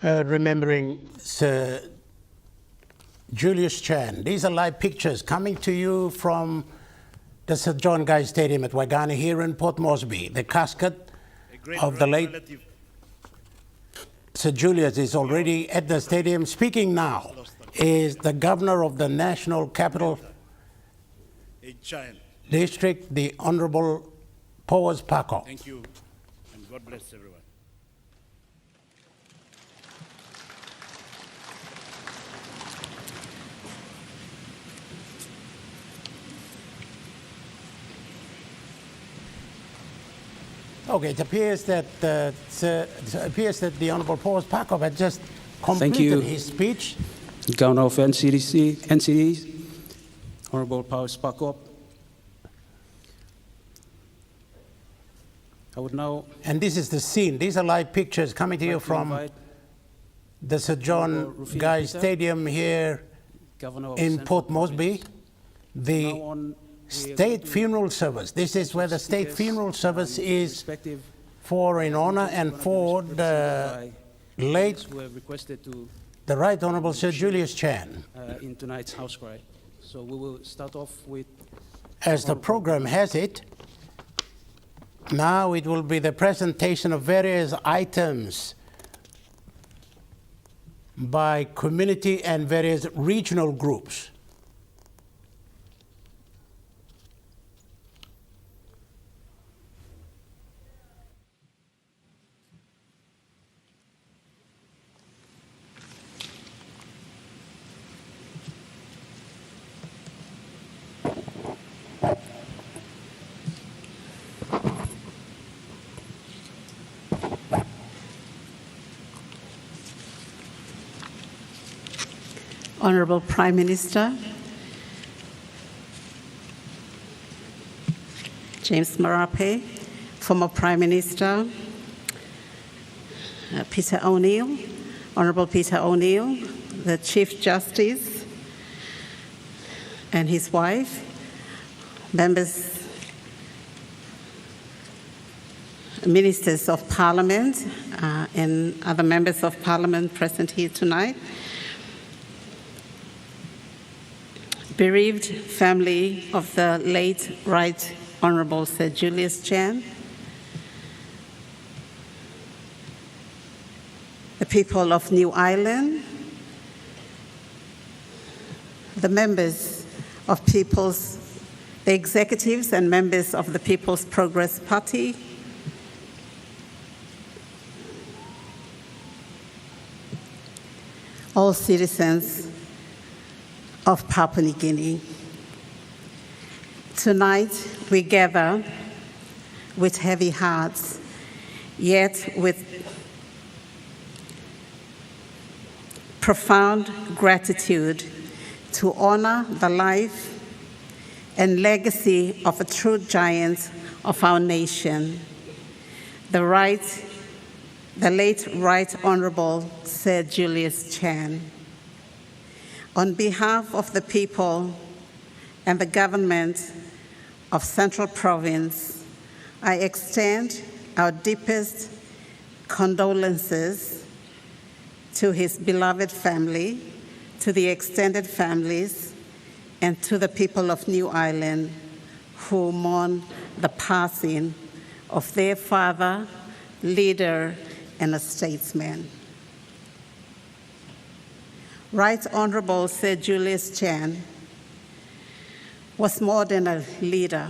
remembering Sir Julius Chan. These are live pictures coming to you from the Sir John Guy Stadium at Waigani here in Port Moresby. The casket of the late Sir Julius is already at the stadium. Speaking now is the Governor of the National Capital District, the Honourable Powers Pako. Thank you, and God bless everyone. Okay, it appears that the Honourable Powers Pako had just completed his speech. Governor of NCDs, Honourable Powers Pako. I would now. And this is the scene. These are live pictures coming to you from the Sir John Guy Stadium here in Port Moresby. The state funeral service. This is where the state funeral service is for in honor and for the late, the Right Honourable Sir Julius Chan. In tonight's house cry. So we will start off with. As the program has it, now it will be the presentation of various items by community and various regional groups. Honourable Prime Minister, James Marape, former Prime Minister, Peter O'Neill, Honourable Peter O'Neill, the Chief Justice and his wife, members, ministers of Parliament and other members of Parliament present here tonight, bereaved family of the late Right Honourable Sir Julius Chan, the people of New Ireland, the members of the executives and members of the People's Progress Party, all citizens of Papua New Guinea. Tonight, we gather with heavy hearts, yet with profound gratitude to honor the life and legacy of a true giant of our nation, the late Right Honourable Sir Julius Chan. On behalf of the people and the government of Central Province, I extend our deepest condolences to his beloved family, to the extended families, and to the people of New Ireland who mourn the passing of their father, leader, and a statesman. Right Honourable Sir Julius Chan was more than a leader.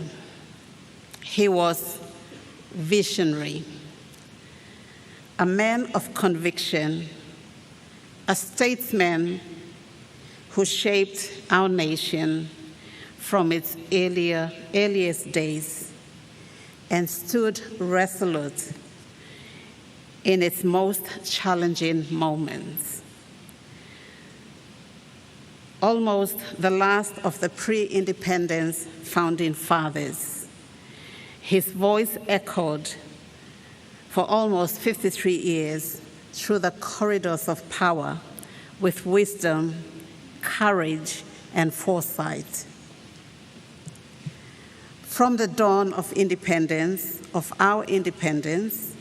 He was visionary, a man of conviction, a statesman who shaped our nation from its earliest days and stood resolute in its most challenging moments. Almost the last of the pre-independence founding fathers, his voice echoed for almost 53 years through the corridors of power with wisdom, courage, and foresight. From the dawn of independence, of our independence,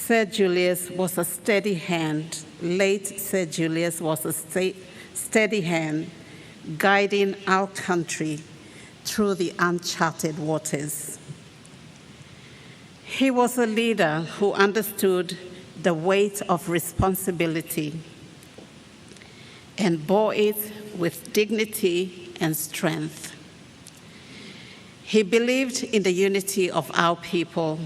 Sir Julius was a steady hand. Late Sir Julius was a steady hand guiding our country through the uncharted waters. He was a leader who understood the weight of responsibility and bore it with dignity and strength. He believed in the unity of our people,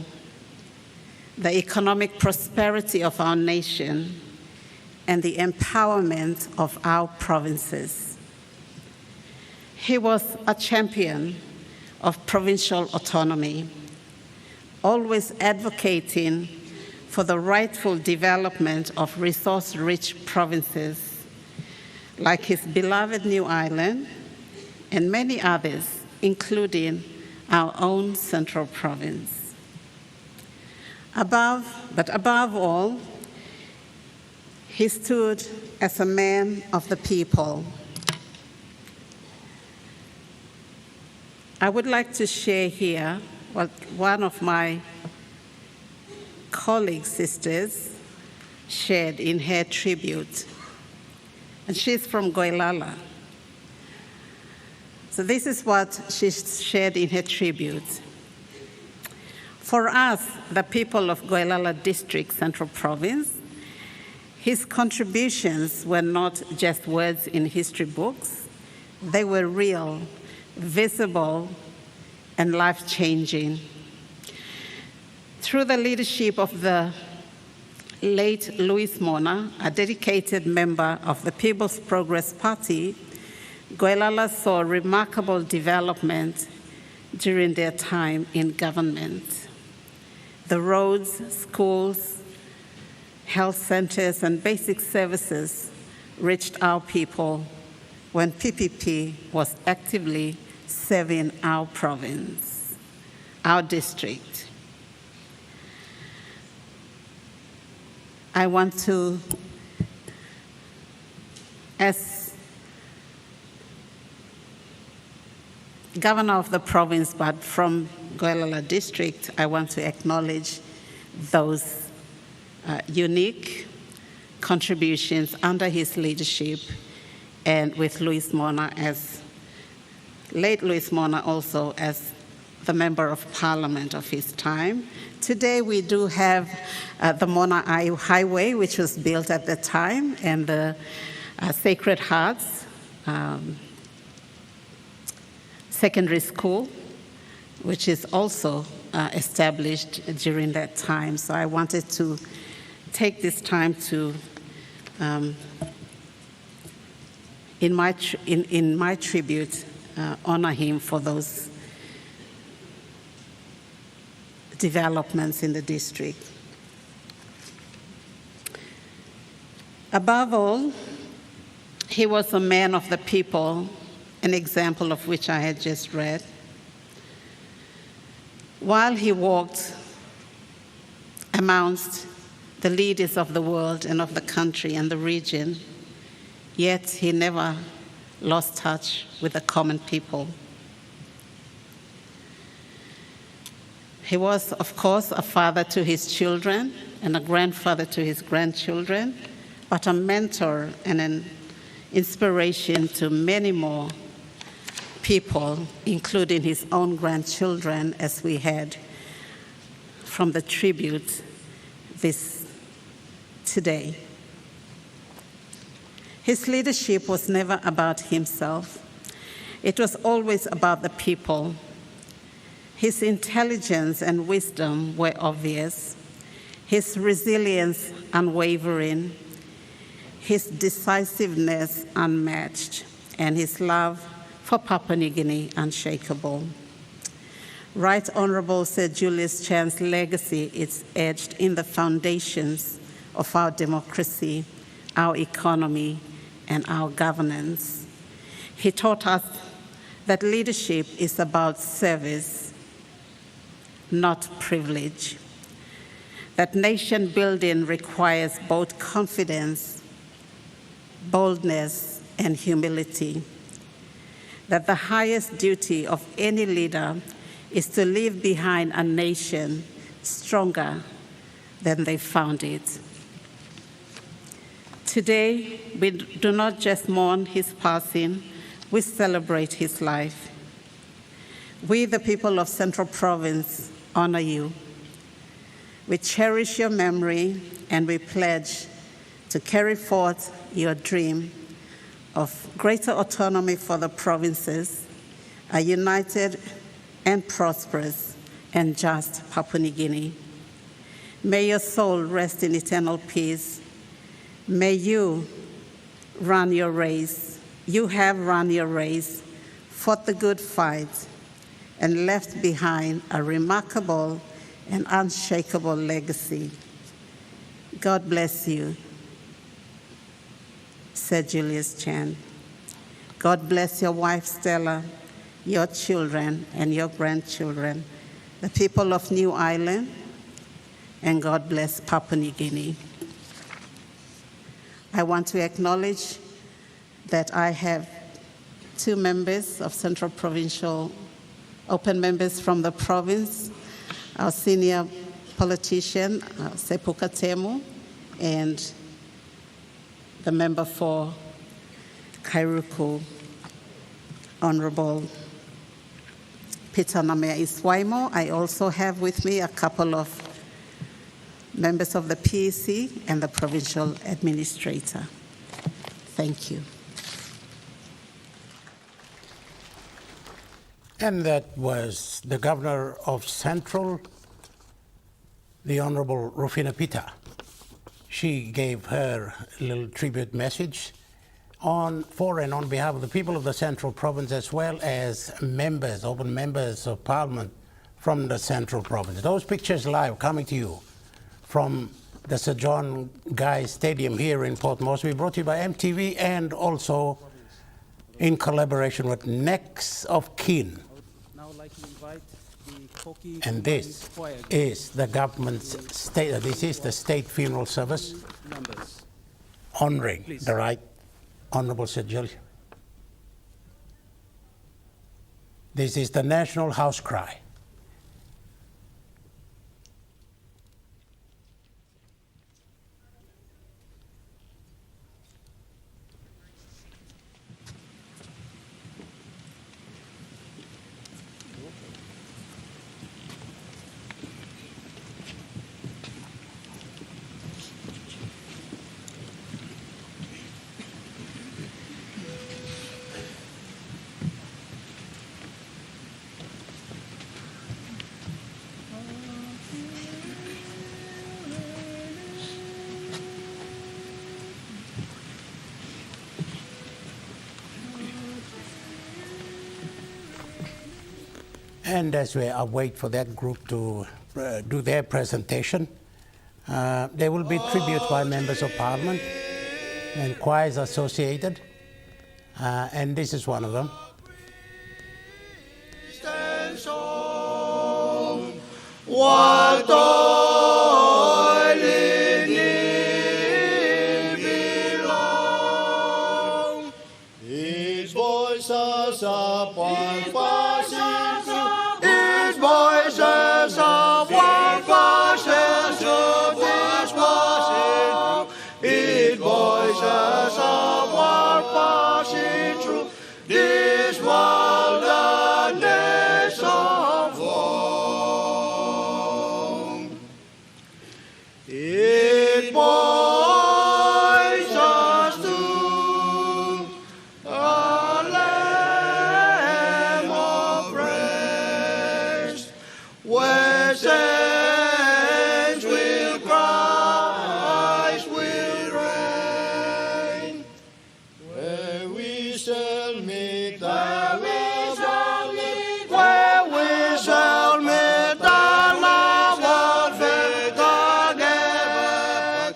the economic prosperity of our nation, and the empowerment of our provinces. He was a champion of provincial autonomy, always advocating for the rightful development of resource-rich provinces, like his beloved New Ireland and many others, including our own Central Province. Above all, he stood as a man of the people. I would like to share here what one of my colleague sisters shared in her tribute. And she's from Goilala. So this is what she shared in her tribute. For us, the people of Goilala District, Central Province, his contributions were not just words in history books. They were real, visible, and life-changing. Through the leadership of the late Louis Mona, a dedicated member of the People's Progress Party, Goilala saw remarkable development during their time in government. The roads, schools, health centers, and basic services reached our people when PPP was actively serving our province, our district. I want to, as governor of the province, but from Goilala District, I want to acknowledge those unique contributions under his leadership and with Louis Mona as, late Louis Mona also as the member of parliament of his time. Today we do have the Mona Highway, which was built at the time, and the Sacred Hearts Secondary School, which is also established during that time. So I wanted to take this time to, in my tribute, honor him for those developments in the district. Above all, he was a man of the people, an example of which I had just read. While he walked amongst the leaders of the world and of the country and the region, yet he never lost touch with the common people. He was, of course, a father to his children and a grandfather to his grandchildren, but a mentor and an inspiration to many more people, including his own grandchildren, as we had from the tribute today. His leadership was never about himself. It was always about the people. His intelligence and wisdom were obvious, his resilience unwavering, his decisiveness unmatched, and his love for Papua New Guinea unshakable. Right Honorable Sir Julius Chan's legacy is etched in the foundations of our democracy, our economy, and our governance. He taught us that leadership is about service, not privilege. That nation building requires both confidence, boldness, and humility. That the highest duty of any leader is to leave behind a nation stronger, than they found it. Today, we do not just mourn his passing, we celebrate his life. We, the people of Central Province, honor you. We cherish your memory and we pledge to carry forth your dream of greater autonomy for the provinces, a united and prosperous and just Papua New Guinea. May your soul rest in eternal peace. May you run your race. You have run your race, fought the good fight, and left behind a remarkable and unshakable legacy. God bless you, said Julius Chan. God bless your wife, Stella, your children and your grandchildren, the people of New Ireland, and God bless Papua New Guinea. I want to acknowledge that I have 2 members of Central Provincial, open members from the province, our senior politician, Sepuka Temu, and the member for Kairuku, Honorable Peter Namea Iswaimo. I also have with me a couple of members of the PEC and the provincial administrator. Thank you. And that was the Governor of Central, the Honorable Rufina Pita. She gave her little tribute message for and on behalf of the people of the Central Province, as well as members, open members of Parliament from the Central Province. Those pictures live coming to you from the Sir John Guy Stadium here in Port Moresby, brought to you by EMTV and also in collaboration with Next of Kin. Now I'd like to invite the Koki And this choir is the government's state, this is the state funeral service members. honoring Please. the right Honorable Sir Julius. This is the national house cry. And as we await for that group to do their presentation, there will be tributes by members of Parliament and choirs associated, and this is one of them. His voices up one passing through. His voices up one passing through. This passing through. His voices up one passing through. This wilderness of home. It points us to a Lamb of rest, where saints with Christ will reign, where we shall meet the Lord, where we shall meet the Lord face to face,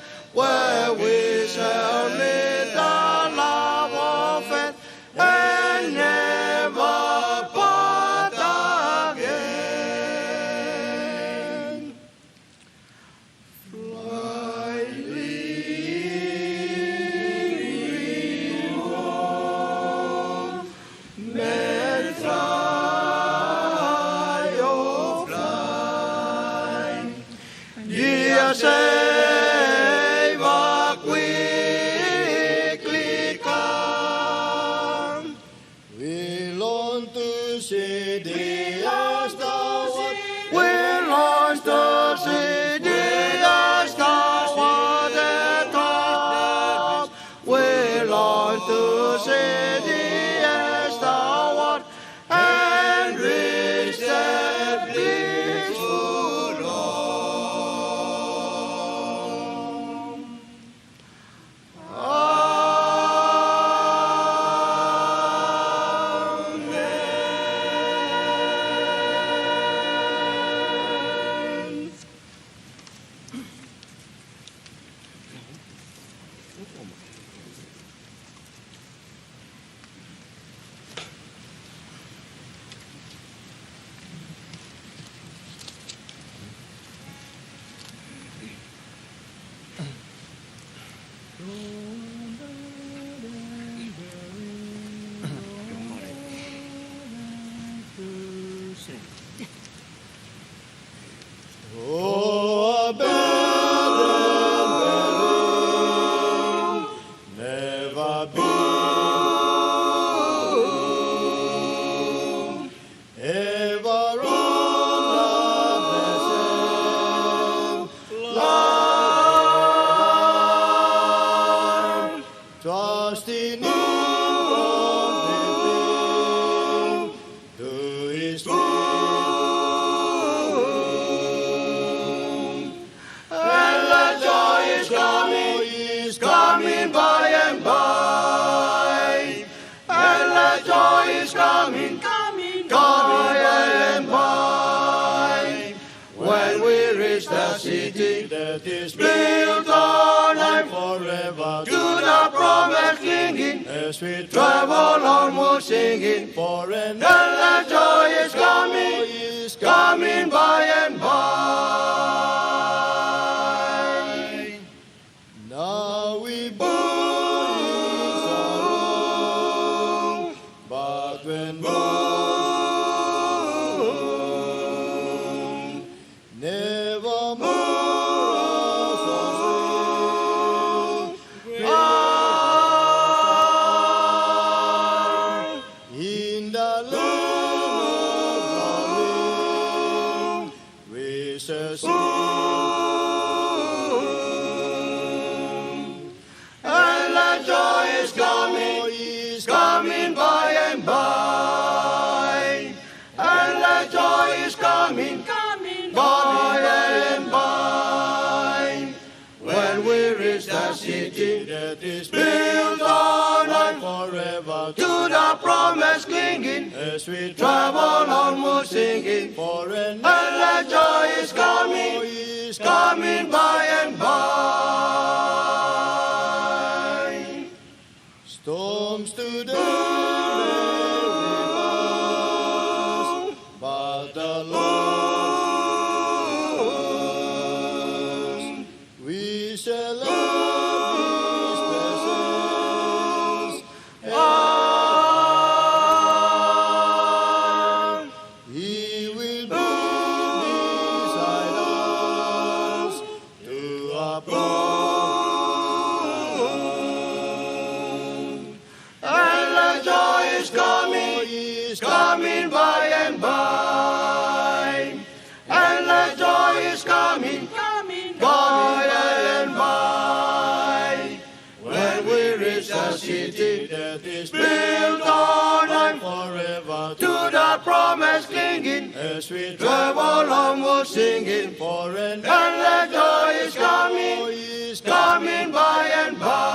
city as thou art, and reach the blissful dawn. Amen. Oh, abandoned, never been, ever on the same line, trusting in from within to His will. Coming by and by, and the joy is coming by and by. When we reach the city that is built on and forever, to the promise clinging, as we travel onward singing, for and the joy is coming by and by. Now we boys are wrong, but when born, never more in the land of glory, we shall sing. Coming by and by, and the joy is coming by and by. When we reach the city that is built on and forever, to the promise clinging, as we travel onward singing, for and the joy is coming by and by. Storms today may pass, but the Lord, we shall love His presence. He will be beside us to uphold. Coming by and by, and the joy is coming by and by. When we reach the city that is built on and forever, to the promise clinging, as we travel onward singing, for and the joy is coming by and by.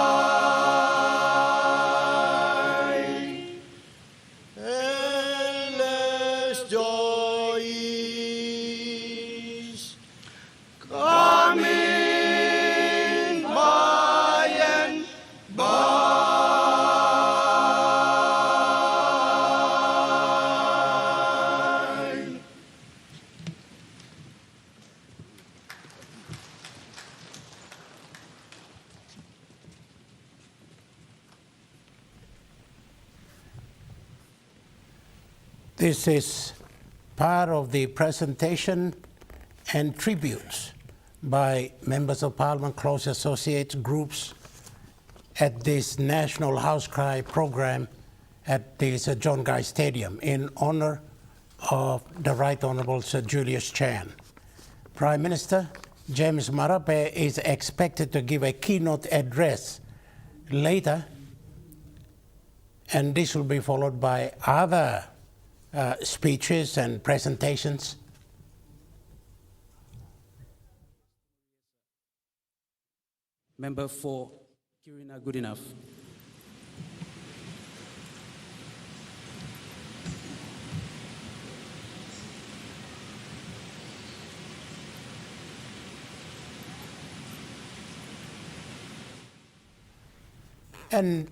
This is part of the presentation and tributes by members of Parliament, close associates, groups at this National House Cry program at the Sir John Guy Stadium in honor of the Right Honourable Sir Julius Chan. Prime Minister James Marape is expected to give a keynote address later and this will be followed by other speeches and presentations. Member for Kirina Goodenough. And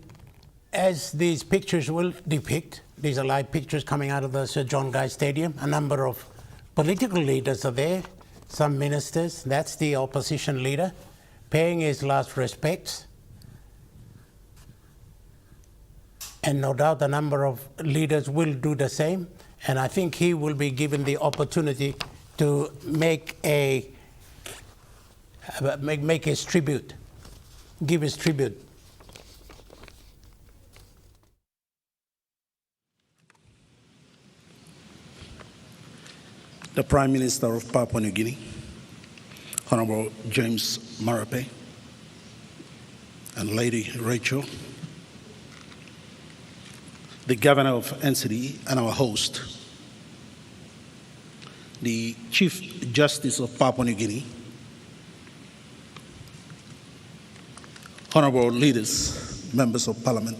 as these pictures will depict, these are live pictures coming out of the Sir John Guy Stadium. A number of political leaders are there, some ministers. That's the opposition leader, paying his last respects. And no doubt a number of leaders will do the same. And I think he will be given the opportunity to make his tribute, give his tribute. The Prime Minister of Papua New Guinea, Honorable James Marape, and Lady Rachel, the Governor of NCD and our host, the Chief Justice of Papua New Guinea, Honorable leaders, members of Parliament,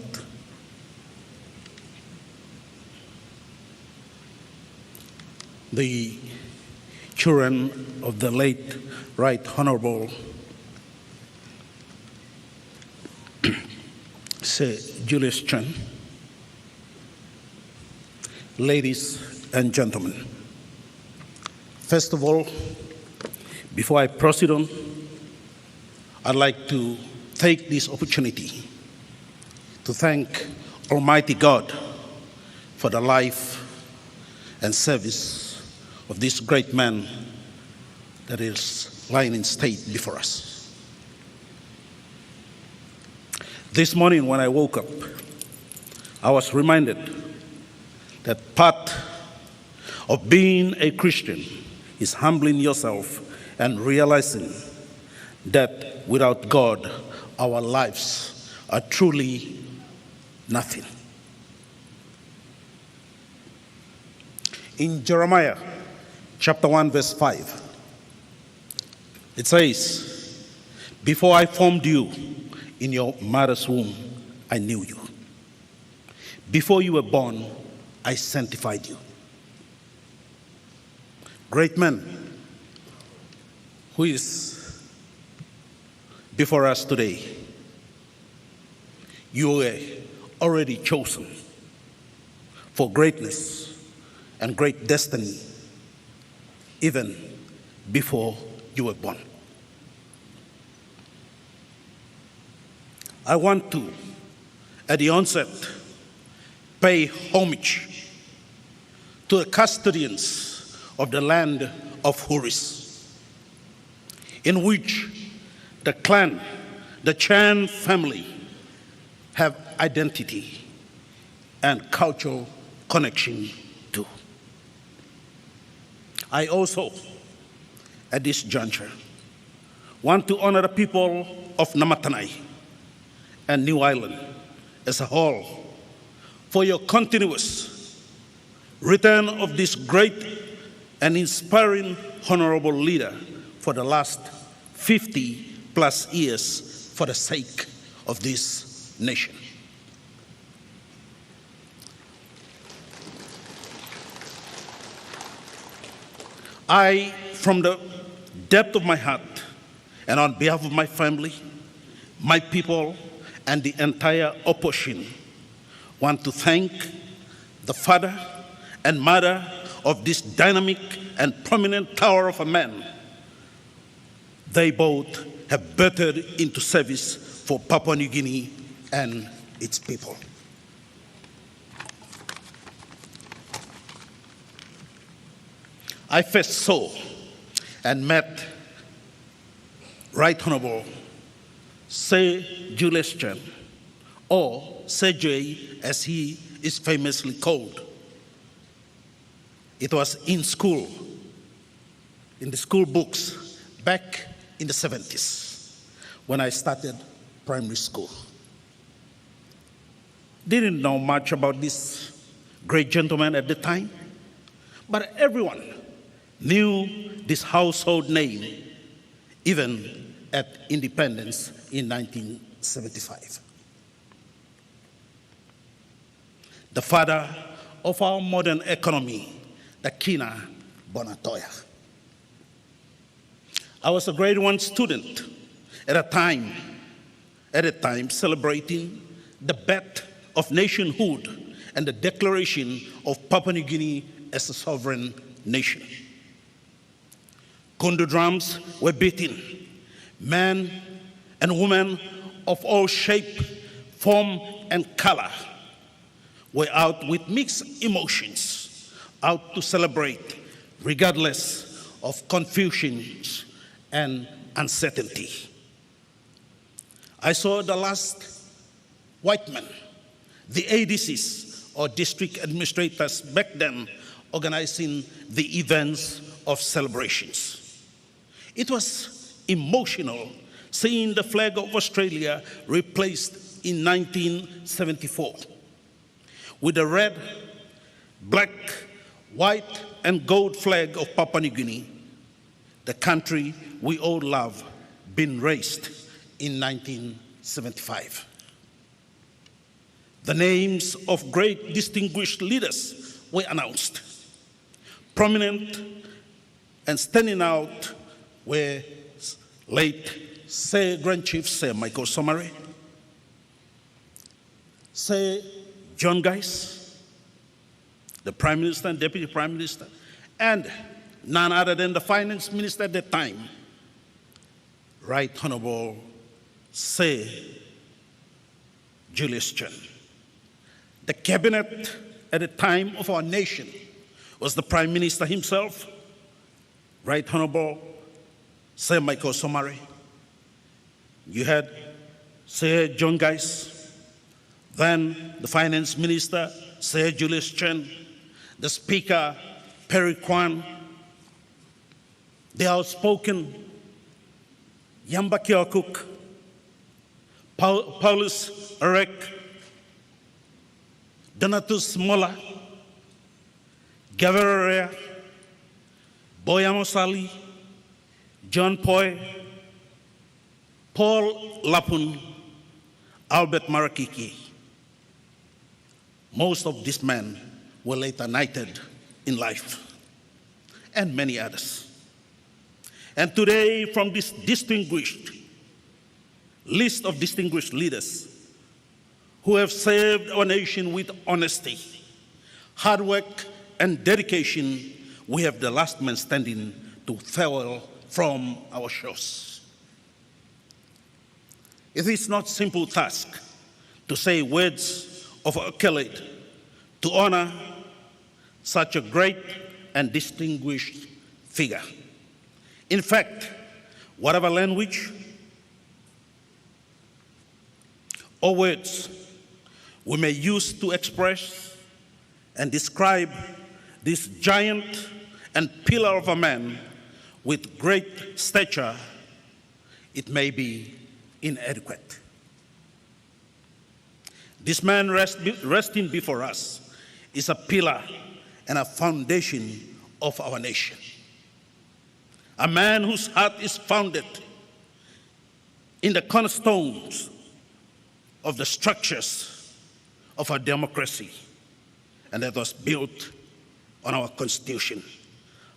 the children of the late Right Honorable Sir Julius Chan, ladies and gentlemen. First of all, before I proceed on, I'd like to take this opportunity to thank Almighty God for the life and service of this great man that is lying in state before us. This morning when I woke up, I was reminded that part of being a Christian is humbling yourself and realizing that without God, our lives are truly nothing. In Jeremiah chapter 1, verse 5, it says, "Before I formed you in your mother's womb, I knew you. Before you were born, I sanctified you." Great man who is before us today, you were already chosen for greatness and great destiny even before you were born. I want to, at the onset, pay homage to the custodians of the land of Huris, in which the clan, the Chan family, have identity and cultural connection to. I also, at this juncture, want to honor the people of Namatanai and New Ireland as a whole for your continuous return of this great and inspiring honorable leader for the last 50 plus years for the sake of this nation. I, from the depth of my heart and on behalf of my family, my people, and the entire opposition, want to thank the father and mother of this dynamic and prominent tower of a man. They both have birthed into service for Papua New Guinea and its people. I first saw and met Right Honorable Sir Julius Chan, or Sir J as he is famously called. It was in school, in the school books, back in the 70s, when I started primary school. didn't know much about this great gentleman at the time, but everyone knew this household name, even at independence in 1975. The father of our modern economy, the Kina Bonatoya. I was a grade 1 student at a time celebrating the birth of nationhood and the declaration of Papua New Guinea as a sovereign nation. Kundu drums were beaten. Men and women of all shape, form, and color were out with mixed emotions, out to celebrate regardless of confusions and uncertainty. I saw the last white men, the ADCs, or district administrators back then, organizing the events of celebrations. It was emotional seeing the flag of Australia replaced in 1974 with the red, black, white, and gold flag of Papua New Guinea, the country we all love, being raised in 1975. The names of great distinguished leaders were announced. Prominent and standing out were late Sir Grand Chief Sir Michael Somare, Sir John Guise, the Prime Minister and Deputy Prime Minister, and none other than the Finance Minister at that time, Right Honorable Sir Julius CHAN. The cabinet at the time of our nation was the Prime Minister himself, Right Honorable Sir Michael Somare. You had Sir John Guise, then the Finance Minister, Sir Julius CHAN, the Speaker, Perry Kwan, the outspoken Yamba Kiokuk, Paulus Arek, Donatus Mola, Gaviria, Boyamo Sali, John Poi, Paul Lapun, Albert Marakiki. Most of these men were later knighted in life, and many others. And today, from this distinguished list of distinguished leaders who have served our nation with honesty, hard work, and dedication, we have the last man standing to farewell from our shores. It is not a simple task to say words of accolade to honor such a great and distinguished figure. In fact, whatever language or words we may use to express and describe this giant and pillar of a man with great stature, it may be inadequate. This man resting before us is a pillar and a foundation of our nation. A man whose heart is founded in the cornerstones of the structures of our democracy, and that was built on our Constitution.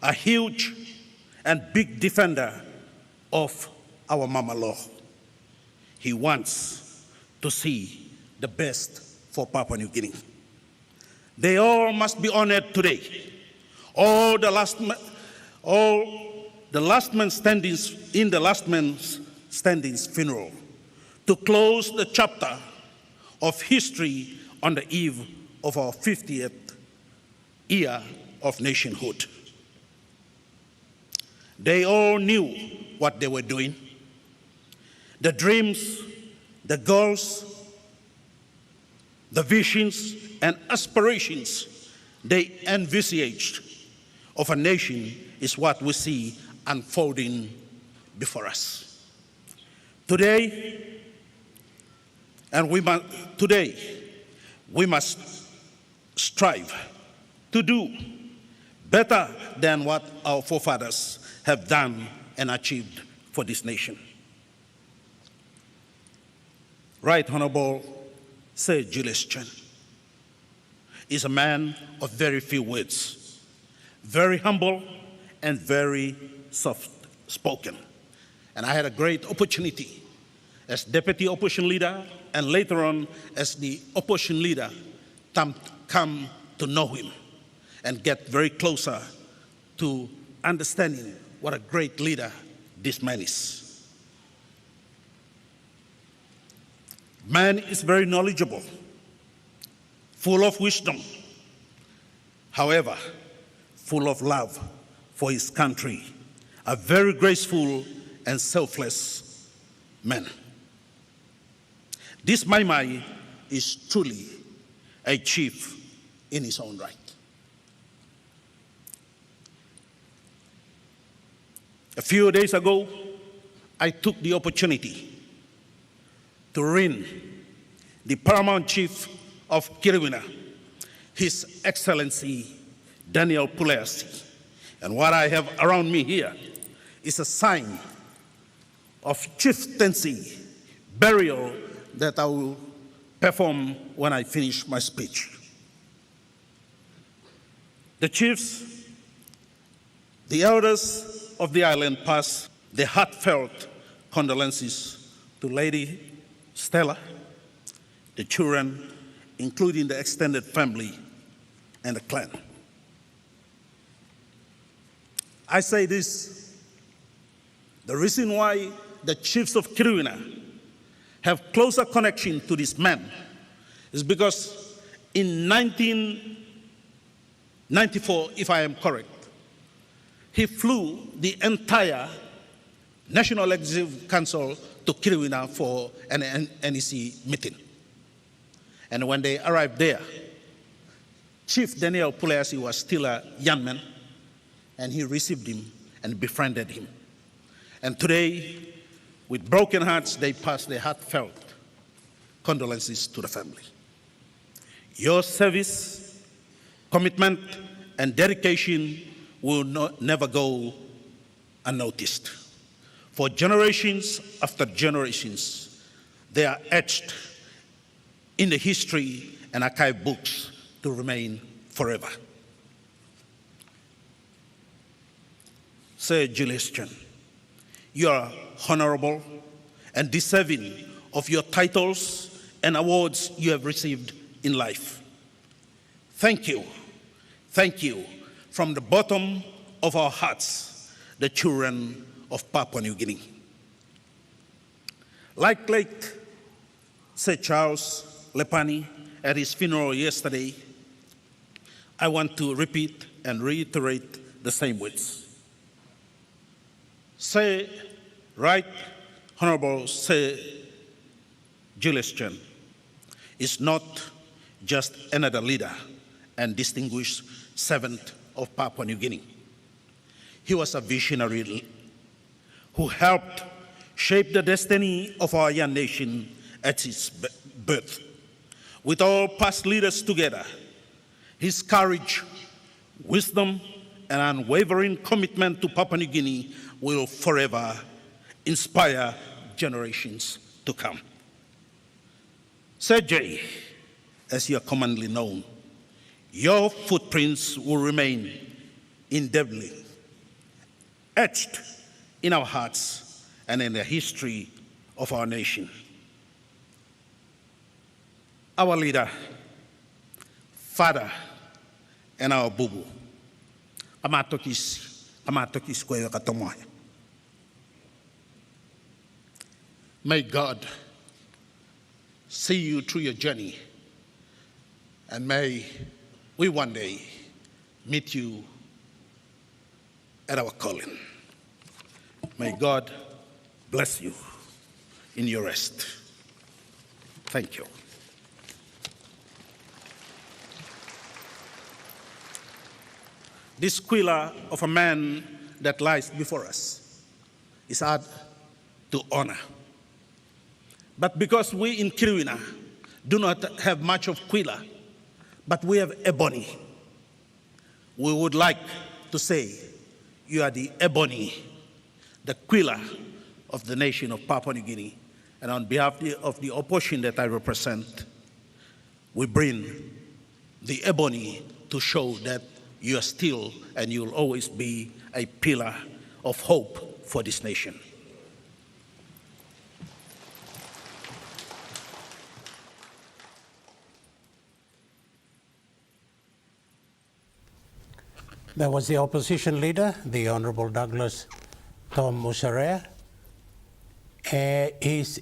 A huge and big defender of our mama law. He wants to see the best for Papua New Guinea. They all must be honored today. All the last man standings in the last man's standings funeral to close the chapter of history on the eve of our 50th year of nationhood. They all knew what they were doing. The dreams, the goals, the visions and aspirations they envisaged of a nation is what we see unfolding before us. Today, we must strive to do better than what our forefathers have done and achieved for this nation. Right Honorable Sir Julius CHAN is a man of very few words, very humble and very soft-spoken. And I had a great opportunity as Deputy Opposition Leader and later on as the Opposition Leader to come to know him and get very closer to understanding what a great leader this man is. Man is very knowledgeable, full of wisdom, however, full of love for his country, a very graceful and selfless man. This Mai is truly a chief in his own right. A few days ago, I took the opportunity to ring the Paramount Chief of Kiribati, His Excellency Daniel Puleasi. And what I have around me here is a sign of chieftaincy burial that I will perform when I finish my speech. The chiefs, the elders of the island pass their heartfelt condolences to Lady Stella, the children, including the extended family and the clan. I say this, the reason why the chiefs of Kiribati have closer connection to this man is because in 1994, if I am correct, he flew the entire National Executive Council to Kiribati for an NEC meeting. And when they arrived there, Chief Daniel Puleasi was still a young man, and he received him and befriended him. And today, with broken hearts, they pass their heartfelt condolences to the family. Your service, commitment, and dedication will never go unnoticed. For generations after generations, they are etched in the history and archive books to remain forever. Sir Julius CHAN, you are honorable and deserving of your titles and awards you have received in life. Thank you from the bottom of our hearts, the children of Papua New Guinea. Like late Sir Charles Lepani at his funeral yesterday, I want to repeat and reiterate the same words. Say, Right Honorable Sir Julius CHAN is not just another leader and distinguished servant of Papua New Guinea. He was a visionary who helped shape the destiny of our young nation at its birth. With all past leaders together, his courage, wisdom, and unwavering commitment to Papua New Guinea will forever inspire generations to come. Sir J, as you are commonly known, your footprints will remain indelibly etched in our hearts and in the history of our nation. Our leader, father, and our bubu, amatokis kweyo katomoy. May God see you through your journey, and may we one day meet you at our calling. May God bless you in your rest. Thank you. This squealer of a man that lies before us is hard to honor. But because we in Kiribati do not have much of Quilla, but we have ebony. We would like to say you are the ebony, the Quilla of the nation of Papua New Guinea. And on behalf of the opposition that I represent, we bring the ebony to show that you are still and you'll always be a pillar of hope for this nation. That was the opposition leader, the Honourable Douglas Tom Musarea. His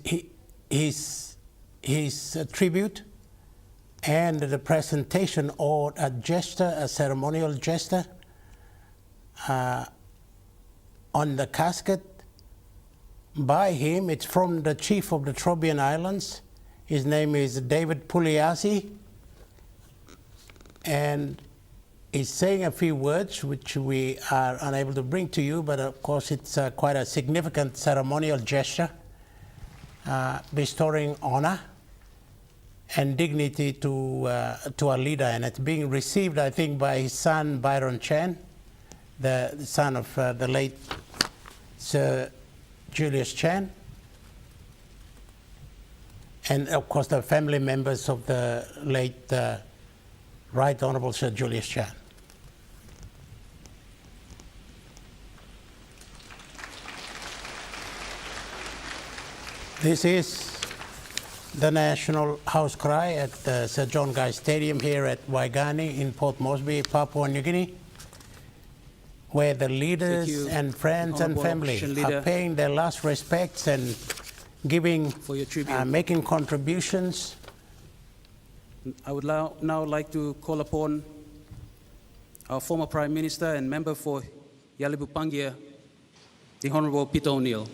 tribute and the presentation or a gesture, a ceremonial gesture on the casket by him. It's from the chief of the Trobriand Islands. His name is David Puliasi, and he's saying a few words which we are unable to bring to you, but of course it's quite a significant ceremonial gesture, bestowing honor and dignity to our leader, and it's being received, I think, by his son Byron Chan, the son of the late Sir Julius Chan, and of course the family members of the late Right Honourable Sir Julius Chan. This is the national house cry at the Sir John Guy Stadium here at Waigani in Port Moresby, Papua New Guinea, where the leaders and friends and family are paying their last respects and giving, making contributions. I would now like to call upon our former Prime Minister and member for Yalibu Pangia, the Honourable Peter O'Neill.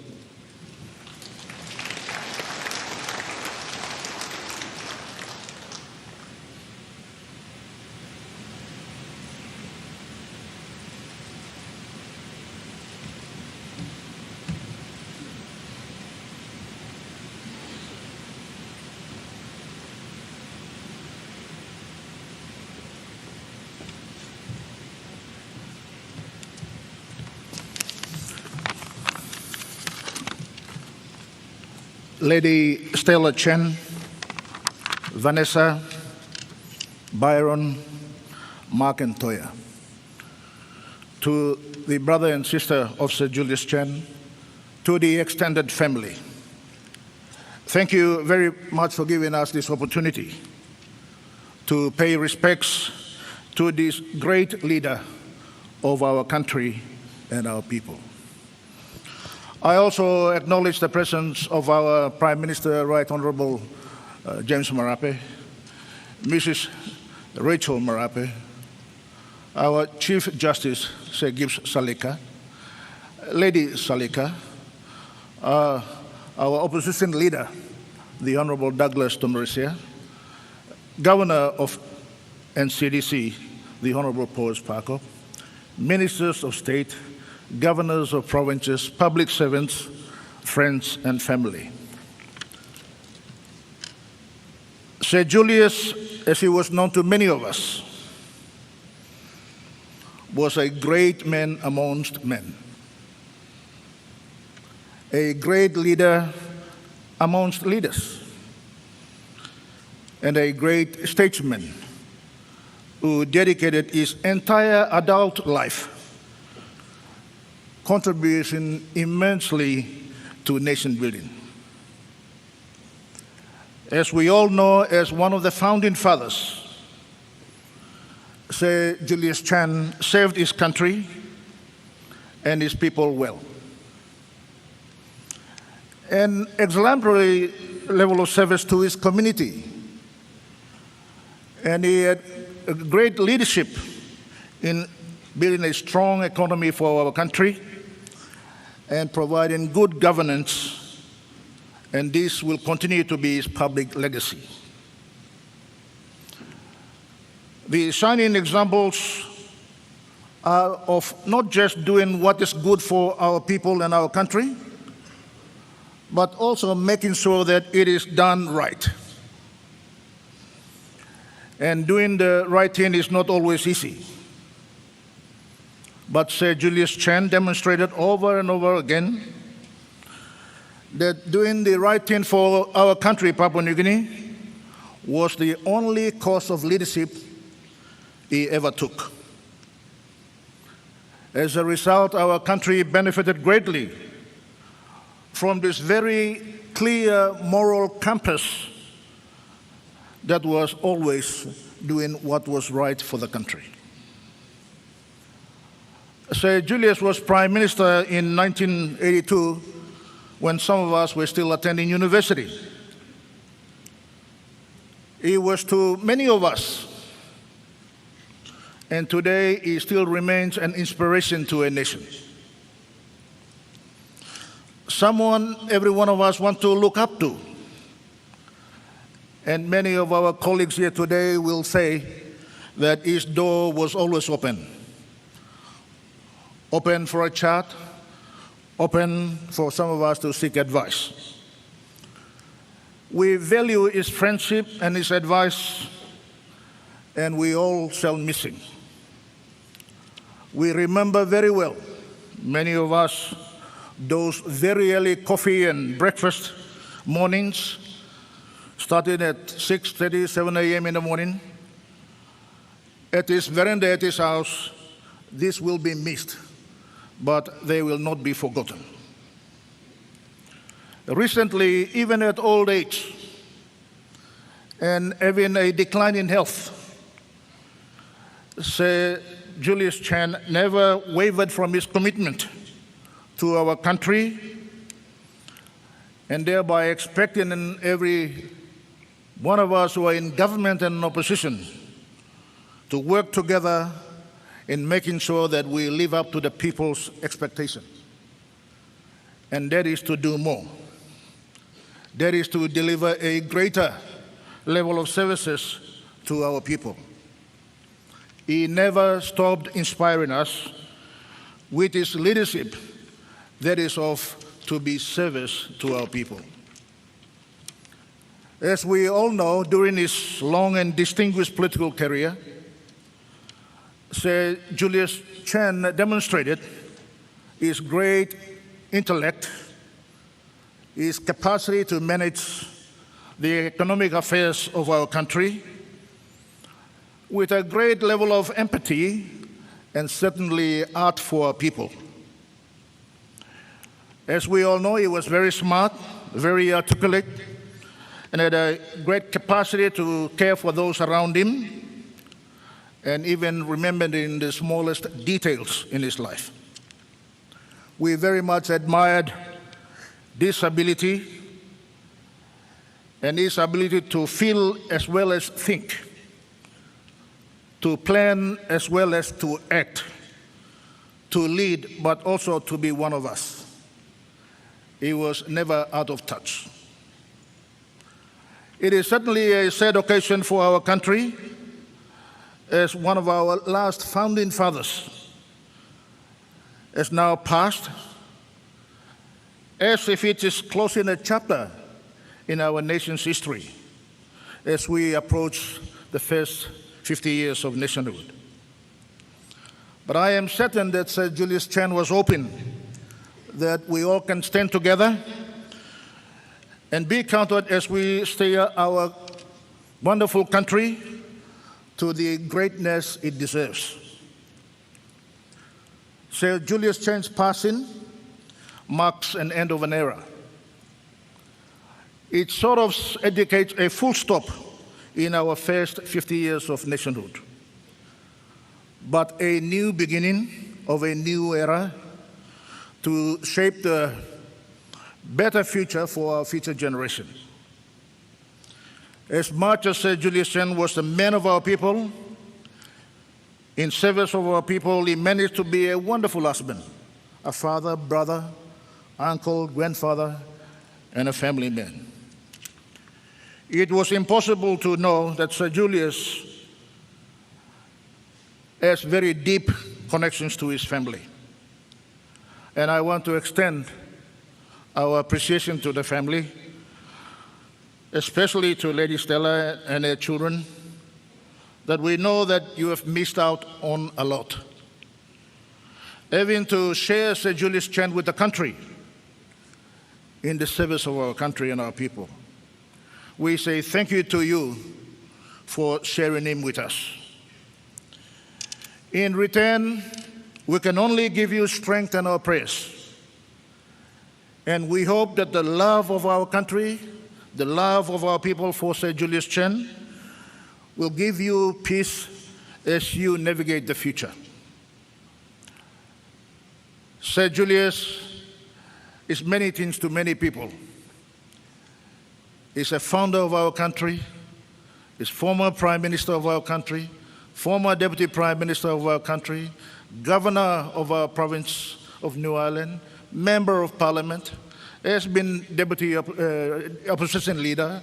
Lady Stella Chen, Vanessa, Byron, Mark and Toya. To the brother and sister of Sir Julius Chen, to the extended family, thank you very much for giving us this opportunity to pay respects to this great leader of our country and our people. I also acknowledge the presence of our Prime Minister, Right Honourable James Marape, Mrs. Rachel Marape, our Chief Justice, Sir Gibbs Salika, Lady Salika, our opposition leader, the Honourable Douglas Tomerisia, Governor of NCDC, the Honourable Paul Sparko, Ministers of State, Governors of provinces, public servants, friends and family. Sir Julius, as he was known to many of us, was a great man amongst men, a great leader amongst leaders, and a great statesman who dedicated his entire adult life contribution immensely to nation building. As we all know, as one of the founding fathers, Sir Julius Chan served his country and his people well. An exemplary level of service to his community, and he had a great leadership in building a strong economy for our country and providing good governance, and this will continue to be his public legacy. The shining examples are of not just doing what is good for our people and our country, but also making sure that it is done right. And doing the right thing is not always easy. But Sir Julius Chan demonstrated over and over again that doing the right thing for our country, Papua New Guinea, was the only course of leadership he ever took. As a result, our country benefited greatly from this very clear moral compass that was always doing what was right for the country. Sir Julius was Prime Minister in 1982 when some of us were still attending university. He was to many of us, and today he still remains an inspiration to a nation. Someone every one of us want to look up to. And many of our colleagues here today will say that his door was always open. Open for a chat, open for some of us to seek advice. We value his friendship and his advice, and we all shall miss him. We remember very well, many of us, those very early coffee and breakfast mornings, starting at 6:30, 7 a.m. in the morning. At his veranda at his house, this will be missed, but they will not be forgotten. Recently, even at old age and having a decline in health, Sir Julius Chan never wavered from his commitment to our country, and thereby expecting in every one of us who are in government and opposition to work together in making sure that we live up to the people's expectation. And that is to do more. That is to deliver a greater level of services to our people. He never stopped inspiring us with his leadership that is of to be service to our people. As we all know, during his long and distinguished political career, Sir Julius Chan demonstrated his great intellect, his capacity to manage the economic affairs of our country with a great level of empathy and certainly art for our people. As we all know, he was very smart, very articulate, and had a great capacity to care for those around him, and even remembered in the smallest details in his life. We very much admired this ability and his ability to feel as well as think, to plan as well as to act, to lead, but also to be one of us. He was never out of touch. It is certainly a sad occasion for our country, as one of our last founding fathers has now passed, as if it is closing a chapter in our nation's history as we approach the first 50 years of nationhood. But I am certain that Sir Julius Chan was open that we all can stand together and be counted as we steer our wonderful country to the greatness it deserves. Sir Julius Chan's passing marks an end of an era. It sort of indicates a full stop in our first 50 years of nationhood, but a new beginning of a new era to shape the better future for our future generation. As much as Sir Julius Chan was a man of our people, in service of our people, he managed to be a wonderful husband, a father, brother, uncle, grandfather, and a family man. It was impossible to know that Sir Julius has very deep connections to his family. And I want to extend our appreciation to the family, especially to Lady Stella and her children, that we know that you have missed out on a lot. Having to share Sir Julius Chan with the country in the service of our country and our people. We say thank you to you for sharing him with us. In return, we can only give you strength and our praise. And we hope that the love of our country, the love of our people for Sir Julius Chan will give you peace as you navigate the future. Sir Julius is many things to many people. He's a founder of our country, he's former Prime Minister of our country, former Deputy Prime Minister of our country, Governor of our province of New Ireland, Member of Parliament, has been Deputy Opposition Leader,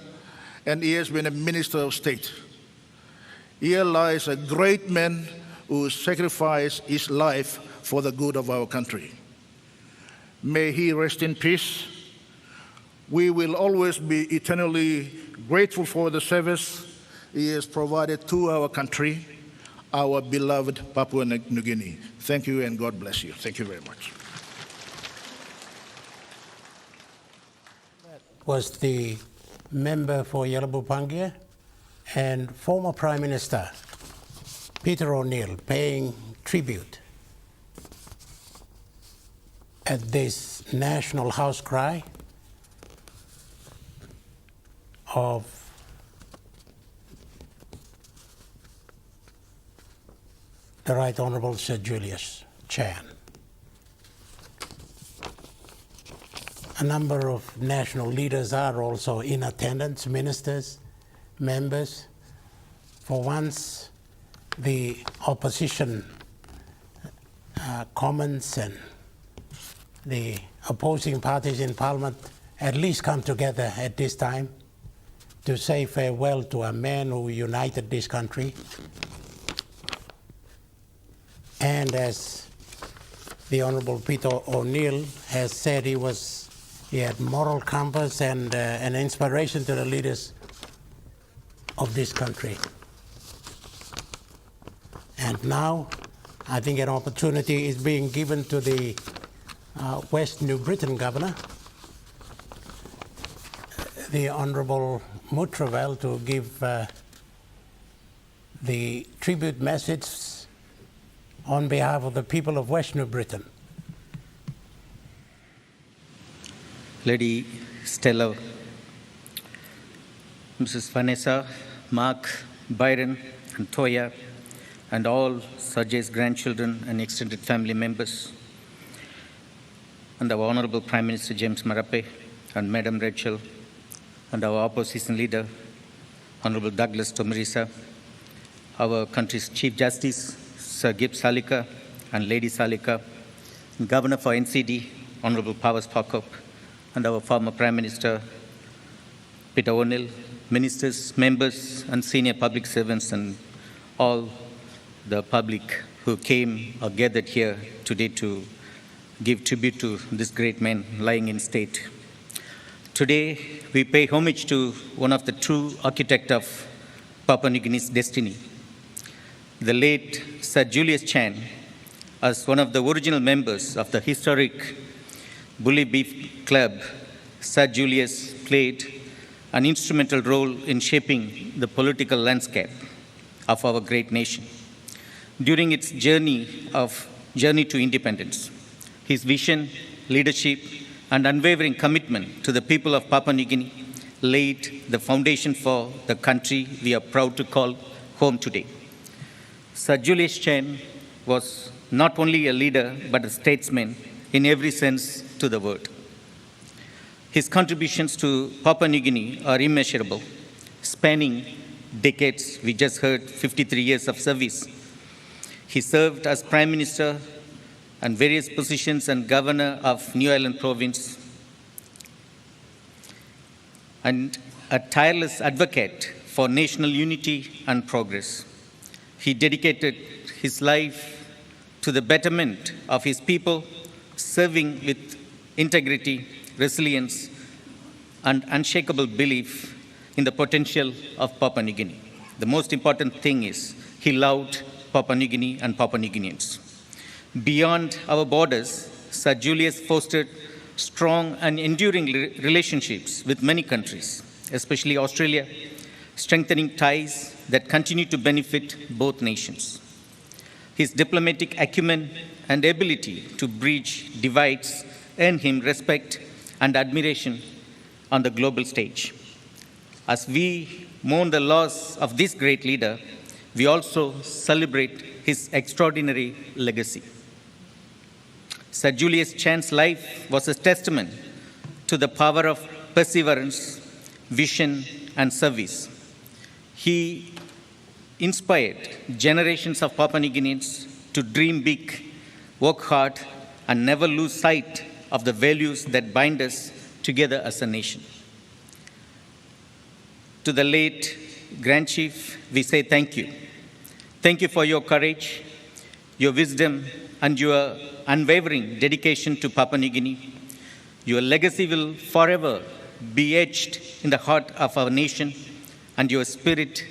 and he has been a Minister of State. Here lies a great man who sacrificed his life for the good of our country. May he rest in peace. We will always be eternally grateful for the service he has provided to our country, our beloved Papua New Guinea. Thank you and God bless you. Thank you very much. Was the member for Yalaba Pangia and former Prime Minister Peter O'Neill paying tribute at this national house cry of the Right Honourable Sir Julius Chan. A number of national leaders are also in attendance, ministers, members. For once, the opposition comments and the opposing parties in Parliament at least come together at this time to say farewell to a man who united this country. And as the Honourable Peter O'Neill has said, he had moral compass and an inspiration to the leaders of this country. And now, I think an opportunity is being given to the West New Britain Governor, the Honourable Mutravell, to give the tribute message on behalf of the people of West New Britain. Lady Stella, Mrs. Vanessa, Mark, Byron, and Toya, and all Sajay's grandchildren and extended family members, and our Honourable Prime Minister James Marape, and Madam Rachel, and our opposition leader, Honourable Douglas Tomarisa, our country's Chief Justice, Sir Gibbs Salika, and Lady Salika, Governor for NCD, Honourable Powers Pakop, and our former Prime Minister, Peter O'Neill, ministers, members, and senior public servants, and all the public who came or gathered here today to give tribute to this great man lying in state. Today, we pay homage to one of the true architects of Papua New Guinea's destiny, the late Sir Julius Chan, as one of the original members of the historic Bully Beef Club. Sir Julius played an instrumental role in shaping the political landscape of our great nation. During its journey to independence, his vision, leadership, and unwavering commitment to the people of Papua New Guinea laid the foundation for the country we are proud to call home today. Sir Julius Chan was not only a leader but a statesman in every sense to the word. His contributions to Papua New Guinea are immeasurable, spanning decades. We just heard 53 years of service. He served as Prime Minister and various positions and Governor of New Ireland Province, and a tireless advocate for national unity and progress. He dedicated his life to the betterment of his people, serving with integrity, resilience, and unshakable belief in the potential of Papua New Guinea. the most important thing is he loved Papua New Guinea and Papua New Guineans. Beyond our borders, Sir Julius fostered strong and enduring relationships with many countries, especially Australia, strengthening ties that continue to benefit both nations. His diplomatic acumen and ability to bridge divides earn him respect and admiration on the global stage. As we mourn the loss of this great leader, we also celebrate his extraordinary legacy. Sir Julius Chan's life was a testament to the power of perseverance, vision, and service. He inspired generations of Papua New Guineans to dream big, work hard, and never lose sight of the values that bind us together as a nation. To the late Grand Chief, we say thank you. Thank you for your courage, your wisdom, and your unwavering dedication to Papua New Guinea. Your legacy will forever be etched in the heart of our nation, and your spirit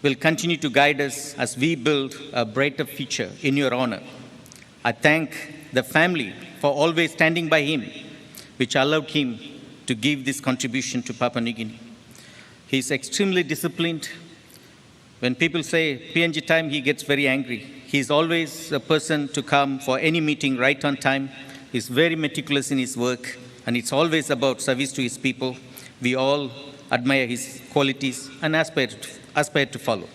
will continue to guide us as we build a brighter future in your honor. I thank the family for always standing by him, which allowed him to give this contribution to Papua New Guinea. He is extremely disciplined. When people say PNG time, he gets very angry. He is always a person to come for any meeting right on time. He is very meticulous in his work, and it's always about service to his people. We all admire his qualities and aspire to follow.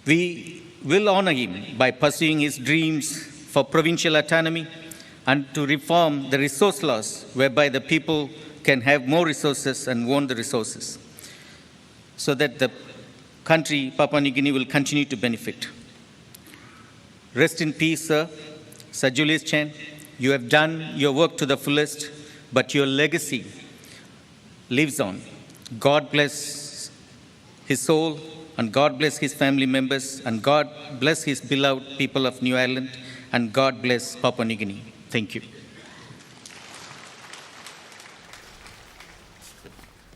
We will honor him by pursuing his dreams for provincial autonomy and to reform the resource laws whereby the people can have more resources and own the resources, so that the country, Papua New Guinea, will continue to benefit. Rest in peace, sir. Sir Julius Chan, you have done your work to the fullest, but your legacy lives on. God bless his soul, and God bless his family members, and God bless his beloved people of New Ireland, and God bless Papua New Guinea. Thank you.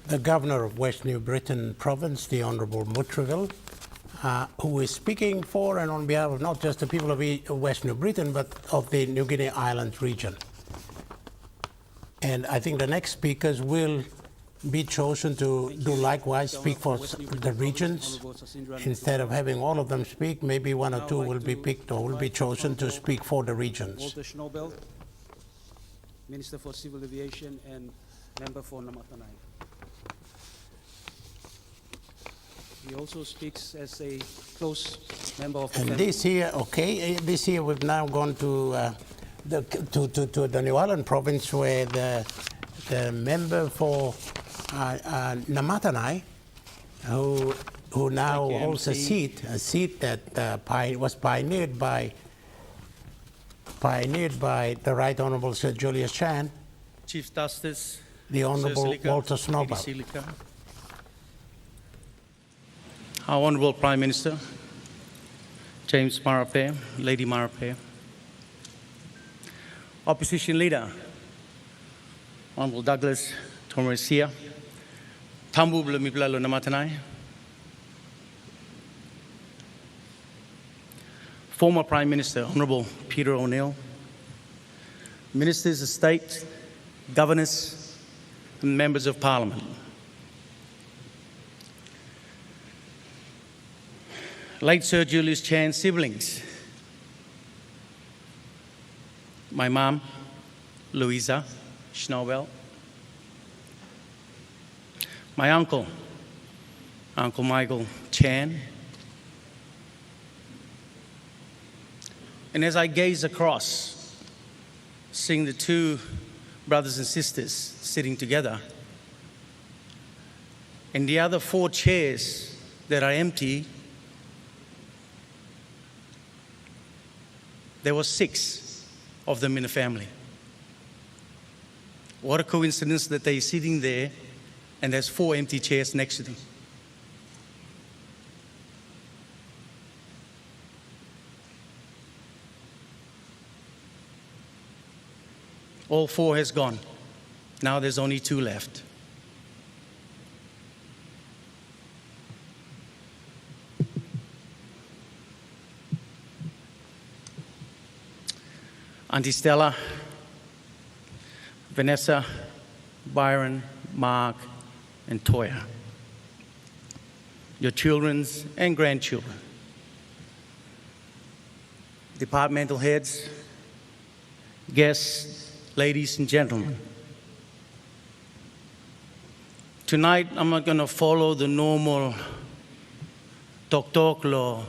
The Governor of West New Britain Province, the Honourable Mutraville, who is speaking for and on behalf of not just the people of West New Britain, but of the New Guinea Islands region. And I think the next speakers will be chosen to do likewise, speak for the regions. Instead of having all of them speak, maybe one or two will be picked or will be chosen to speak for the regions. Walter Schnobel, Minister for Civil Aviation and Member for Namatanai. He also speaks as a close member of the And family. this here, okay, this here we've now gone to the New Ireland province, where the member for Namatanai, who now holds a seat that was pioneered by the Right Honourable Sir Julius Chan, Chief Justice, the Honourable Sir Silika, Walter Lady Schnobel. Silika, our Honourable Prime Minister, James Marape, Lady Marape, Opposition Leader, Honourable Douglas Tomarisia, Tambu Blamiplalo Namatanai, former Prime Minister, Honourable Peter O'Neill, Ministers of State, Governors, and Members of Parliament. Late Sir Julius Chan's siblings, my mum, Louisa Schnobel, my uncle, Uncle Michael Chan, and as I gaze across, seeing the two brothers and sisters sitting together, and the other 4 chairs that are empty, there were 6 of them in the family. What a coincidence that they're sitting there and there's 4 empty chairs next to them. All 4 has gone. Now there's only 2 left. Auntie Stella, Vanessa, Byron, Mark, and Toya, your children's and grandchildren, departmental heads, guests, ladies and gentlemen. Tonight, I'm not going to follow the normal talk law,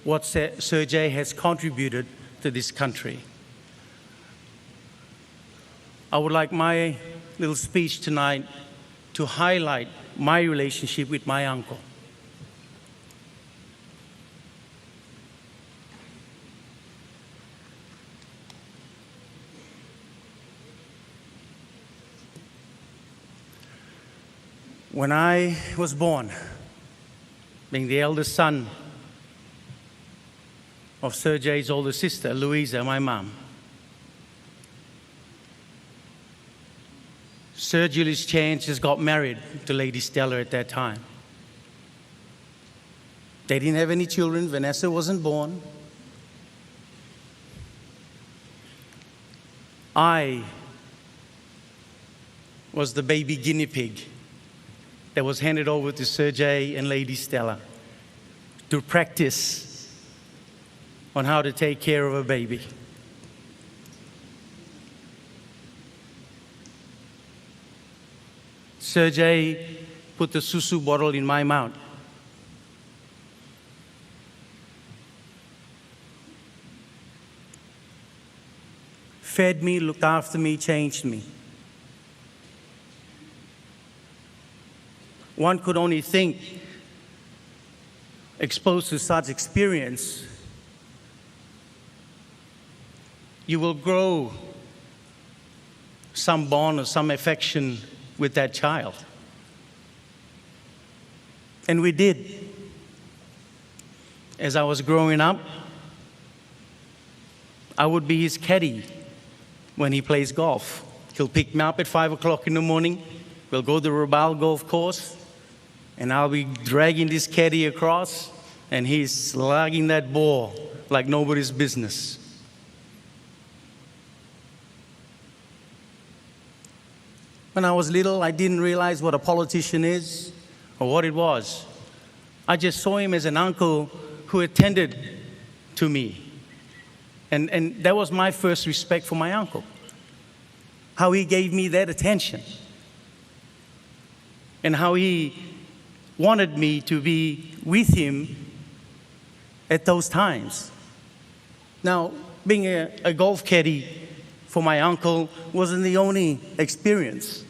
what Sir Jay has contributed to this country. I would like my little speech tonight to highlight my relationship with my uncle. When I was born, being the eldest son of Sir Jay's older sister, Louisa, my mom, Sir Julius Chan just got married to Lady Stella at that time. They didn't have any children. Vanessa wasn't born. I was the baby guinea pig that was handed over to Sir Jay and Lady Stella to practice on how to take care of a baby. Sir Jay put the susu bottle in my mouth. Fed me, looked after me, changed me. One could only think, exposed to such experience, you will grow some bond or some affection with that child. And we did. As I was growing up, I would be his caddy when he plays golf. He'll pick me up at 5 o'clock in the morning. We'll go to the Rabaul golf course, and I'll be dragging this caddy across, and he's slugging that ball like nobody's business. When I was little, I didn't realize what a politician is or what it was. I just saw him as an uncle who attended to me. And that was my first respect for my uncle, how he gave me that attention and how he wanted me to be with him at those times. Now, being a golf caddy for my uncle wasn't the only experience.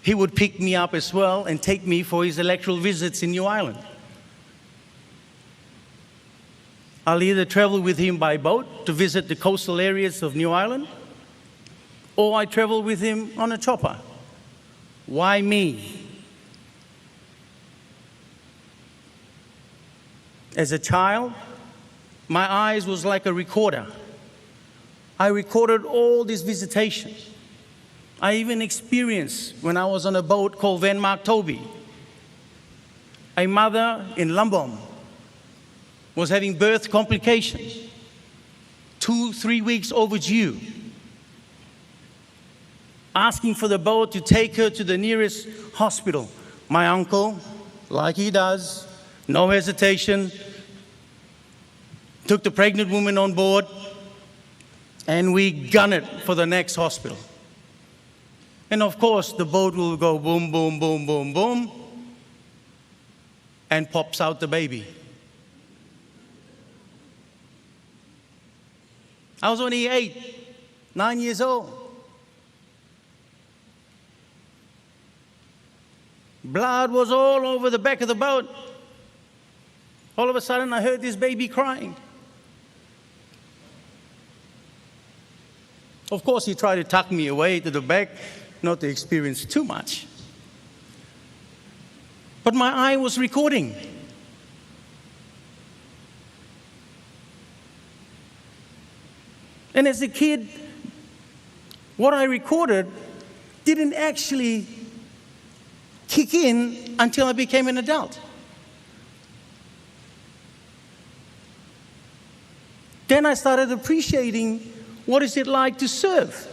He would pick me up as well and take me for his electoral visits in New Ireland. I'll either travel with him by boat to visit the coastal areas of New Ireland, or I travel with him on a chopper. Why me? As a child, my eyes was like a recorder. I recorded all these visitations. I even experienced when I was on a boat called Van Mark Toby. A mother in Lumbom was having birth complications, 2-3 weeks overdue, asking for the boat to take her to the nearest hospital. My uncle, like he does, no hesitation, took the pregnant woman on board, and we gun it for the next hospital. And of course, the boat will go boom, boom, boom, boom, boom, and pops out the baby. I was only 8, 9 years old. Blood was all over the back of the boat. All of a sudden, I heard this baby crying. Of course, he tried to tuck me away to the back, not to experience too much. But my eye was recording. And as a kid, what I recorded didn't actually kick in until I became an adult. Then I started appreciating what is it like to serve.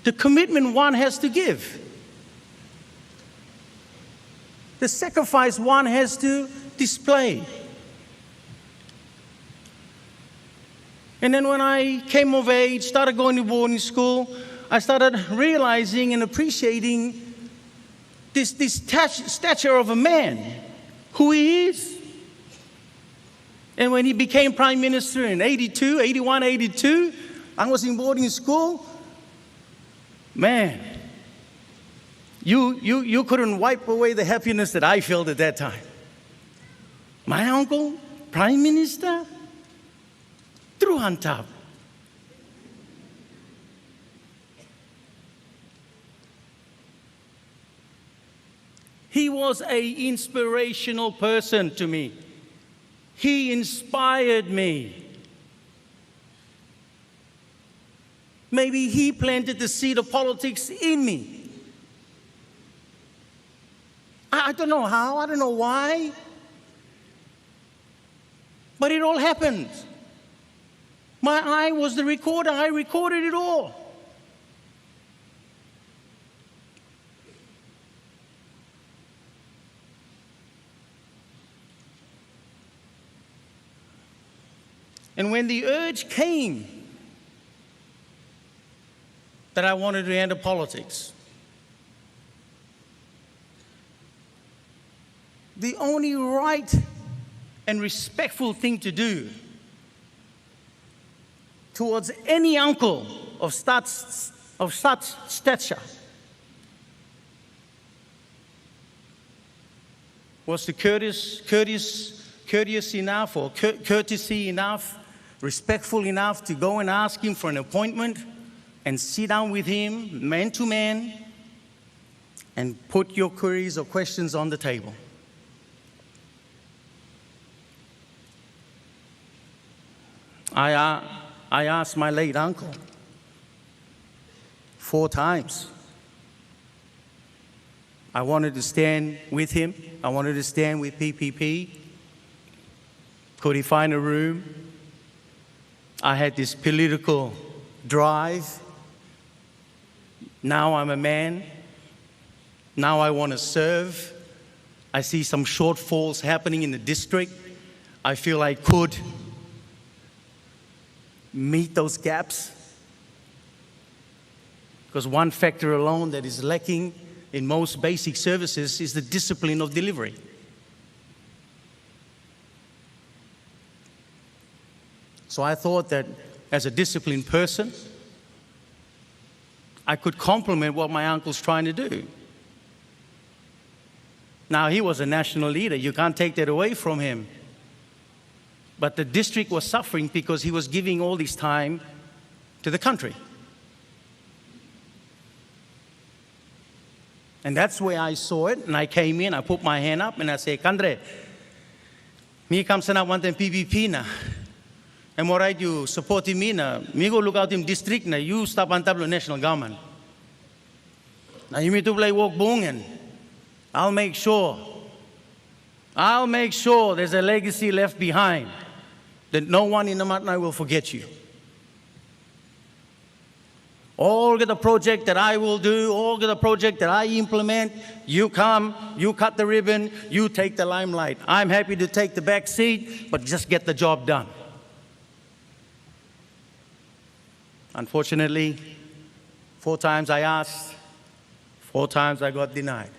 The commitment one has to give. The sacrifice one has to display. And then when I came of age, started going to boarding school, I started realizing and appreciating this stature of a man, who he is. And when he became Prime Minister in 82, 81, 82, I was in boarding school. Man, you couldn't wipe away the happiness that I felt at that time. My uncle, Prime Minister, through on top. He was an inspirational person to me. He inspired me. Maybe he planted the seed of politics in me. I don't know how, I don't know why, but it all happened. My eye was the recorder, I recorded it all. And when the urge came that I wanted to enter politics, the only right and respectful thing to do towards any uncle of such stature was to courteous enough or courtesy enough, respectful enough to go and ask him for an appointment and sit down with him, man to man, and put your queries or questions on the table. I asked my late uncle 4 times. I wanted to stand with him. I wanted to stand with PPP. Could he find a room? I had this political drive. Now I'm a man. Now I want to serve. I see some shortfalls happening in the district. I feel I could meet those gaps. Because one factor alone that is lacking in most basic services is the discipline of delivery. So I thought that as a disciplined person, I could complement what my uncle's trying to do. Now, he was a national leader. You can't take that away from him. But the district was suffering because he was giving all this time to the country. And that's where I saw it. And I came in, I put my hand up, and I said, Kandre, me come sana wanten PPP na. And what right you supporting me na, me go look out in district na, you stop on tablo national government. Now you me to play walk bungan. I'll make sure there's a legacy left behind that no one in the Matnai will forget you. All the project that I will do, all the project that I implement, you come, you cut the ribbon, you take the limelight. I'm happy to take the back seat, but just get the job done. Unfortunately, 4 times I asked, 4 times I got denied.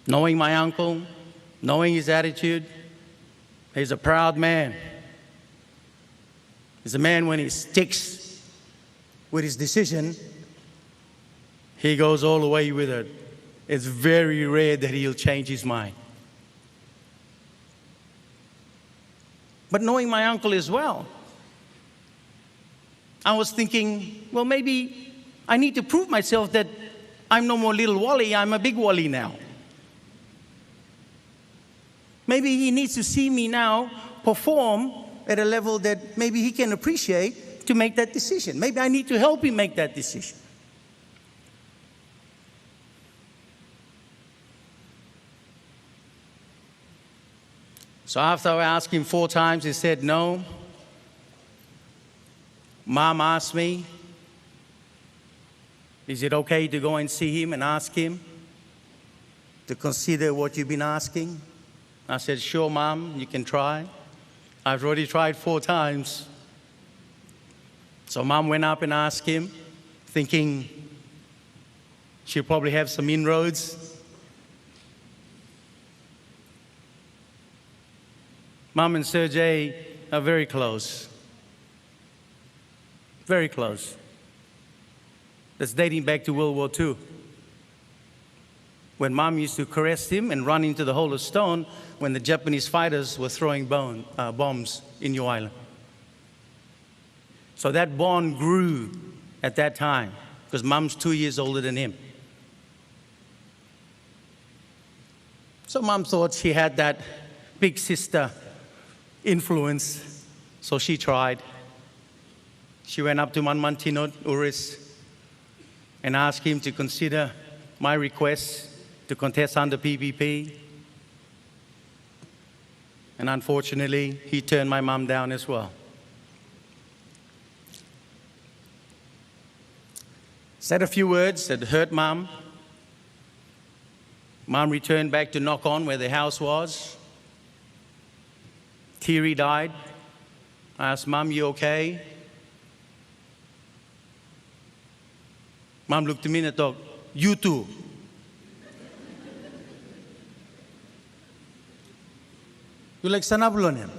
Knowing my uncle, knowing his attitude, he's a proud man. He's a man when he sticks with his decision, he goes all the way with it. It's very rare that he'll change his mind. But knowing my uncle as well, I was thinking, well, maybe I need to prove myself that I'm no more little Wally, I'm a big Wally now. Maybe he needs to see me now perform at a level that maybe he can appreciate to make that decision. Maybe I need to help him make that decision. So after I asked him 4 times, he said no. Mom asked me, is it okay to go and see him and ask him to consider what you've been asking? I said, sure, Mom, you can try. I've already tried 4 times. So Mom went up and asked him, thinking she'll probably have some inroads. Mom and Sergey are very close. Very close. That's dating back to World War II. When Mom used to caress him and run into the hole of stone when the Japanese fighters were throwing bombs in New Ireland. So that bond grew at that time because Mom's 2 years older than him. So Mom thought she had that big sister influence, so she tried. She went up to Manmantinot Uris and asked him to consider my request to contest under PPP. And unfortunately, he turned my mom down as well. Said a few words that hurt Mom. Mom returned back to knock on where the house was. Teary-eyed. I asked, Mom, you okay? Mom looked at me and thought, you too. You like Sanabulon?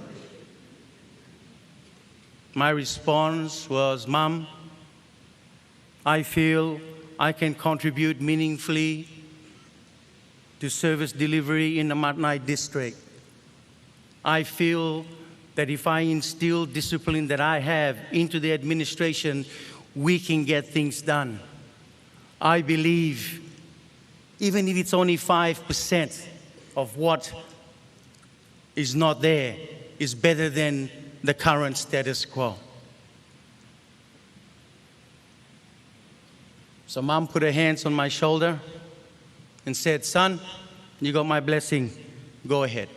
My response was, Mom, I feel I can contribute meaningfully to service delivery in the Matnai district. I feel that if I instill discipline that I have into the administration, we can get things done. I believe, even if it's only 5% of what is not there, is better than the current status quo. So Mom put her hands on my shoulder and said, son, you got my blessing, go ahead.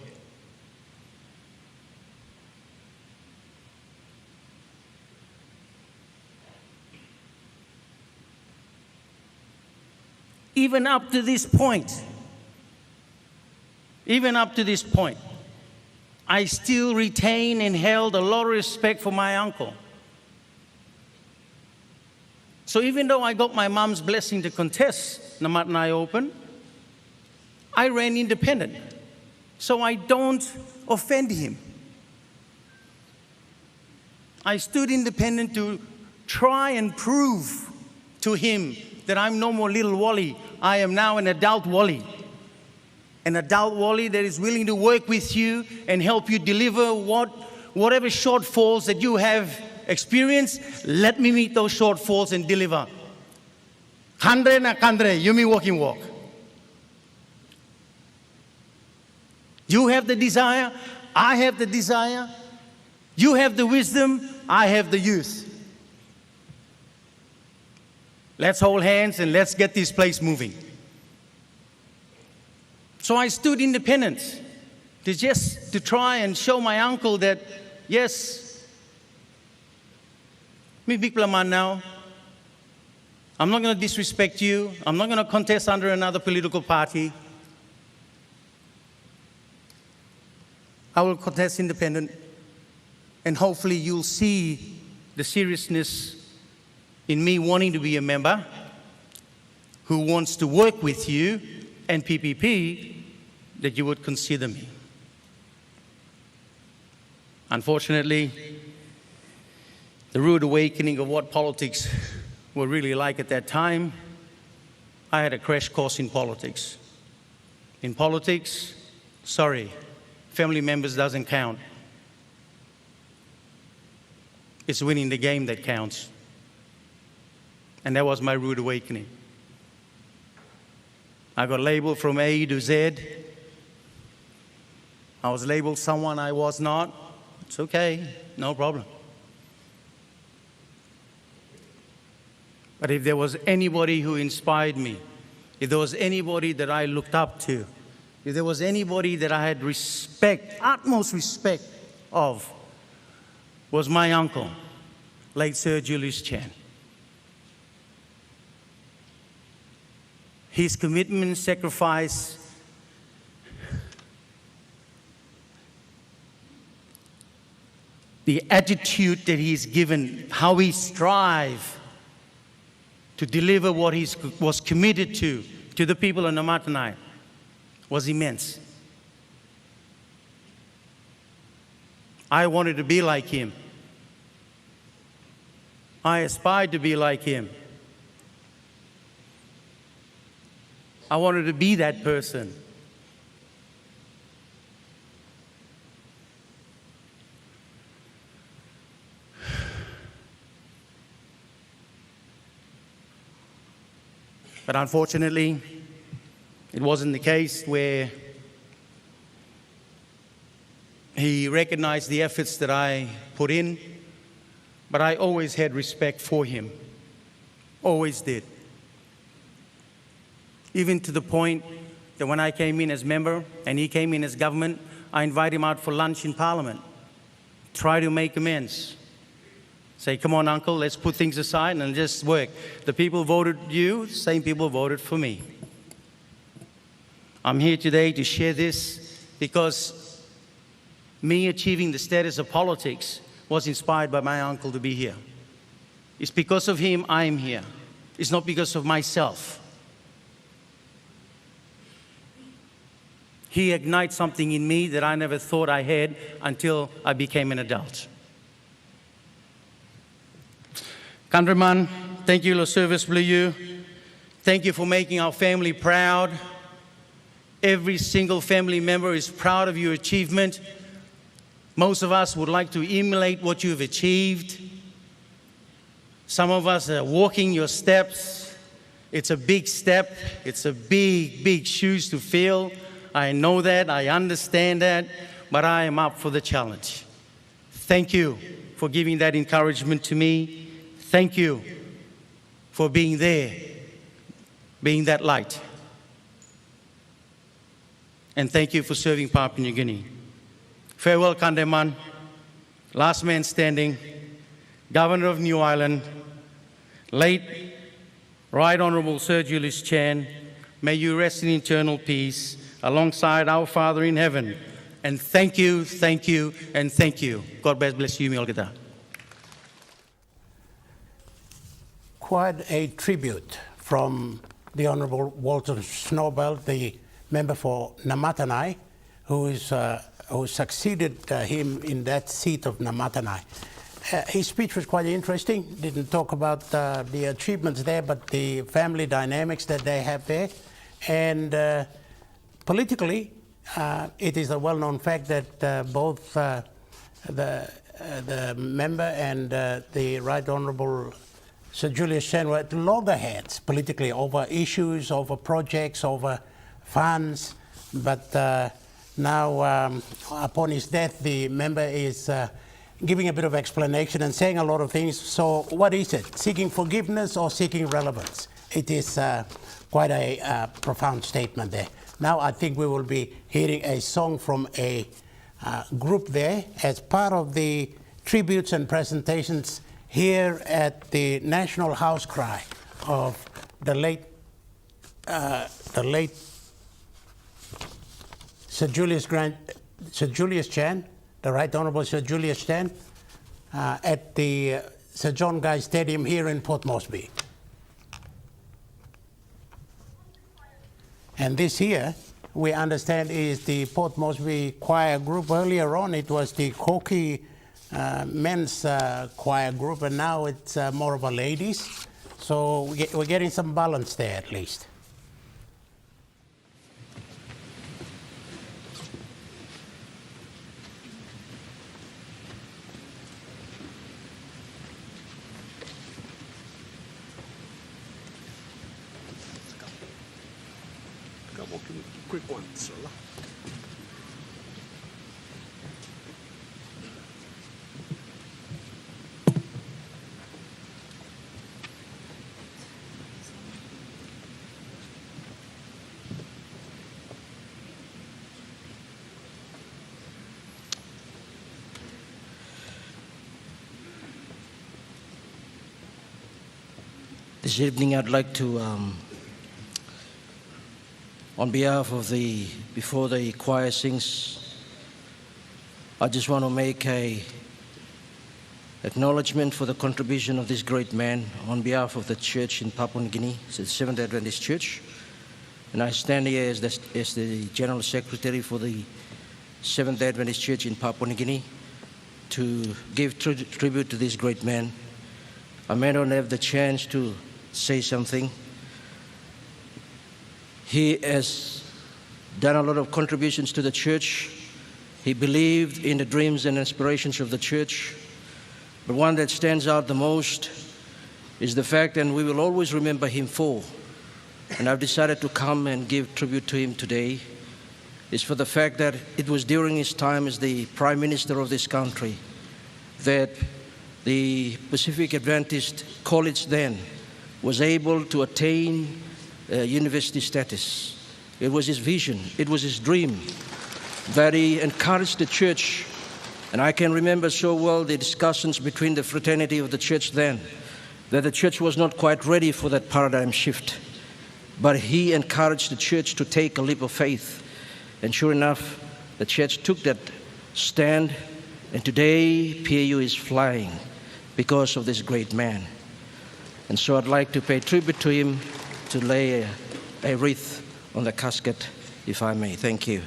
Even up to this point, I still retain and held a lot of respect for my uncle. So even though I got my mom's blessing to contest Namatnai Open, I ran independent, so I don't offend him. I stood independent to try and prove to him that I'm no more little Wally. I am now an adult Wally. An adult Wally that is willing to work with you and help you deliver whatever shortfalls that you have experienced. Let me meet those shortfalls and deliver. Kandre na kandre, you mean walking walk. You have the desire, I have the desire. You have the wisdom, I have the youth. Let's hold hands and let's get this place moving. So I stood independent to try and show my uncle that, yes, me big man now. I'm not going to disrespect you. I'm not going to contest under another political party. I will contest independent, and hopefully you'll see the seriousness in me wanting to be a member who wants to work with you and PPP, that you would consider me. Unfortunately, the rude awakening of what politics were really like at that time, I had a crash course in politics. In politics, sorry, family members doesn't count. It's winning the game that counts. And that was my rude awakening. I got labeled from A to Z. I was labeled someone I was not. It's okay, no problem. But if there was anybody who inspired me, if there was anybody that I looked up to, if there was anybody that I had respect, utmost respect of, was my uncle, late Sir Julius Chan. His commitment, sacrifice, the attitude that he's given, how he strive to deliver what he was committed to the people of Namatanai, was immense. I wanted to be like him. I aspired to be like him. I wanted to be that person. But unfortunately, it wasn't the case where he recognized the efforts that I put in, but I always had respect for him. Always did. Even to the point that when I came in as member and he came in as government, I invited him out for lunch in Parliament. Try to make amends. Say, come on, uncle, let's put things aside and just work. The people voted you, same people voted for me. I'm here today to share this because me achieving the status of politics was inspired by my uncle to be here. It's because of him I'm here. It's not because of myself. He ignited something in me that I never thought I had until I became an adult. Countryman, thank you for service, Blue. Thank you for making our family proud. Every single family member is proud of your achievement. Most of us would like to emulate what you've achieved. Some of us are walking your steps. It's a big step. It's a big, big shoes to fill. I know that. I understand that. But I am up for the challenge. Thank you for giving that encouragement to me. Thank you for being there, being that light. And thank you for serving Papua New Guinea. Farewell, Kandeman, last man standing, Governor of New Ireland, late Right Honourable Sir Julius Chan. May you rest in eternal peace alongside our Father in heaven. And thank you, and thank you. God bless you, Milgada. Quite a tribute from the Honourable Walter Snowbell, the member for Namatanai, who succeeded him in that seat of Namatanai. His speech was quite interesting. Didn't talk about the achievements there, but the family dynamics that they have there. And politically, it is a well-known fact that both the member and the Right Honourable Sir Julius Chan were at loggerheads politically over issues, over projects, over funds. But now, upon his death, the member is giving a bit of explanation and saying a lot of things. So what is it? Seeking forgiveness or seeking relevance? It is quite a profound statement there. Now I think we will be hearing a song from a group there as part of the tributes and presentations here at the National House Cry of the late Sir Julius Chan, the Right Honourable Sir Julius Chan, at the Sir John Guy Stadium here in Port Moresby. And this here, we understand, is the Port Moresby choir group. Earlier on, it was the Koki men's choir group, and now it's more of a ladies. So we're getting some balance there at least. Quick ones. This evening I'd like to, on behalf of before the choir sings, I just want to make a acknowledgement for the contribution of this great man on behalf of the church in Papua New Guinea, the Seventh-day Adventist Church. And I stand here as the General Secretary for the Seventh-day Adventist Church in Papua New Guinea to give tribute to this great man. I may not have the chance to say something. He has done a lot of contributions to the church. He believed in the dreams and aspirations of the church. But one that stands out the most is the fact, and we will always remember him for, and I've decided to come and give tribute to him today, is for the fact that it was during his time as the Prime Minister of this country that the Pacific Adventist College then was able to attain university status. It was his vision, it was his dream that he encouraged the church. And I can remember so well the discussions between the fraternity of the church then, that the church was not quite ready for that paradigm shift. But he encouraged the church to take a leap of faith. And sure enough, the church took that stand, and today PAU is flying because of this great man. And so I'd like to pay tribute to him, to lay a wreath on the casket, if I may. Thank you.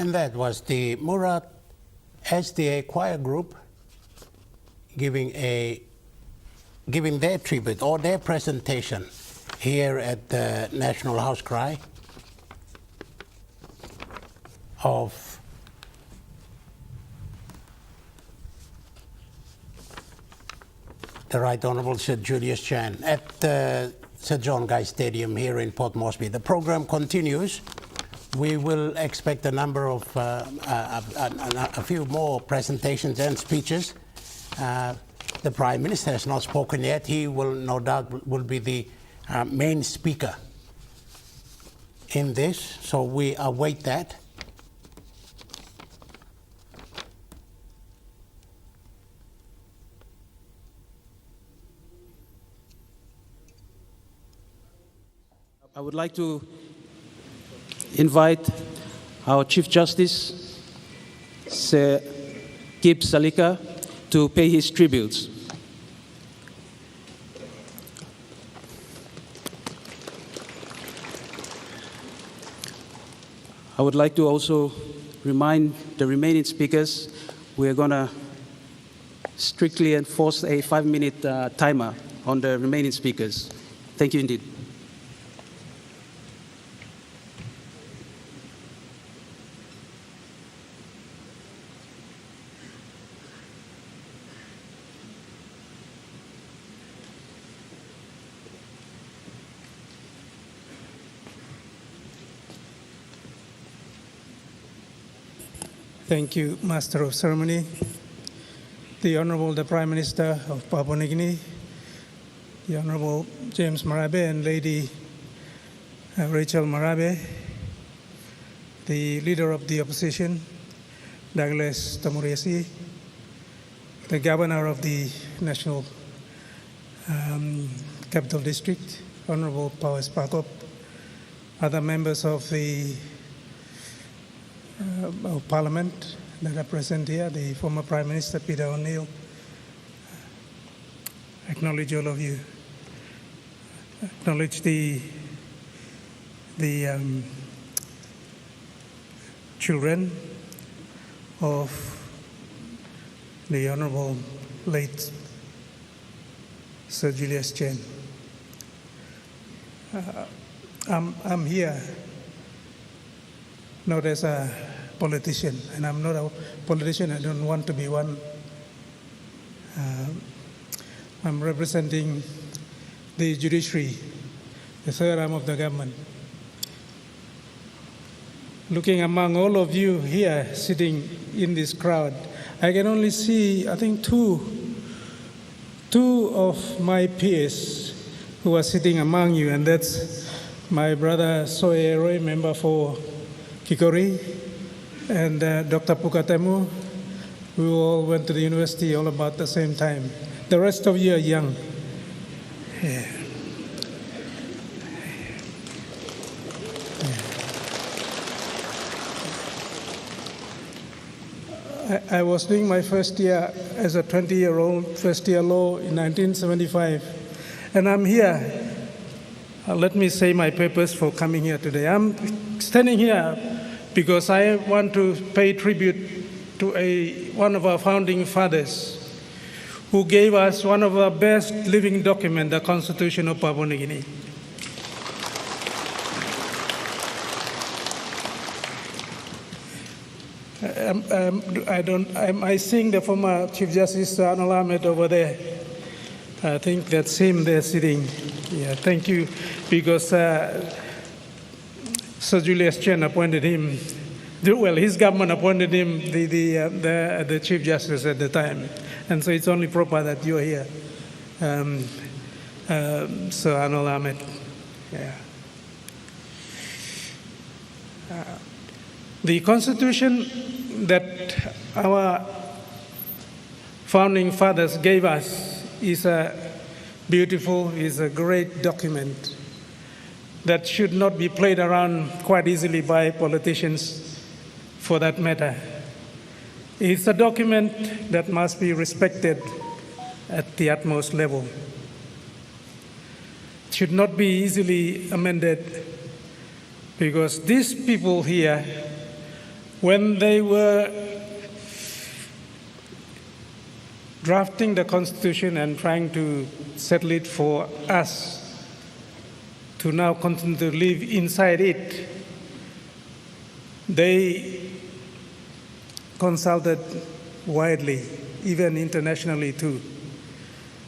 And that was the Murat SDA choir group giving their tribute or their presentation here at the National House Cry of the Right Honourable Sir Julius Chan at the Sir John Guy Stadium here in Port Moresby. The program continues. We will expect a number of, a few more presentations and speeches. The Prime Minister has not spoken yet. He will no doubt will be the main speaker in this, so we await that. I would like to invite our Chief Justice, Sir Kip Salika, to pay his tributes. I would like to also remind the remaining speakers we are going to strictly enforce a 5-minute timer on the remaining speakers. Thank you indeed. Thank you, Master of Ceremony. The Honorable the Prime Minister of Papua New Guinea, the Honorable James Marabe and Lady Rachel Marabe, the Leader of the Opposition, Douglas Tamuriasi, the Governor of the National Capital District, Honorable Powers Pakop, other members of the of Parliament that are present here, the former Prime Minister Peter O'Neill. Acknowledge all of you. Acknowledge the children of the Honorable late Sir Julius Chen. I'm here not as a politician, and I'm not a politician, I don't want to be one. I'm representing the judiciary, the third arm of the government. Looking among all of you here sitting in this crowd, I can only see, I think, two of my peers who are sitting among you, and that's my brother Soe Roy, member for Kikori, and Dr. Pukatemu. We all went to the university all about the same time. The rest of you are young. Yeah. I was doing my first year as a 20-year-old, first year law in 1975, and I'm here. Let me say my purpose for coming here today. I'm standing here because I want to pay tribute to one of our founding fathers who gave us one of our best living documents, the Constitution of Papua New Guinea. I think the former Chief Justice Anol Ahmed over there. I think that's him there sitting. Yeah, thank you, because Sir Julius Chen appointed him. Well, his government appointed him the Chief Justice at the time, and so it's only proper that you're here, Sir Anol Ahmed. Yeah. The Constitution that our founding fathers gave us is a great document that should not be played around quite easily by politicians, for that matter. It's a document that must be respected at the utmost level. It should not be easily amended, because these people here, when they were drafting the Constitution and trying to settle it for us to now continue to live inside it, they consulted widely, even internationally too.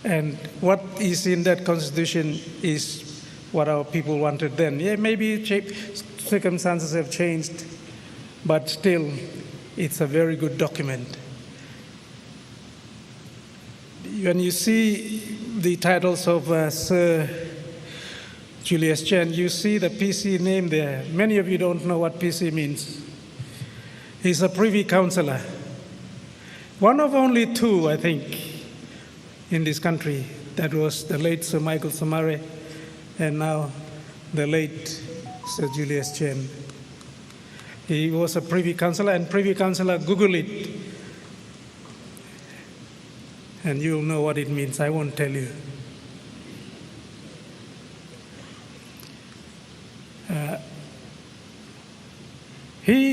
And what is in that Constitution is what our people wanted then. Yeah, maybe circumstances have changed, but still, it's a very good document. When you see the titles of Sir Julius Chen, you see the PC name there. Many of you don't know what PC means. He's a Privy Councillor. One of only two, I think, in this country. That was the late Sir Michael Samare, and now the late Sir Julius Chen. He was a Privy Councillor, and Privy Councillor, Google it, and you'll know what it means. I won't tell you.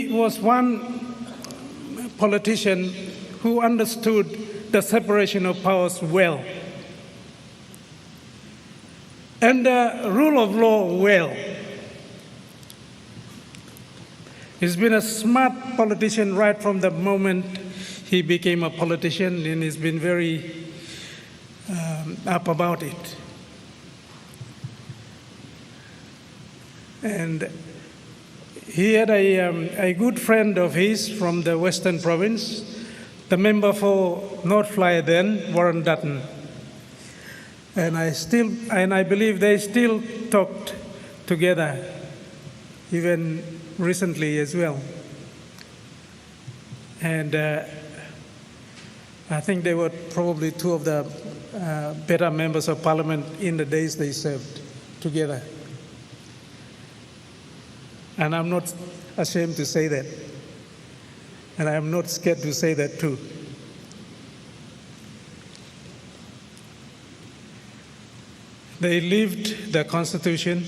he was one politician who understood the separation of powers well and the rule of law well. He's been a smart politician right from the moment he became a politician, and he's been very up about it. And he had a good friend of his from the Western Province, the member for North Fly then, Warren Dutton. And I believe they still talked together, even recently as well. And I think they were probably two of the better members of parliament in the days they served together. And I'm not ashamed to say that. And I'm not scared to say that too. They lived the Constitution,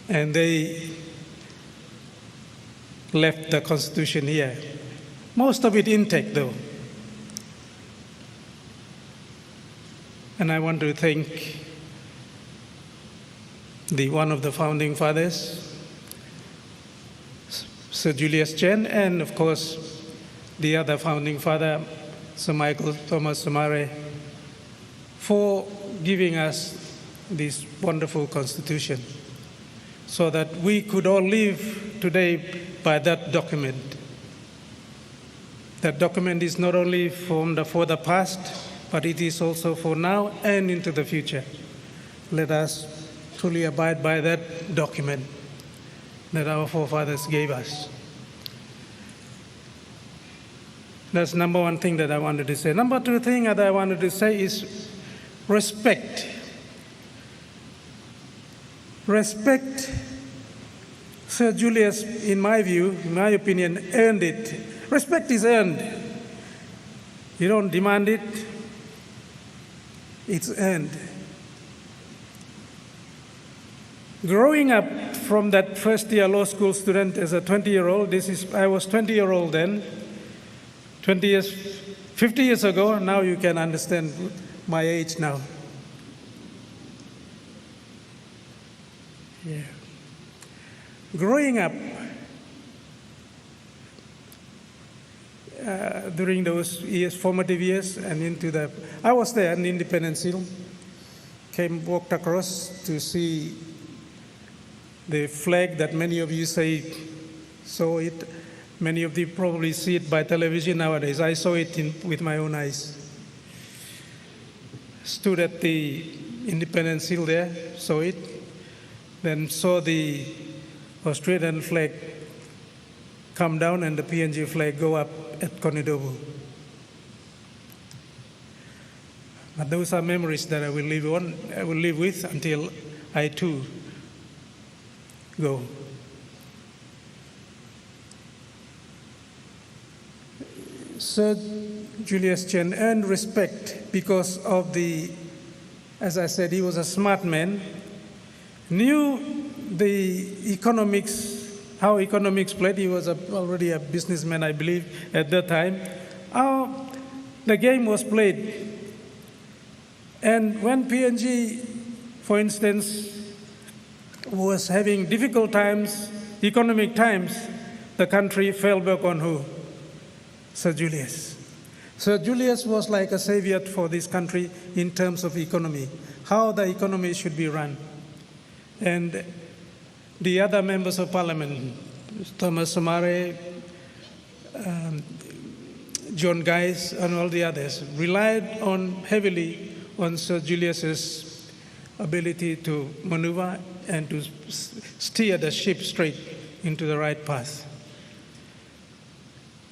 and they left the Constitution here. Most of it intact, though. And I want to thank one of the founding fathers, Sir Julius Chen, and of course, the other founding father, Sir Michael Thomas Somare, for giving us this wonderful Constitution so that we could all live today by that document. That document is not only for the past, but it is also for now and into the future. Let us truly abide by that document that our forefathers gave us. That's number one thing that I wanted to say. Number two thing that I wanted to say is respect. Respect, Sir Julius, in my view, in my opinion, earned it. Respect is earned. You don't demand it, it's earned. Growing up from that first-year law school student as a 20-year-old, I was 20-year-old then, 50 years ago, now you can understand my age now. Yeah. Growing up during those years, formative years, and I was there in Independence Hill, walked across to see the flag that many of you say saw it. Many of you probably see it by television nowadays. I saw it with my own eyes. Stood at the Independence Hill there, saw it, then saw the Australian flag come down and the PNG flag go up at Konidobu. But those are memories that I will live with until I too go. Sir Julius Chen earned respect because of as I said, he was a smart man, knew the economics, how economics played. He was already a businessman, I believe, at that time. How the game was played. And when PNG, for instance, was having difficult times, economic times, the country fell back on who? Sir Julius. Sir Julius was like a savior for this country in terms of economy, how the economy should be run. And the other members of parliament, Thomas Somare, John Guise, and all the others, relied heavily on Sir Julius's ability to maneuver and to steer the ship straight into the right path.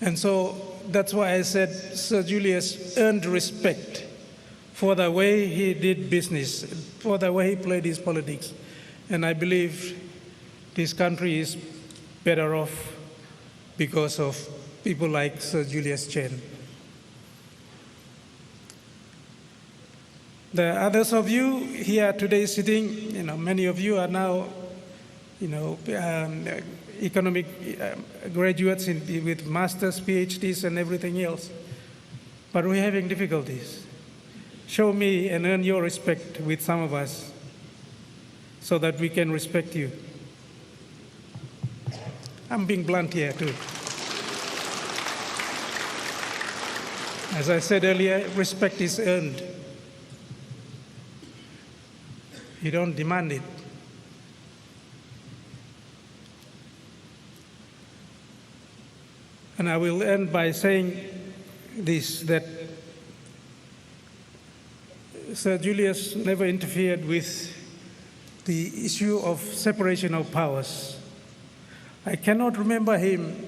And so that's why I said Sir Julius earned respect for the way he did business, for the way he played his politics. And I believe this country is better off because of people like Sir Julius Chen. The others of you here today sitting, many of you are now, economic graduates with masters, PhDs, and everything else. But we're having difficulties. Show me and earn your respect with some of us so that we can respect you. I'm being blunt here too. As I said earlier, respect is earned. You don't demand it. And I will end by saying this, that Sir Julius never interfered with the issue of separation of powers. I cannot remember him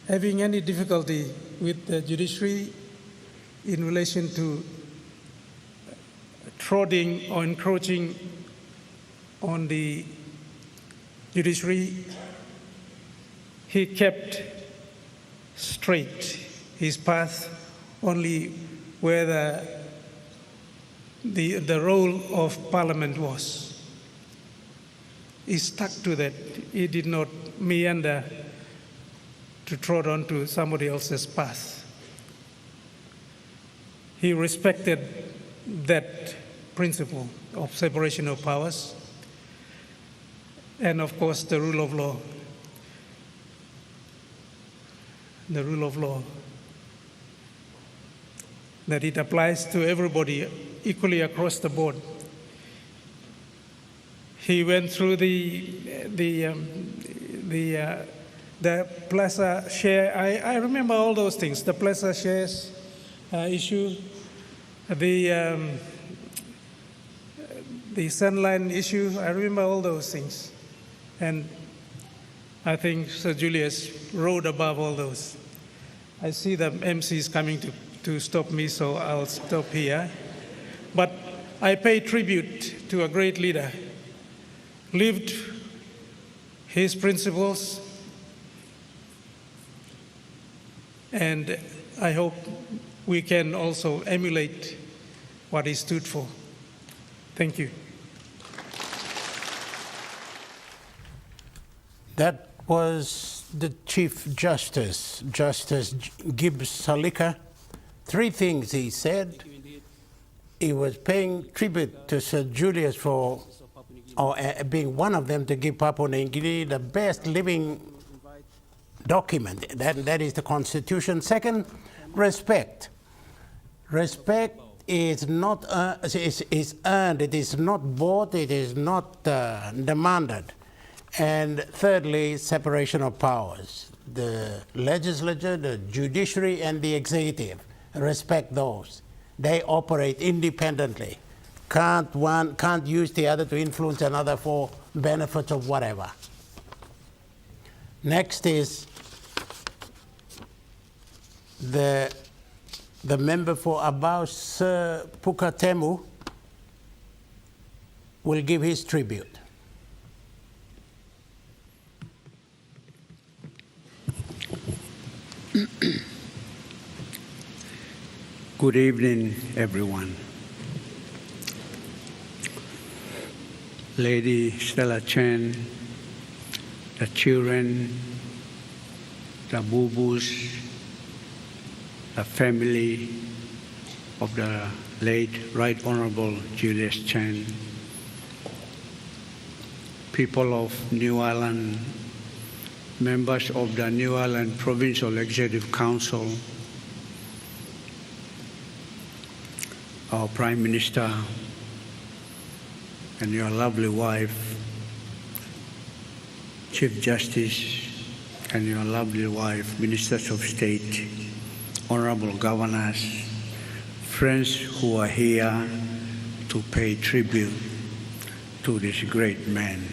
having any difficulty with the judiciary in relation to trodding or encroaching on the judiciary. He kept straight his path only where the role of Parliament was. He stuck to that. He did not meander to trot onto somebody else's path. He respected that principle of separation of powers and, of course, the rule of law. The rule of law, that it applies to everybody equally across the board. He went through the Plaza share. I remember all those things. The Plaza shares issue, the Sunline issue. I remember all those things, and I think Sir Julius rode above all those. I see the MCs coming to stop me, so I'll stop here. But I pay tribute to a great leader, lived his principles, and I hope we can also emulate what he stood for. Thank you. That was the Chief Justice, Justice Gibbs Salika. Three things he said. He was paying tribute to Sir Julius for being one of them to give Papua New Guinea the best living document. That is the Constitution. Second, respect. Respect is not is earned. It is not bought. It is not demanded. And thirdly, separation of powers. The legislature, the judiciary, and the executive. Respect those. They operate independently. Can't use the other to influence another for benefits of whatever. Next is the member for Abau, Sir Pukatemu, will give his tribute. Good evening, everyone. Lady Stella Chen, the children, the boo-boos, the family of the late Right Honorable Julius Chen, people of New Ireland, members of the New Ireland Provincial Executive Council, our Prime Minister, and your lovely wife, Chief Justice, and your lovely wife, Ministers of State, Honorable Governors, friends who are here to pay tribute to this great man.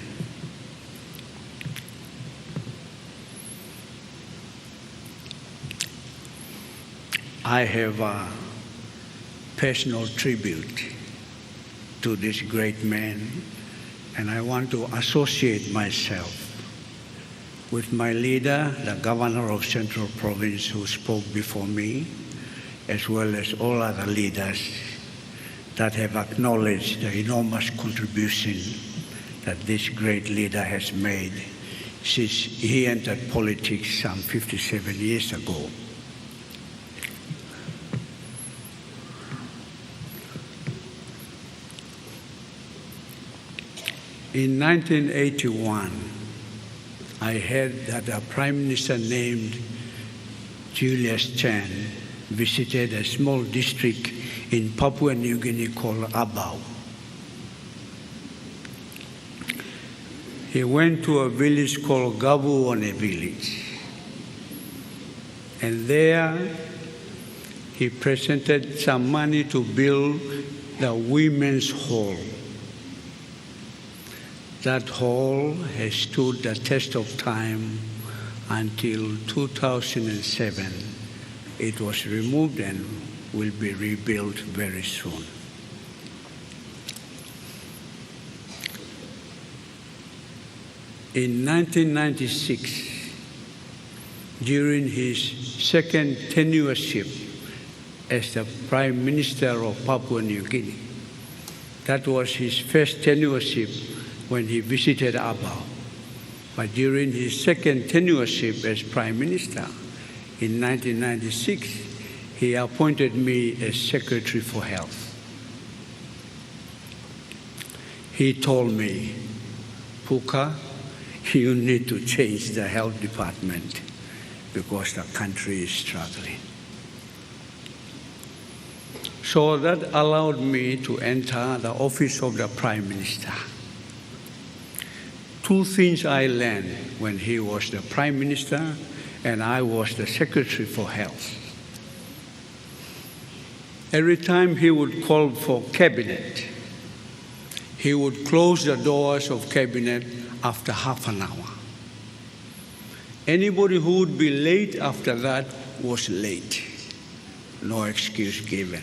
I have a personal tribute to this great man, and I want to associate myself with my leader, the Governor of Central Province, who spoke before me, as well as all other leaders that have acknowledged the enormous contribution that this great leader has made since he entered politics some 57 years ago. In 1981, I heard that a prime minister named Julius Chan visited a small district in Papua New Guinea called Abau. He went to a village called Gabuone village, and there he presented some money to build the women's hall. That hall has stood the test of time until 2007. It was removed and will be rebuilt very soon. In 1996, during his second tenureship as the Prime Minister of Papua New Guinea, that was his first tenureship when he visited Abau. But during his second tenureship as Prime Minister in 1996, he appointed me as Secretary for Health. He told me, Puka, you need to change the health department because the country is struggling. So that allowed me to enter the office of the Prime Minister. Two things I learned when he was the Prime Minister and I was the Secretary for Health. Every time he would call for cabinet, he would close the doors of cabinet after half an hour. Anybody who would be late after that was late. No excuse given.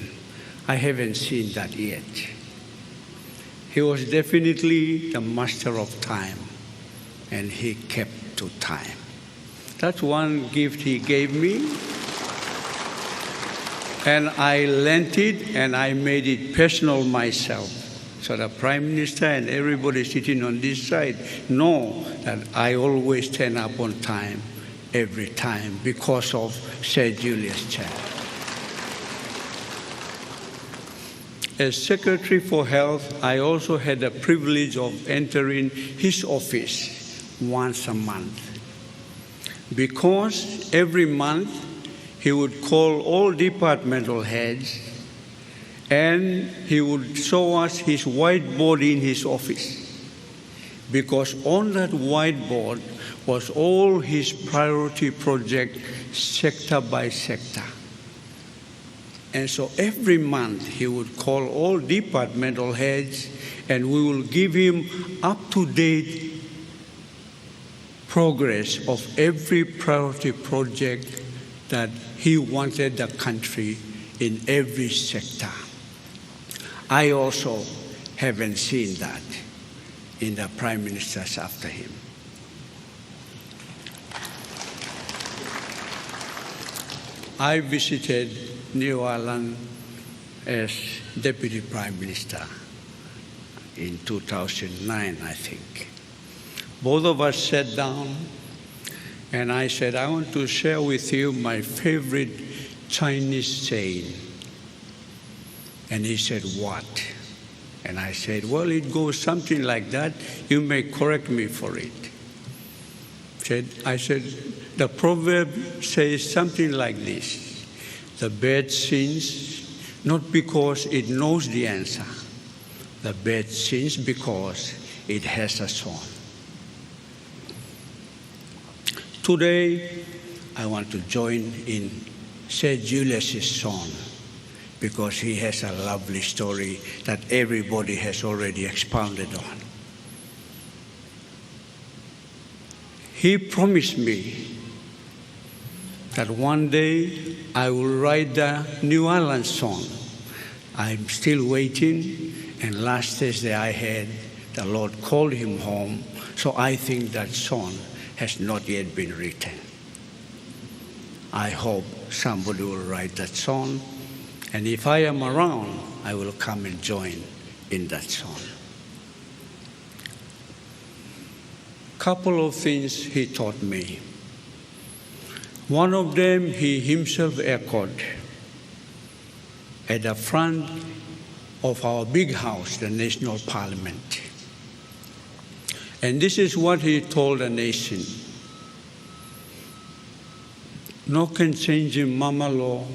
I haven't seen that yet. He was definitely the master of time, and he kept to time. That's one gift he gave me, and I lent it and I made it personal myself. So the Prime Minister and everybody sitting on this side know that I always turn up on time, every time, because of Sir Julius Chan. As Secretary for Health, I also had the privilege of entering his office once a month. Because every month he would call all departmental heads and he would show us his whiteboard in his office. Because on that whiteboard was all his priority project, sector by sector. And so every month he would call all departmental heads and we will give him up-to-date progress of every priority project that he wanted the country in every sector. I also haven't seen that in the prime ministers after him. I visited New Ireland as Deputy Prime Minister in 2009, I think. Both of us sat down and I said, I want to share with you my favorite Chinese saying. And he said, what? And I said, well, it goes something like that. You may correct me for it. I said, the proverb says something like this. The bird sings not because it knows the answer. The bird sings because it has a song. Today, I want to join in Sir Julius's song because he has a lovely story that everybody has already expounded on. He promised me that one day I will write the New Ireland song. I'm still waiting, and last Thursday I heard the Lord called him home, so I think that song has not yet been written. I hope somebody will write that song, and if I am around, I will come and join in that song. couple of things he taught me. One of them he himself echoed at the front of our big house, the National Parliament. And this is what he told the nation. No can change in mama law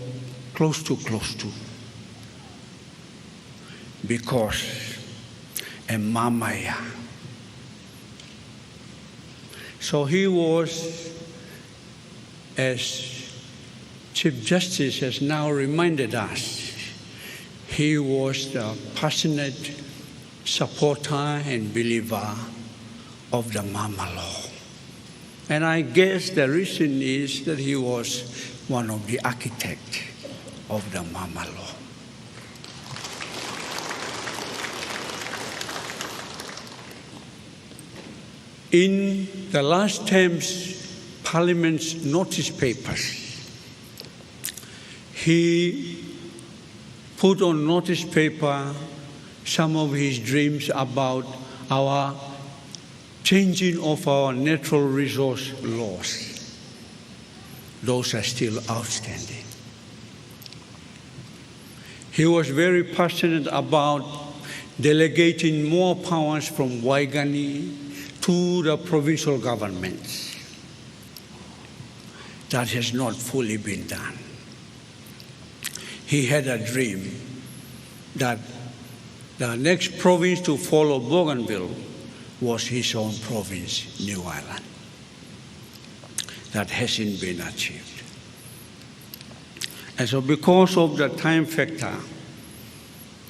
close to. Because a mama ya. So he was, as Chief Justice has now reminded us, he was the passionate supporter and believer of the Mama Law. And I guess the reason is that he was one of the architects of the Mama Law. In the last term's Parliament's notice papers, he put on notice paper some of his dreams about our changing of our natural resource laws. Those are still outstanding. He was very passionate about delegating more powers from Waigani to the provincial governments. That has not fully been done. He had a dream that the next province to follow Bougainville was his own province, New Ireland. That hasn't been achieved. And so because of the time factor,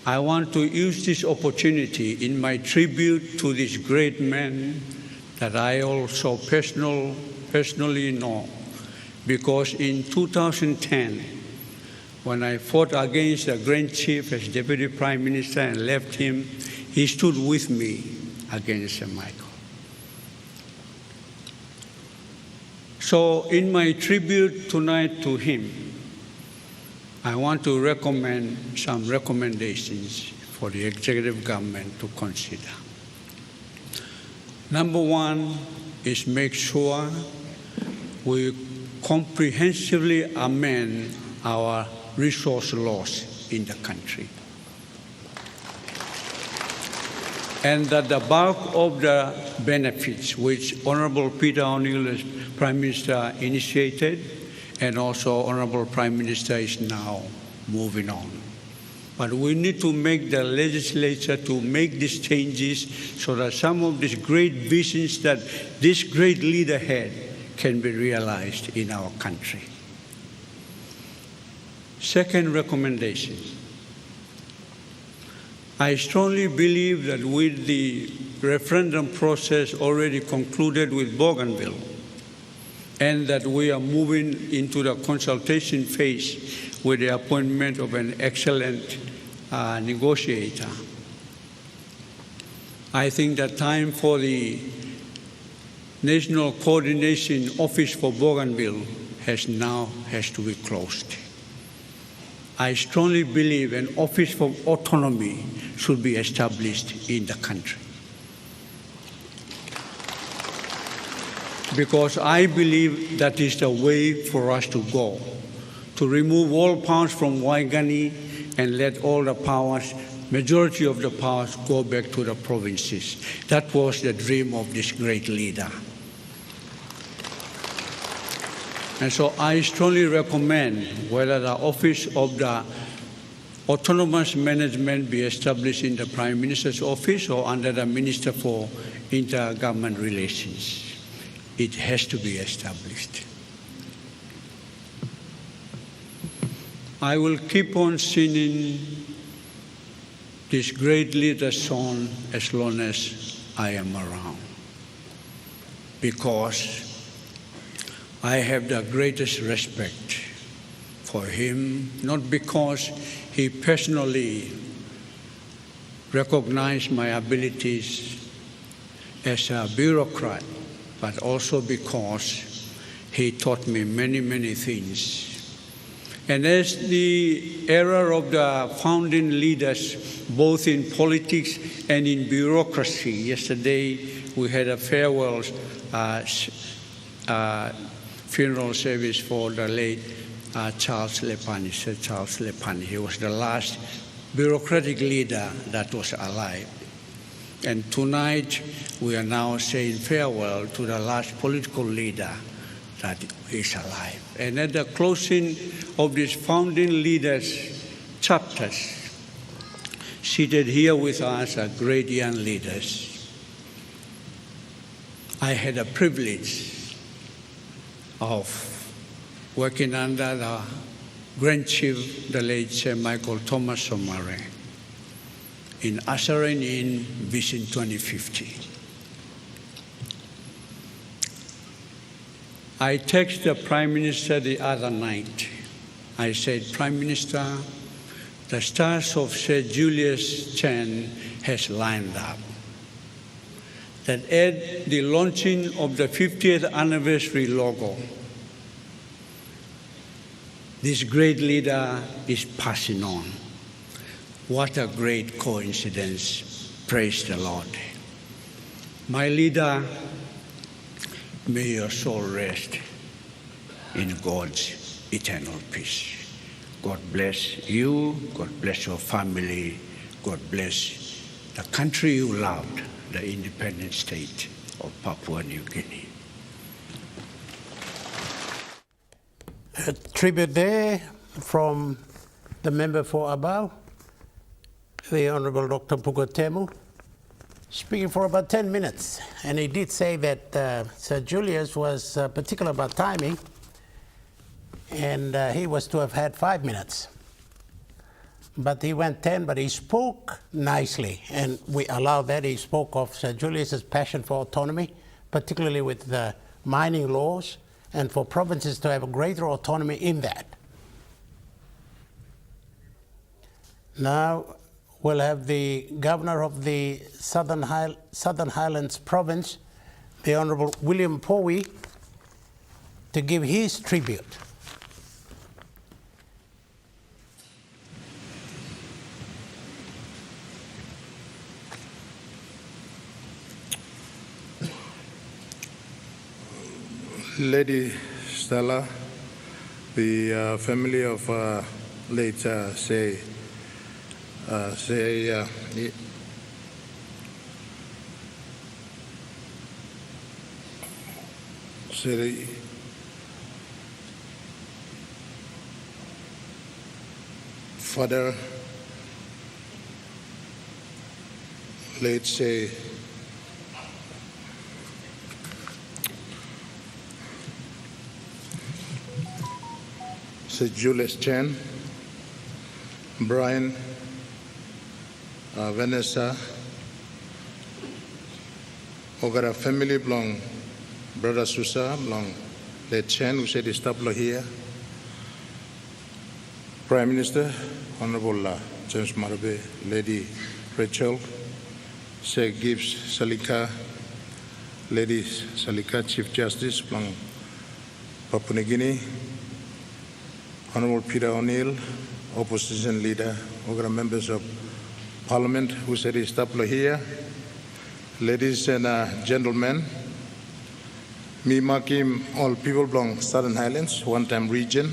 I want to use this opportunity in my tribute to this great man that I also personally know, because in 2010, when I fought against the Grand Chief as Deputy Prime Minister and left him, he stood with me against Sir Michael. So in my tribute tonight to him, I want to recommend some recommendations for the executive government to consider. Number one is make sure we comprehensively amend our resource laws in the country. And that the bulk of the benefits which Honorable Peter O'Neill as Prime Minister initiated, and also Honorable Prime Minister is now moving on. But we need to make the legislature to make these changes so that some of these great visions that this great leader had can be realized in our country. Second recommendation. I strongly believe that with the referendum process already concluded with Bougainville, and that we are moving into the consultation phase with the appointment of an excellent negotiator, I think the time for the National Coordination Office for Bougainville has to be closed. I strongly believe an office for autonomy should be established in the country. Because I believe that is the way for us to go, to remove all powers from Waigani and let all the powers, majority of the powers, go back to the provinces. That was the dream of this great leader. And so I strongly recommend whether the office of the autonomous management be established in the Prime Minister's office or under the Minister for Intergovernment Relations. It has to be established. I will keep on singing this great leader's song as long as I am around, because I have the greatest respect for him, not because he personally recognized my abilities as a bureaucrat, but also because he taught me many, many things. And as the era of the founding leaders, both in politics and in bureaucracy, yesterday we had a farewell funeral service for the late Charles Lepani, Sir Charles Lepani. He was the last bureaucratic leader that was alive. And tonight, we are now saying farewell to the last political leader that is alive. And at the closing of these founding leaders chapters, seated here with us are great young leaders. I had a privilege of working under the Grand Chief, the late Sir Michael Thomas Somare, in ushering in Vision 2050. I texted the Prime Minister the other night. I said, Prime Minister, the stars of Sir Julius Chan has lined up. That at the launching of the 50th anniversary logo, this great leader is passing on. What a great coincidence. Praise the Lord. My leader, may your soul rest in God's eternal peace. God bless you, God bless your family, God bless the country you loved, the independent state of Papua New Guinea. A tribute there from the member for Abau, the Honourable Dr. Pugotemu, speaking for about 10 minutes. And he did say that Sir Julius was particular about timing, and he was to have had 5 minutes. But he went 10, but he spoke nicely, and we allow that. He spoke of Sir Julius's passion for autonomy, particularly with the mining laws, and for provinces to have a greater autonomy in that. Now we'll have the Governor of the Southern Highlands Province, the Honourable William Powie, to give his tribute. Lady Stella, the family of late say father, late say Sir Julius Chan, Brian, Vanessa, Ogara family belong, Brother Susa belong, late Chan who said stop here, Prime Minister, Honorable James Marabe, Lady Rachel, Sir Gibbs Salika, Lady Salika, Chief Justice belong, Papua New Guinea, Honorable Peter O'Neill, Opposition Leader, Ogara members of Parliament who said stop here, ladies and gentlemen, me Makim, all people belong Southern Highlands, one-time region,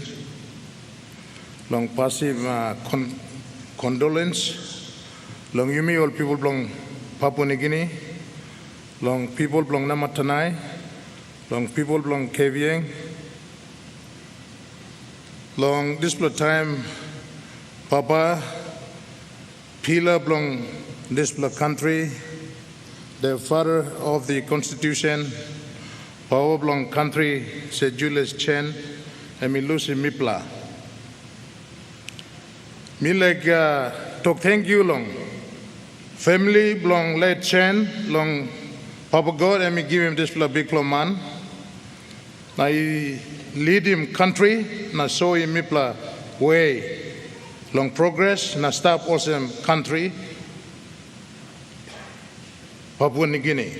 long passive condolence, long Yumi, all people belong Papua New Guinea, long people belong Namatanai, long people belong Kevieng, long display time, Papa, Pila belong display country, the father of the Constitution, Power belong country, Sir Julius Chan, and me Lucy Mipla. Me like talk thank you long. Family belong late Chan, long Papa God, and me give him display big man. I lead him country, na show him Mipla way. Long progress, na stop awesome country, Papua New Guinea.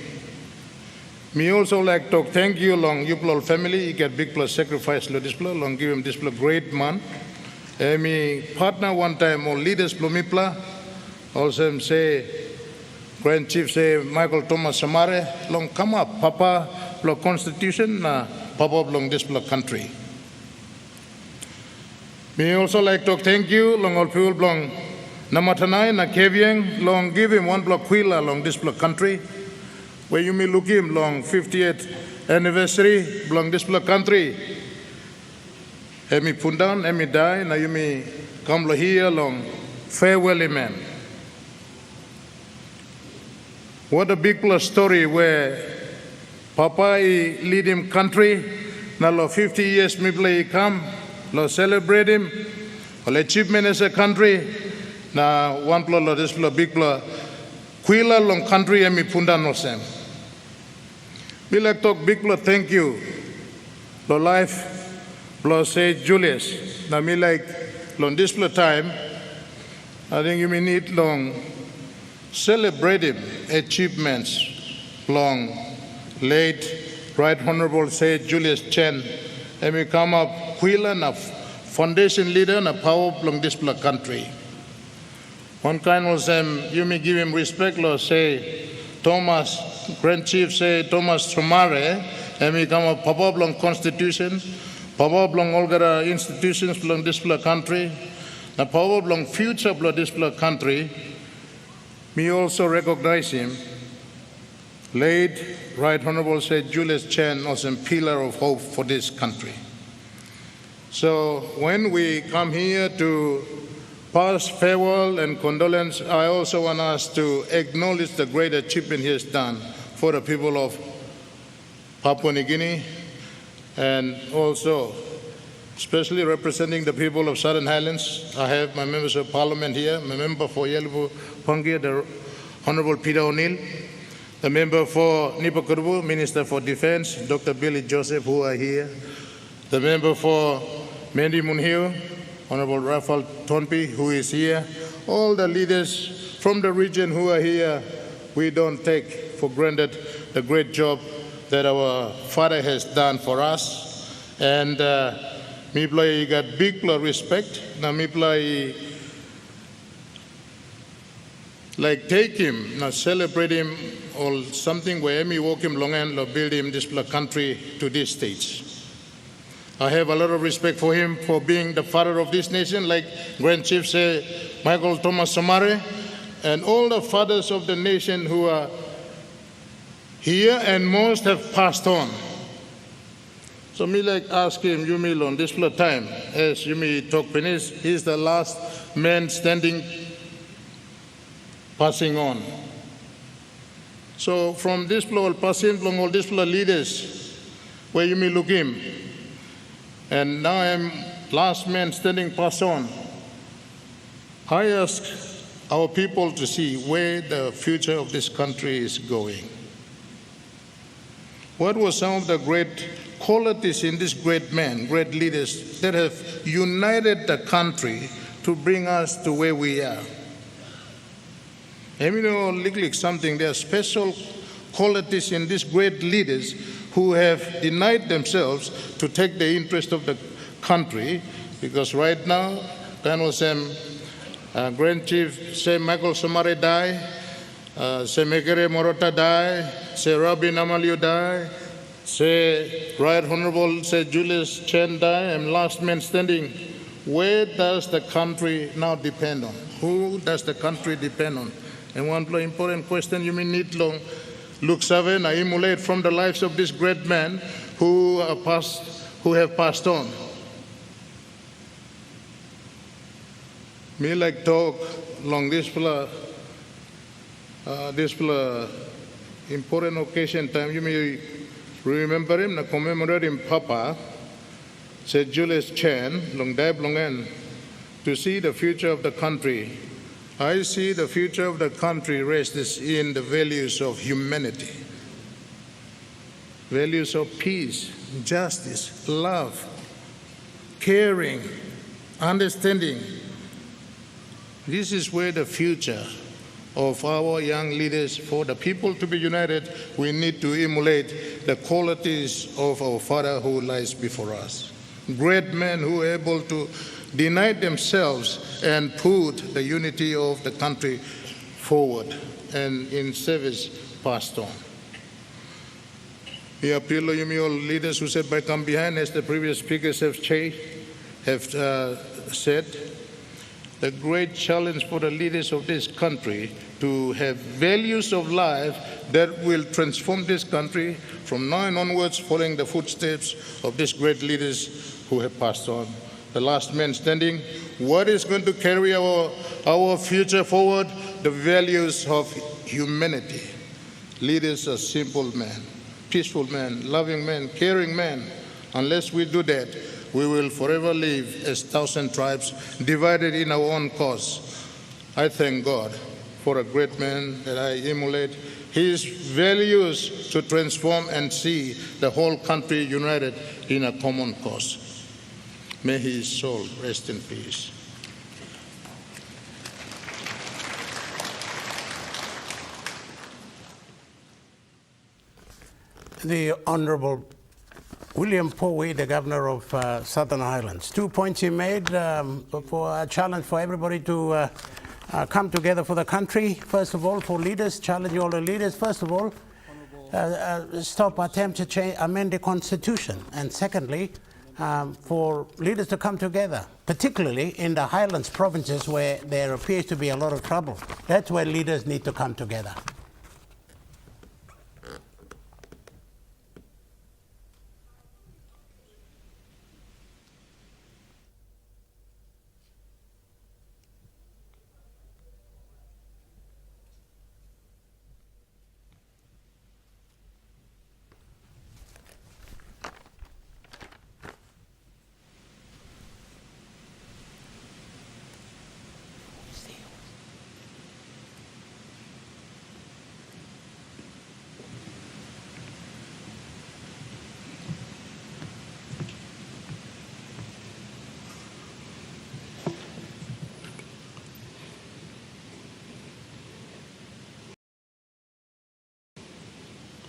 Me also like to thank you long you all family, you get big plus sacrifice lo display, long give him display great man. Me partner one time or leaders plumipla, also say Grand Chief say Michael Thomas Samare, long come up, Papa, lo Constitution, na Papa long this country. Me also like to thank you, long all people long Namatanai, na Kevieng, long give him one block Quila long this country, where you may look him long 50th anniversary, long this country. Emi pundan, emi die, na you may come lo here long farewell, man. What a big plus story where Papa lead him country, na lo 50 years me play come, lo celebrate him, lo achievement as a country, na one plo lo this plo big plo, Quila long country emi pundan no sem. We like talk big plo thank you, lo life. Plus say Julius, now me like long this time, I think you may need long celebrate him achievements long late Right Honorable say Julius Chen, and we come up Quila na foundation leader na power long this country. One kind was you may give him respect, Lord say Thomas, Grand Chief say Thomas Somare, and we come up Papa long Constitution. Power belong all the institutions belong this country. The power belong future belong this country. Me also recognize him. Late Right Honorable said Julius Chen was a pillar of hope for this country. So when we come here to pass farewell and condolence, I also want us to acknowledge the great achievement he has done for the people of Papua New Guinea, and also, especially representing the people of Southern Highlands, I have my members of parliament here, my member for Yalibu Pangia, the Honorable Peter O'Neill, the member for Nipakurbu, Minister for Defense, Dr. Billy Joseph, who are here, the member for Mendi Munhiu, Honorable Rafael Tonpi, who is here, all the leaders from the region who are here. We don't take for granted the great job that our father has done for us, and me play got big respect. Now me play like take him, now celebrate him, or something where me walk him long and build him this country to this stage. I have a lot of respect for him for being the father of this nation, like Grand Chief say Michael Thomas Samare, and all the fathers of the nation who are here, and most have passed on. So me like ask him, you may on this time, as you may talk finish, he's the last man standing, passing on. So from this floor, passing along all these leaders, where you may look him, and now I'm last man standing, pass on. I ask our people to see where the future of this country is going. What were some of the great qualities in this great man, great leaders that have united the country to bring us to where we are? And you know, like something, there are special qualities in these great leaders who have denied themselves to take the interest of the country, because right now, Grand Chief say Michael Samare die, say Mekere Morota die, say Robin Amalio die, say Right Honorable say Julius Chen die, and last man standing. Where does the country now depend on? Who does the country depend on? And one important question you may need long look seven, I emulate from the lives of this great man who have passed on. Me like talk long this important occasion time. You may remember him, na commemorate him, Papa, said Julius Chen, long dab long end, to see the future of the country. I see the future of the country rests in the values of humanity, values of peace, justice, love, caring, understanding. This is where the future of our young leaders, for the people to be united, we need to emulate the qualities of our Father who lies before us. Great men who are able to deny themselves and put the unity of the country forward and in service passed on. We appeal to you all leaders who said by come behind, as the previous speakers have said, the great challenge for the leaders of this country to have values of life that will transform this country from now onwards, following the footsteps of these great leaders who have passed on. The last man standing, what is going to carry our future forward? The values of humanity. Leaders are simple men, peaceful men, loving men, caring men. Unless we do that, we will forever live as 1,000 tribes divided in our own cause. I thank God for a great man that I emulate, his values to transform and see the whole country united in a common cause. May his soul rest in peace. The Honourable William Poway, the Governor of Southern Highlands. 2 points he made for a challenge for everybody to come together for the country. First of all, for leaders, challenge all the leaders. First of all, stop attempt to amend the Constitution. And secondly, for leaders to come together, particularly in the Highlands provinces where there appears to be a lot of trouble. That's where leaders need to come together.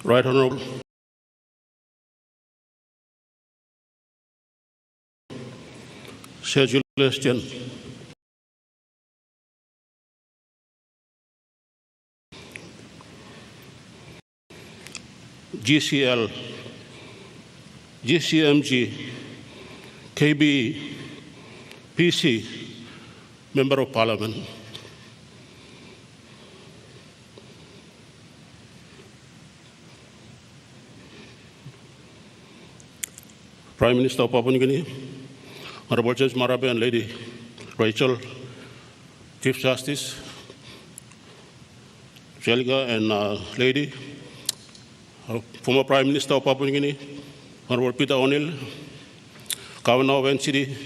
Right Honourable Sir Julius Chen, GCL, GCMG, KB, PC, Member of Parliament, Prime Minister of Papua New Guinea, Honorable Judge Marabe and Lady Rachel, Chief Justice, Jelliga and Lady, former Prime Minister of Papua New Guinea, Honorable Peter O'Neill, Governor of NCD,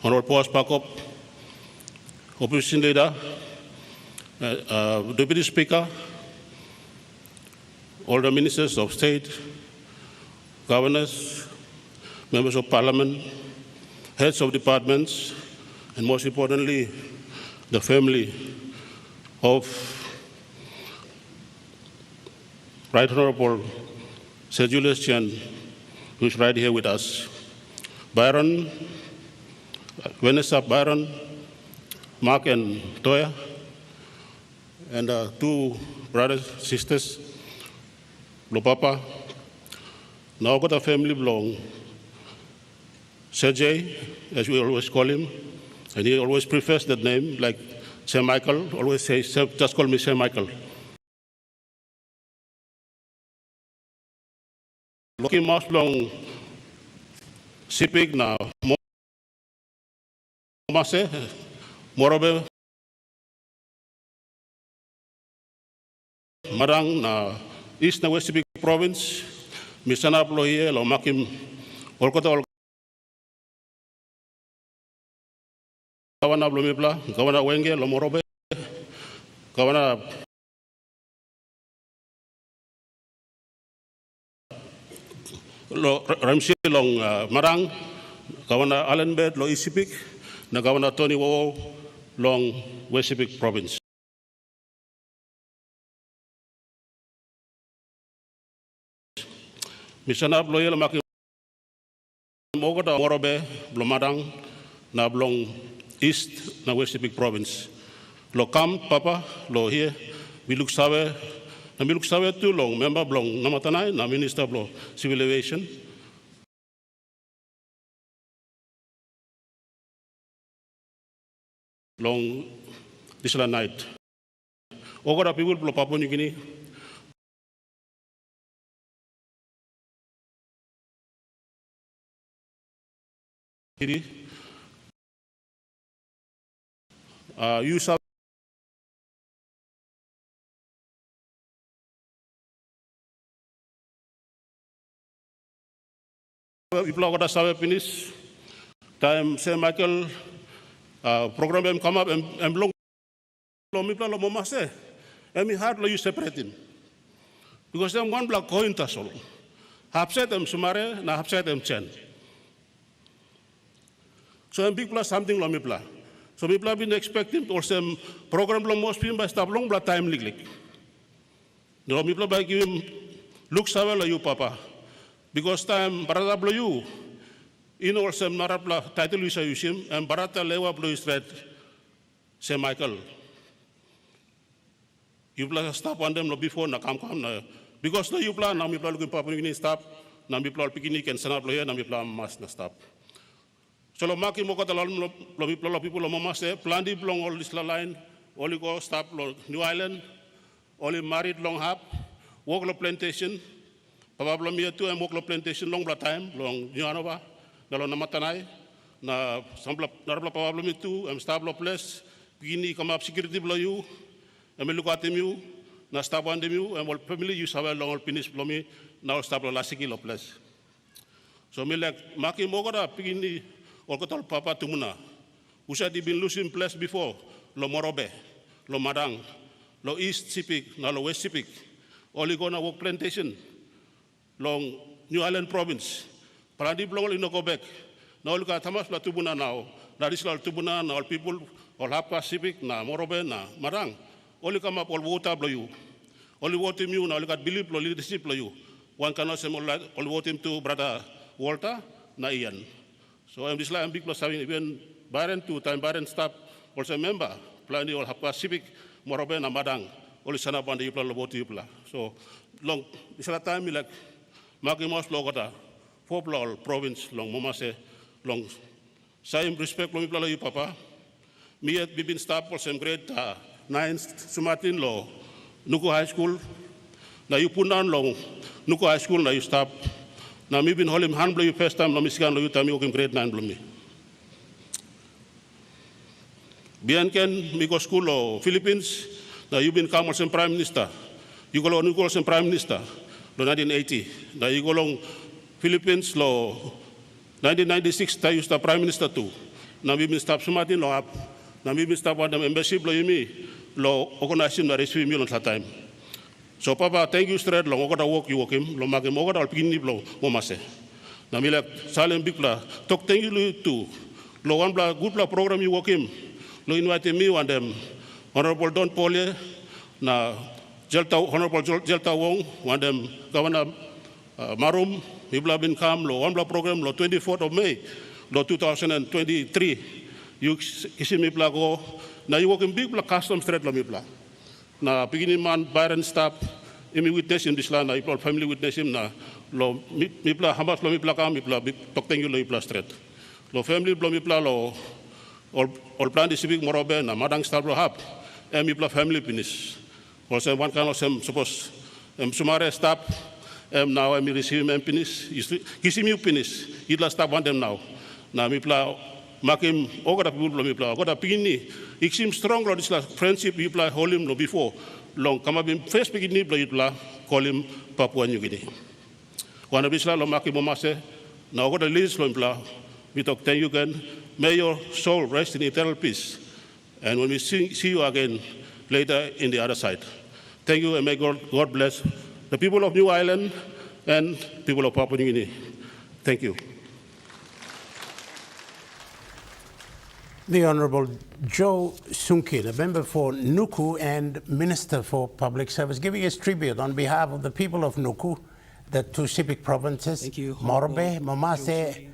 Honorable Paul Pakop, Opposition Leader, Deputy Speaker, all the Ministers of State, Governors, Members of Parliament, Heads of Departments, and most importantly, the family of Right Honourable Sir Julius Chen, who is right here with us. Byron, Vanessa, Byron, Mark and Toya, and 2 brothers, sisters, Lopapa. Now got a family belong. Sergey, as we always call him, and he always prefers that name, like Sir Michael, always says, just call me Sir Michael. Looking most long, Sipig na Mase, Morobe, Marang na East na West Sipig Province, Misana Ploye, lo Makim, Olkota, Kawana Blumipla, Kawana Wenge, lo Morobe, Kawana lo Ramsey long Marang, Kawana Allenbed, lo Isipik, na Kawana Tony Wo, long West Sipik Province. Misana Ploye, lo Makim, Mogota Morobe, Blomadang, na Blong East na West Sipik Province. Lo come, Papa, lo here, we look sawe, na we look sawe too long, member blong, namatanay, na Minister blo, Civil Aviation. Long, this night. Ogora people blo Papua New Guinea. You saw people got a finish time St. Michael program come up and long people lo mama say and me hard lo you separate him because them one black coin tasol upset them sumare na upset them chen so big plus something lo me plan. So people have been expecting or some program long most people by stop long blood time liglik. No people by give him look savel you papa. Because time barata blow you in or some narapla title you say him and barata lewa blow is red St. Michael. You plan stop on them no before na come na because no you plan now people looking papa you stop now people picnic and sana blow here now people must na stop. So lo maki mo kata lo people lo mama say plan di long all this line only go stop lo New Island only married long hap walk lo plantation papa lo mia tu and walk lo plantation long bla time long New Anova na lo namatanay na sampla narapla papa lo mi tu am stop lo place begini come up security blow you am look at them you na stop on them you and all family you saw long all finish blow me now stop lo lasiki lo place so me like maki mo kata begini or kotol papa tumuna. Usa di been losing place before. Lo Morobe, lo Madang, lo East Sipik, na lo West Sipik. Only gonna work plantation. Long New Island province. Parandi blong ino go back. Na all ka tamas la tubuna now. That is all tubuna na all people all hapa Sipik na Morobe na Madang. Only come up all water blow you. Only vote him you na all got believe lo leadership blow you. One cannot say all vote him to brother Walter na Ian. So I'm just like I'm big plus having even Byron 2 time Byron stop also member planning all hapa civic Morobe na Madang only sana band you plan lo vote you plan. So long this time like makimos logota 4 all province long mama say long same respect long plan you papa me at been stop for some grade 9 Sumatin lo Nuku High School na you punan long Nuku High School na you stop. Now, me been holding hand blow you first time, no Michigan, you tell me working grade 9 blow me. Biancan, me go school or Philippines, now you been come as Prime Minister. You go on as Prime Minister, 1980. Now you go along Philippines, law 1996, I used to Prime Minister too. Now we been stop Sumatin law up. Now we been stop on the embassy blow you me, law organization that receive me on that time. So papa, thank you straight long. Ogoda walk you walk him. Lo make ogoda al pigini blow mama se. Na mi like salem big la. Talk thank you too. Lo one bla good bla program you walk him. Lo invite me and them. Honorable Don Paulie na Honorable Jelta Wong one them Governor Marum. He bla been come lo one bla program lo 24th of May lo 2023. You kisi mi bla go. Na you walk him big bla custom straight lo mi bla. Na beginning man Byron stop imi witness in this land na ipol family witness him na lo mi pla hamas lo mi pla kam mi pla tok tengu lo ipla straight lo family blo mi pla lo all plan di civic Morobe na Madang stop lo hap mi pla family finish also one kind of some suppose sumare stop now mi receive him finish kisi mi finish itla stop one them now na mi pla makim ogada people lo mi pla ogada pigini it seems strong lo this friendship you pla hold him lo before long kama bim first pigini pla itla call him Papua New Guinea wana bisla lo makim mama se na ogada list lo pla we talk thank you again may your soul rest in eternal peace and when we see you again later in the other side thank you and may God bless the people of New Island and people of Papua New Guinea thank you. The Honorable Joe Sunkin, a member for Nuku and Minister for Public Service, giving his tribute on behalf of the people of Nuku, the two civic provinces, Morobe, Momase,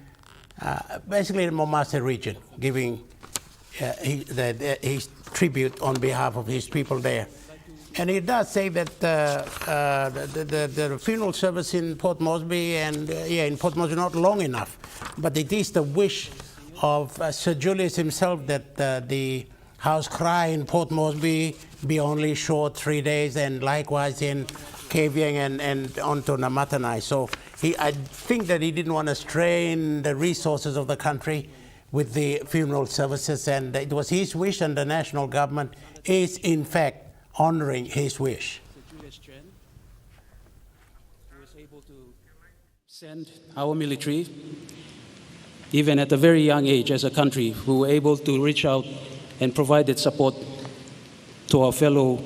basically the Momase region, giving his tribute on behalf of his people there. And it does say that the funeral service in Port Moresby and in Port Moresby not long enough, but it is the wish of Sir Julius himself that the house cry in Port Moresby be only short 3 days, and likewise in Kavieng and onto Namatanai. So I think that he didn't want to strain the resources of the country with the funeral services, and it was his wish, and the national government is in fact honoring his wish. Julius Chen, who was able to send our military, even at a very young age as a country, who were able to reach out and provided support to our fellow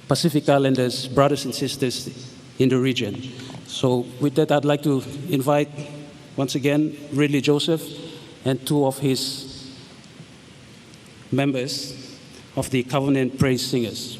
Pacific Islanders, brothers and sisters in the region. So with that, I'd like to invite, once again, Ridley Joseph and 2 of his members of the Covenant Praise Singers.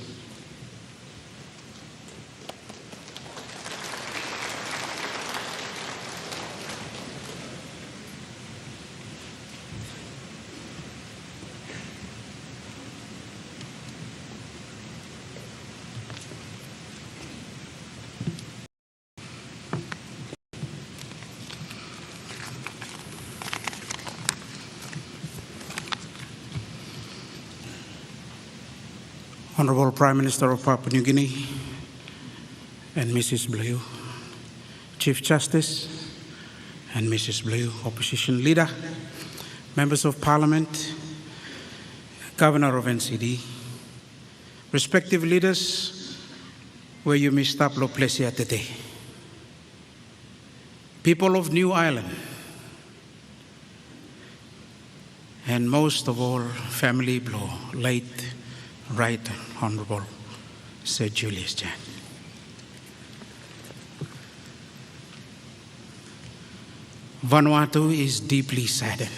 Honorable Prime Minister of Papua New Guinea and Mrs. Blue, Chief Justice and Mrs. Blue, Opposition Leader, Members of Parliament, Governor of NCD, respective leaders where you may stop lo plesia today. People of New Ireland, and most of all, family blow, late Right Honorable Sir Julius Chen. Vanuatu is deeply saddened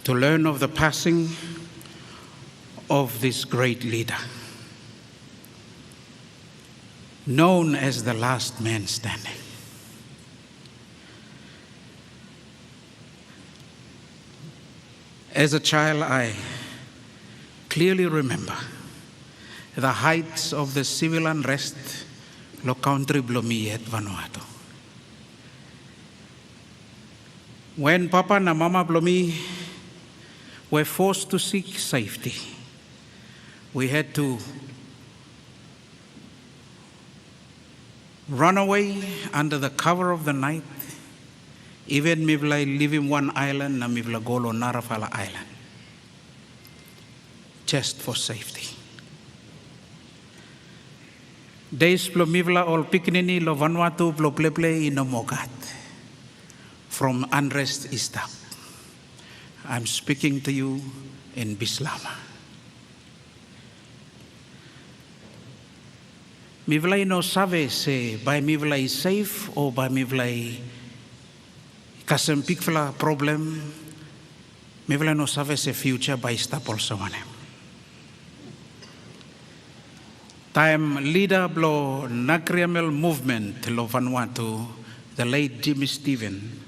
to learn of the passing of this great leader, known as the last man standing. As a child, I clearly remember the heights of the civil unrest lo country blomi at Vanuatu. When Papa and Mama blomi were forced to seek safety, we had to run away under the cover of the night. Even mivla live in one island, na mivla golo Narafala Island, just for safety. Days plo mivla all piknini lo Vanuatu plo pleple in Mogat, from unrest east up. I'm speaking to you in Bislama. Mivla no sabe se by mivla is safe or by mivla kasem pikfla problem, mivla no sabe se future by stap also one. Time leader blo Nakriamel movement lo Vanuatu, the late Jimmy Stephen.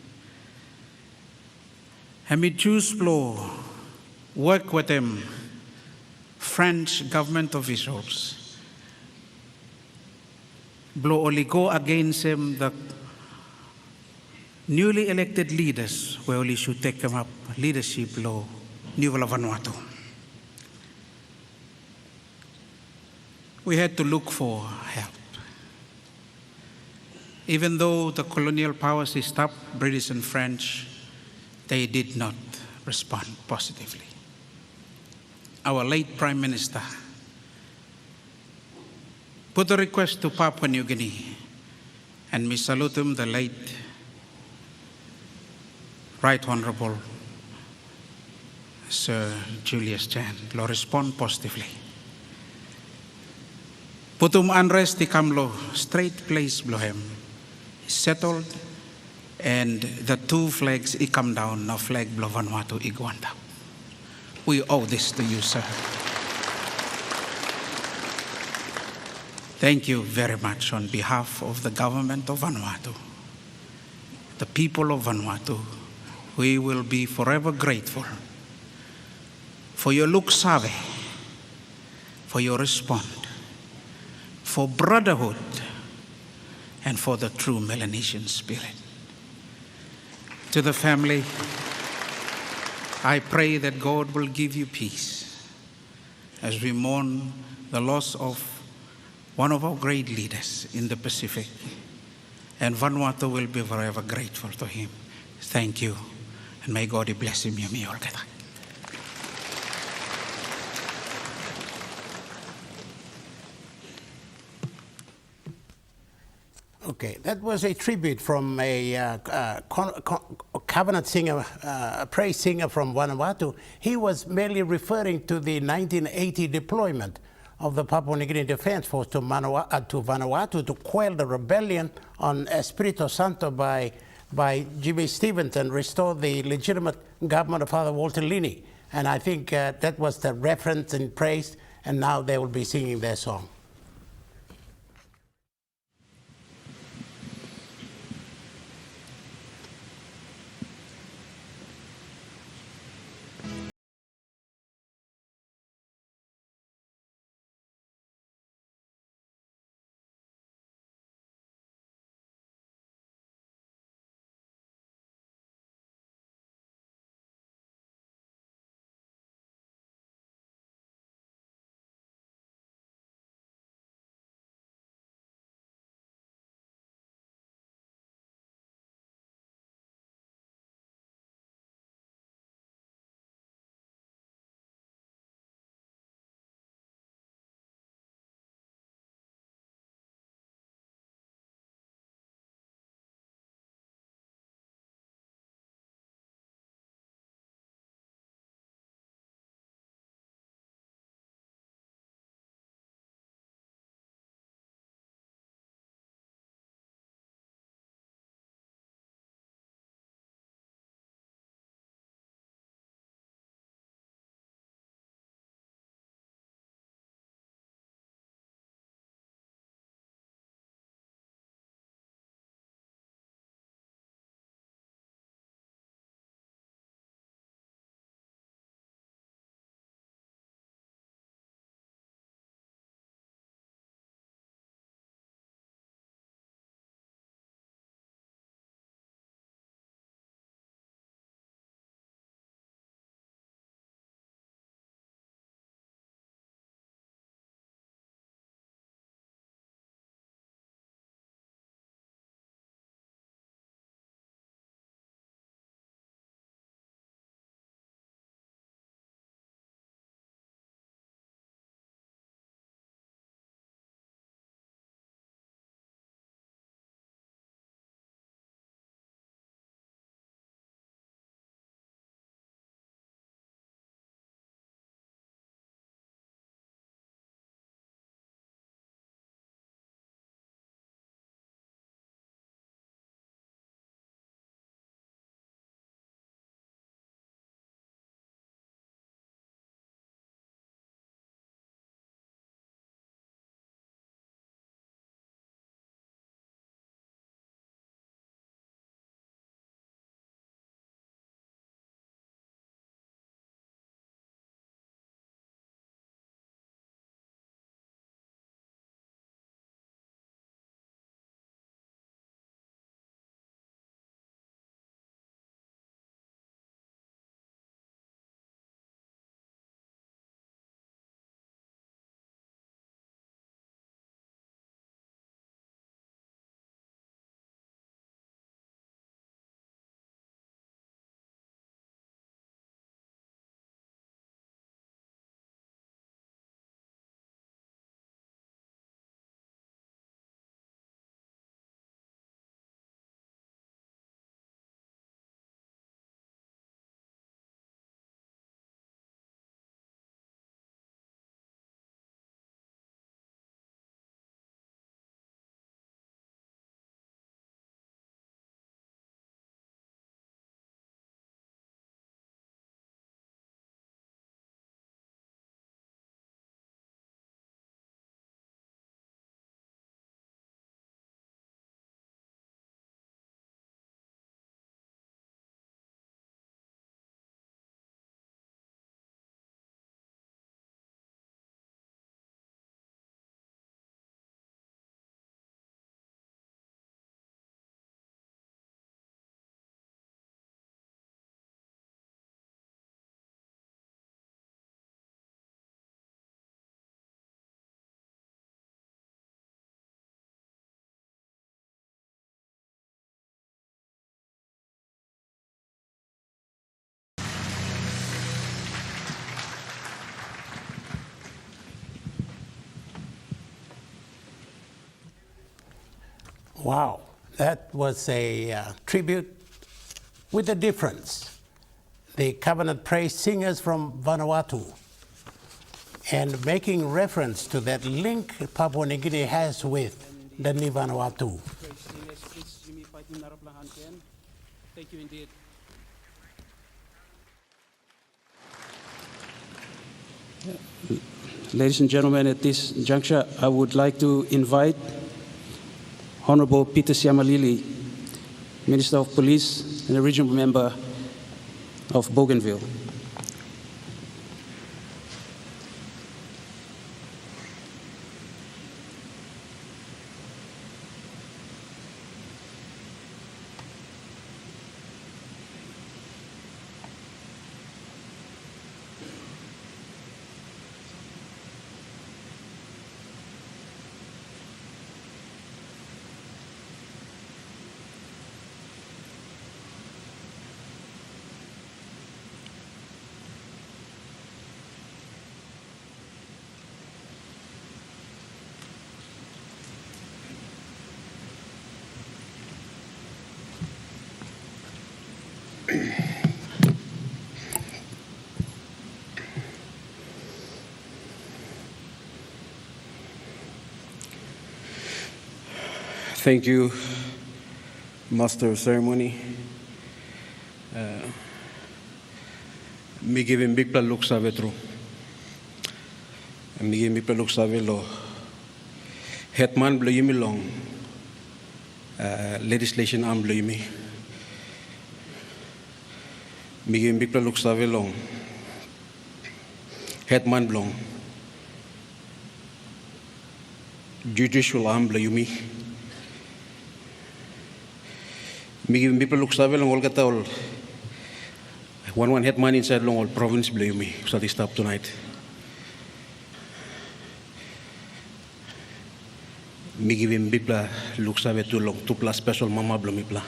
Hemi choose blo work with them French government officials. Blo only go against him the newly elected leaders where only should take them up leadership law New Vanuatu. We had to look for help. Even though the colonial powers stopped, British and French, they did not respond positively. Our late Prime Minister put a request to Papua New Guinea, and we salute him, the late Right Honorable Sir Julius Chen, lo respond positively. Putum unrest ikam lo straight place blohem settled, and the 2 flags ikam down na flag blo Vanuatu igwanda. We owe this to you, sir. Thank you very much on behalf of the government of Vanuatu. the people of Vanuatu, we will be forever grateful for your look save, for your respond, for brotherhood, and for the true Melanesian spirit. To the family, I pray that God will give you peace as we mourn the loss of one of our great leaders in the Pacific, and Vanuatu will be forever grateful to him. Thank you, and may God bless him. Okay, that was a tribute from a covenant singer, a praise singer from Vanuatu. He was merely referring to the 1980 deployment of the Papua New Guinea Defense Force to Vanuatu to quell the rebellion on Espirito Santo by Jimmy Stevens and restore the legitimate government of Father Walter Linney. And I think that was the reference and praise, and now they will be singing their song. Wow, that was a tribute with a difference. The Covenant Praise Singers from Vanuatu, and making reference to that link Papua New Guinea has with the Ni Vanuatu. Thank you indeed. Ladies and gentlemen, at this juncture, I would like to invite Honorable Peter Siamalili, Minister of Police and a regional member of Bougainville. Thank you, Master of Ceremony. Mi give him big look save true. Mi give big look save lo. Hetman blow yimi long. Legislation am blow yimi. Mi give big look save long. Hetman blong. Judicial am blow yimi. Mi give people look save long all kata all. One hetman inside long all province blame me. So they stop tonight. Mi give him people look save too long. 2+ special mama blow me pla.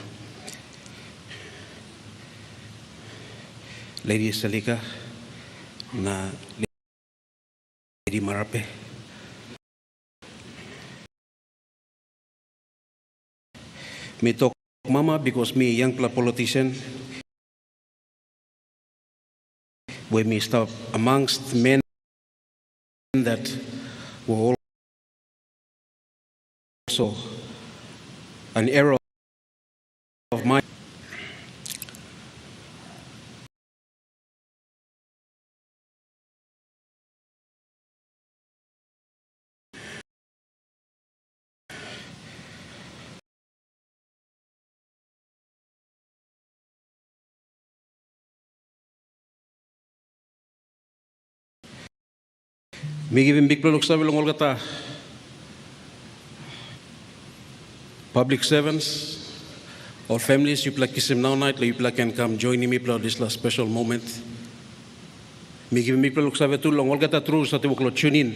Lady Salika na Lady Marape. Me talk Mama, because me young politician, when me stop amongst men that were also an error of mine. Me give him big look sa bilong olgata. Public servants or families, you kiss him now night, you can come join me this last special moment. Me give him big look sa too long olgata through sa tiwok tune in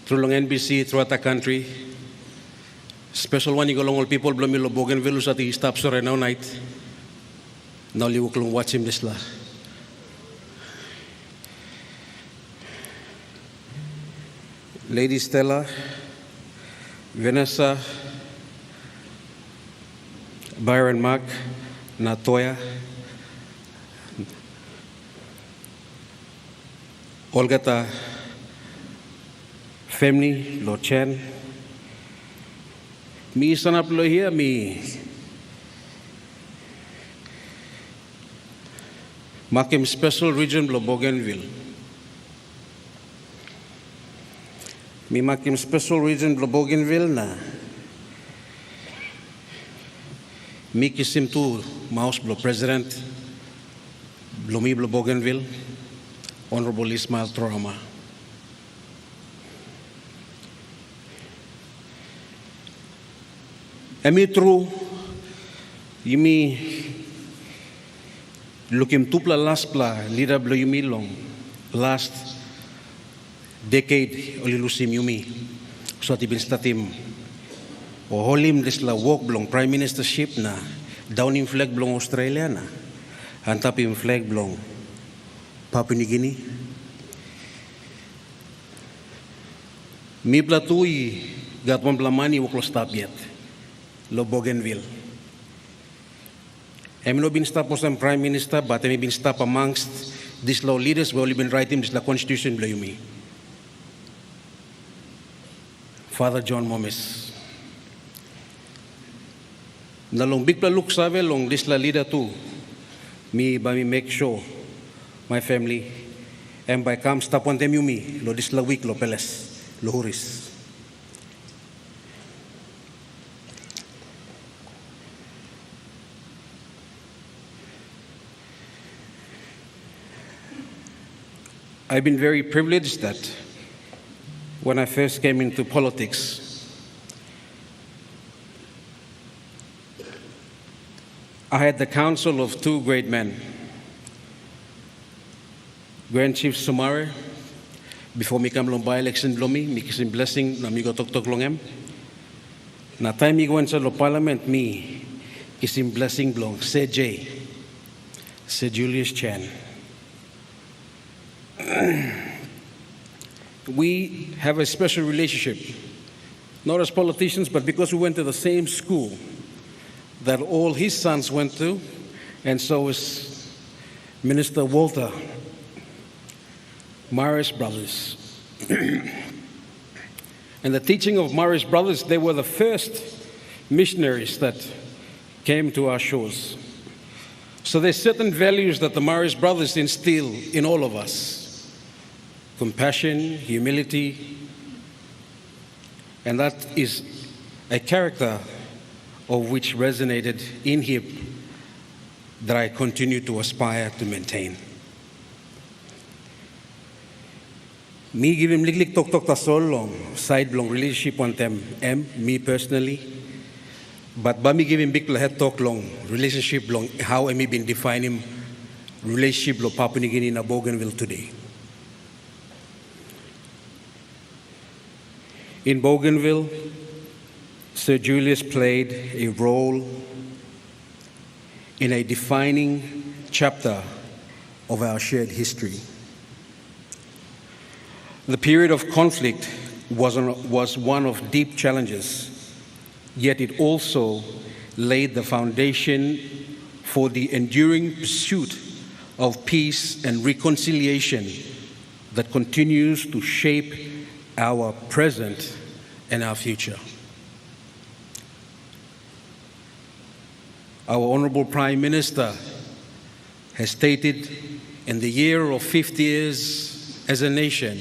through long NBC throughout the country. Special one you go long all people blow me lo Bougainville sa ti stop sore now night. Now you will watch him this la. Lady Stella, Vanessa, Byron Mark, Natoya, Olgata, family, Lord Chan. Me stand up here, me. Makim Special Region Bougainville. Mi makim Special Region Bougainville na mi kisim tu Maus blo President Blomi Bougainville Honorable Ismail Torama. Emi true yimi lukim tupla last pla leader blo yimi long last decade olilusim yumi so atibin statim o holim disla walk blong prime ministership na downing flag blong Australia na antapim flag blong Papua New Guinea mi platui gatwan blamani waklo stop yet lo Bougainville. I'm not been staff as Prime Minister, but I'm been staff amongst these law leaders who have been writing this constitution below me. Father John Momes. Na long big look save long this la leader too. Me by me make sure my family and by come stop on them you me lo this la week lo peles lo huris. I've been very privileged that when I first came into politics, I had the counsel of two great men, Grand Chief Sumare, before me come long by election blomi, me kisim blessing na mi go tok tok longem. Na time me go inside lo parliament me kisim blessing blong CJ, Sir Julius Chan. We have a special relationship, not as politicians, but because we went to the same school that all his sons went to, and so is Minister Walter, Maris brothers. And the teaching of Maris brothers, they were the first missionaries that came to our shores. So there's certain values that the Maris brothers instill in all of us. Compassion, humility, and that is a character of which resonated in him that I continue to aspire to maintain. Me give him lik tok tok tasol long side long relationship on them me personally, but ba me give him big head talk long relationship long how I may been defining relationship lo Papua New Guinea na Bougainville today. In Bougainville, Sir Julius played a role in a defining chapter of our shared history. The period of conflict was one of deep challenges, yet it also laid the foundation for the enduring pursuit of peace and reconciliation that continues to shape our present and our future. Our Honorable Prime Minister has stated in the year of 50 years as a nation,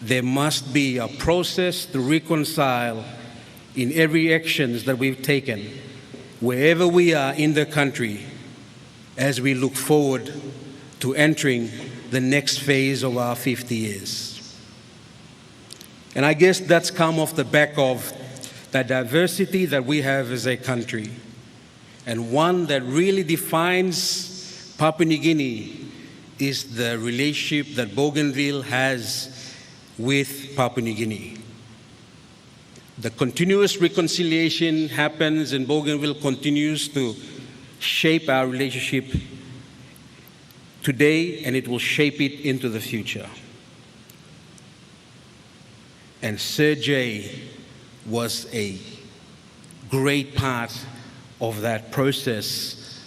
there must be a process to reconcile in every actions that we've taken, wherever we are in the country, as we look forward to entering the next phase of our 50 years. And I guess that's come off the back of the diversity that we have as a country, and one that really defines Papua New Guinea is the relationship that Bougainville has with Papua New Guinea. The continuous reconciliation happens and Bougainville continues to shape our relationship today, and it will shape it into the future. And Sir J was a great part of that process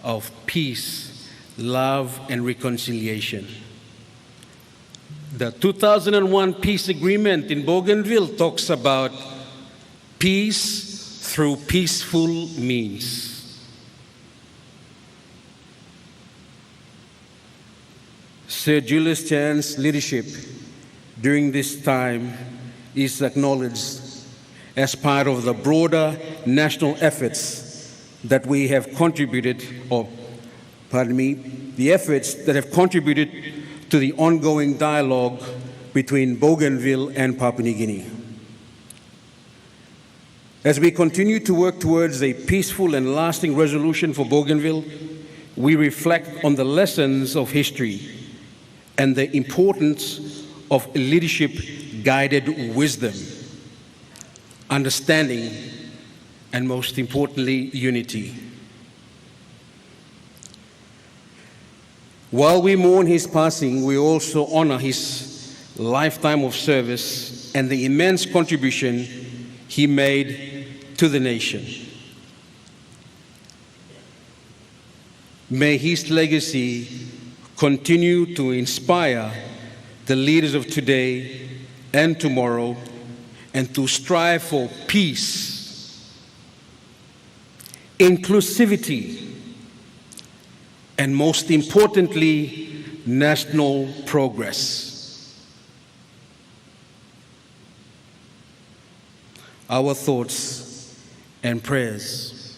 of peace, love, and reconciliation. The 2001 peace agreement in Bougainville talks about peace through peaceful means. Sir Julius Chan's leadership during this time is acknowledged as part of the broader national efforts that we have contributed, the efforts that have contributed to the ongoing dialogue between Bougainville and Papua New Guinea. As we continue to work towards a peaceful and lasting resolution for Bougainville, we reflect on the lessons of history and the importance of leadership-guided wisdom, understanding, and most importantly, unity. While we mourn his passing, we also honor his lifetime of service and the immense contribution he made to the nation. May his legacy continue to inspire the leaders of today and tomorrow, and to strive for peace, inclusivity, and most importantly, national progress. Our thoughts and prayers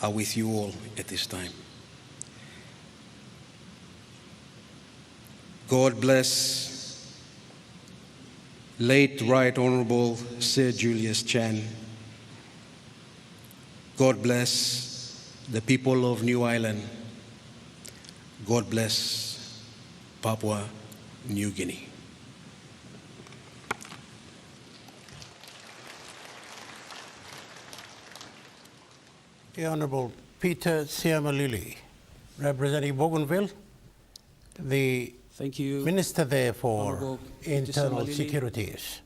are with you all at this time. God bless late Right Honorable Sir Julius Chan. God bless the people of New Ireland. God bless Papua New Guinea. The Honorable Peter Siamalili, representing Bougainville, the Minister there for Internal Securities,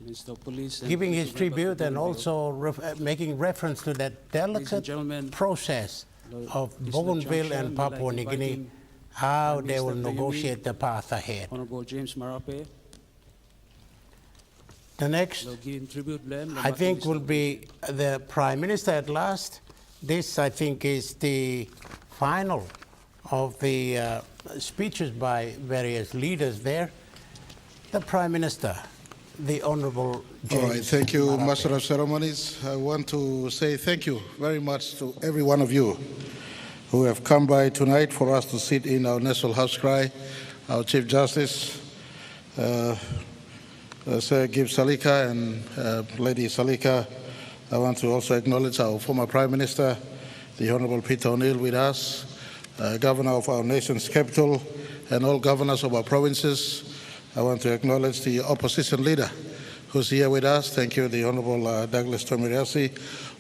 Minister of Police, giving his tribute and also making reference to that delicate process of Bougainville and Papua New Guinea, how they will negotiate the path ahead. Honorable James Marape. The next, I think, will be the Prime Minister at last. This, I think, is the final of the speeches by various leaders there. The Prime Minister, the Honorable James. All right, thank you, Marape. Master of Ceremonies. I want to say thank you very much to every one of you who have come by tonight for us to sit in our National House Cry, our Chief Justice, Sir Gib Salika and Lady Salika. I want to also acknowledge our former Prime Minister, the Honorable Peter O'Neill with us, Governor of our nation's capital, and all governors of our provinces. I want to acknowledge the opposition leader who's here with us. Thank you, the Honorable Douglas Tomiriasi,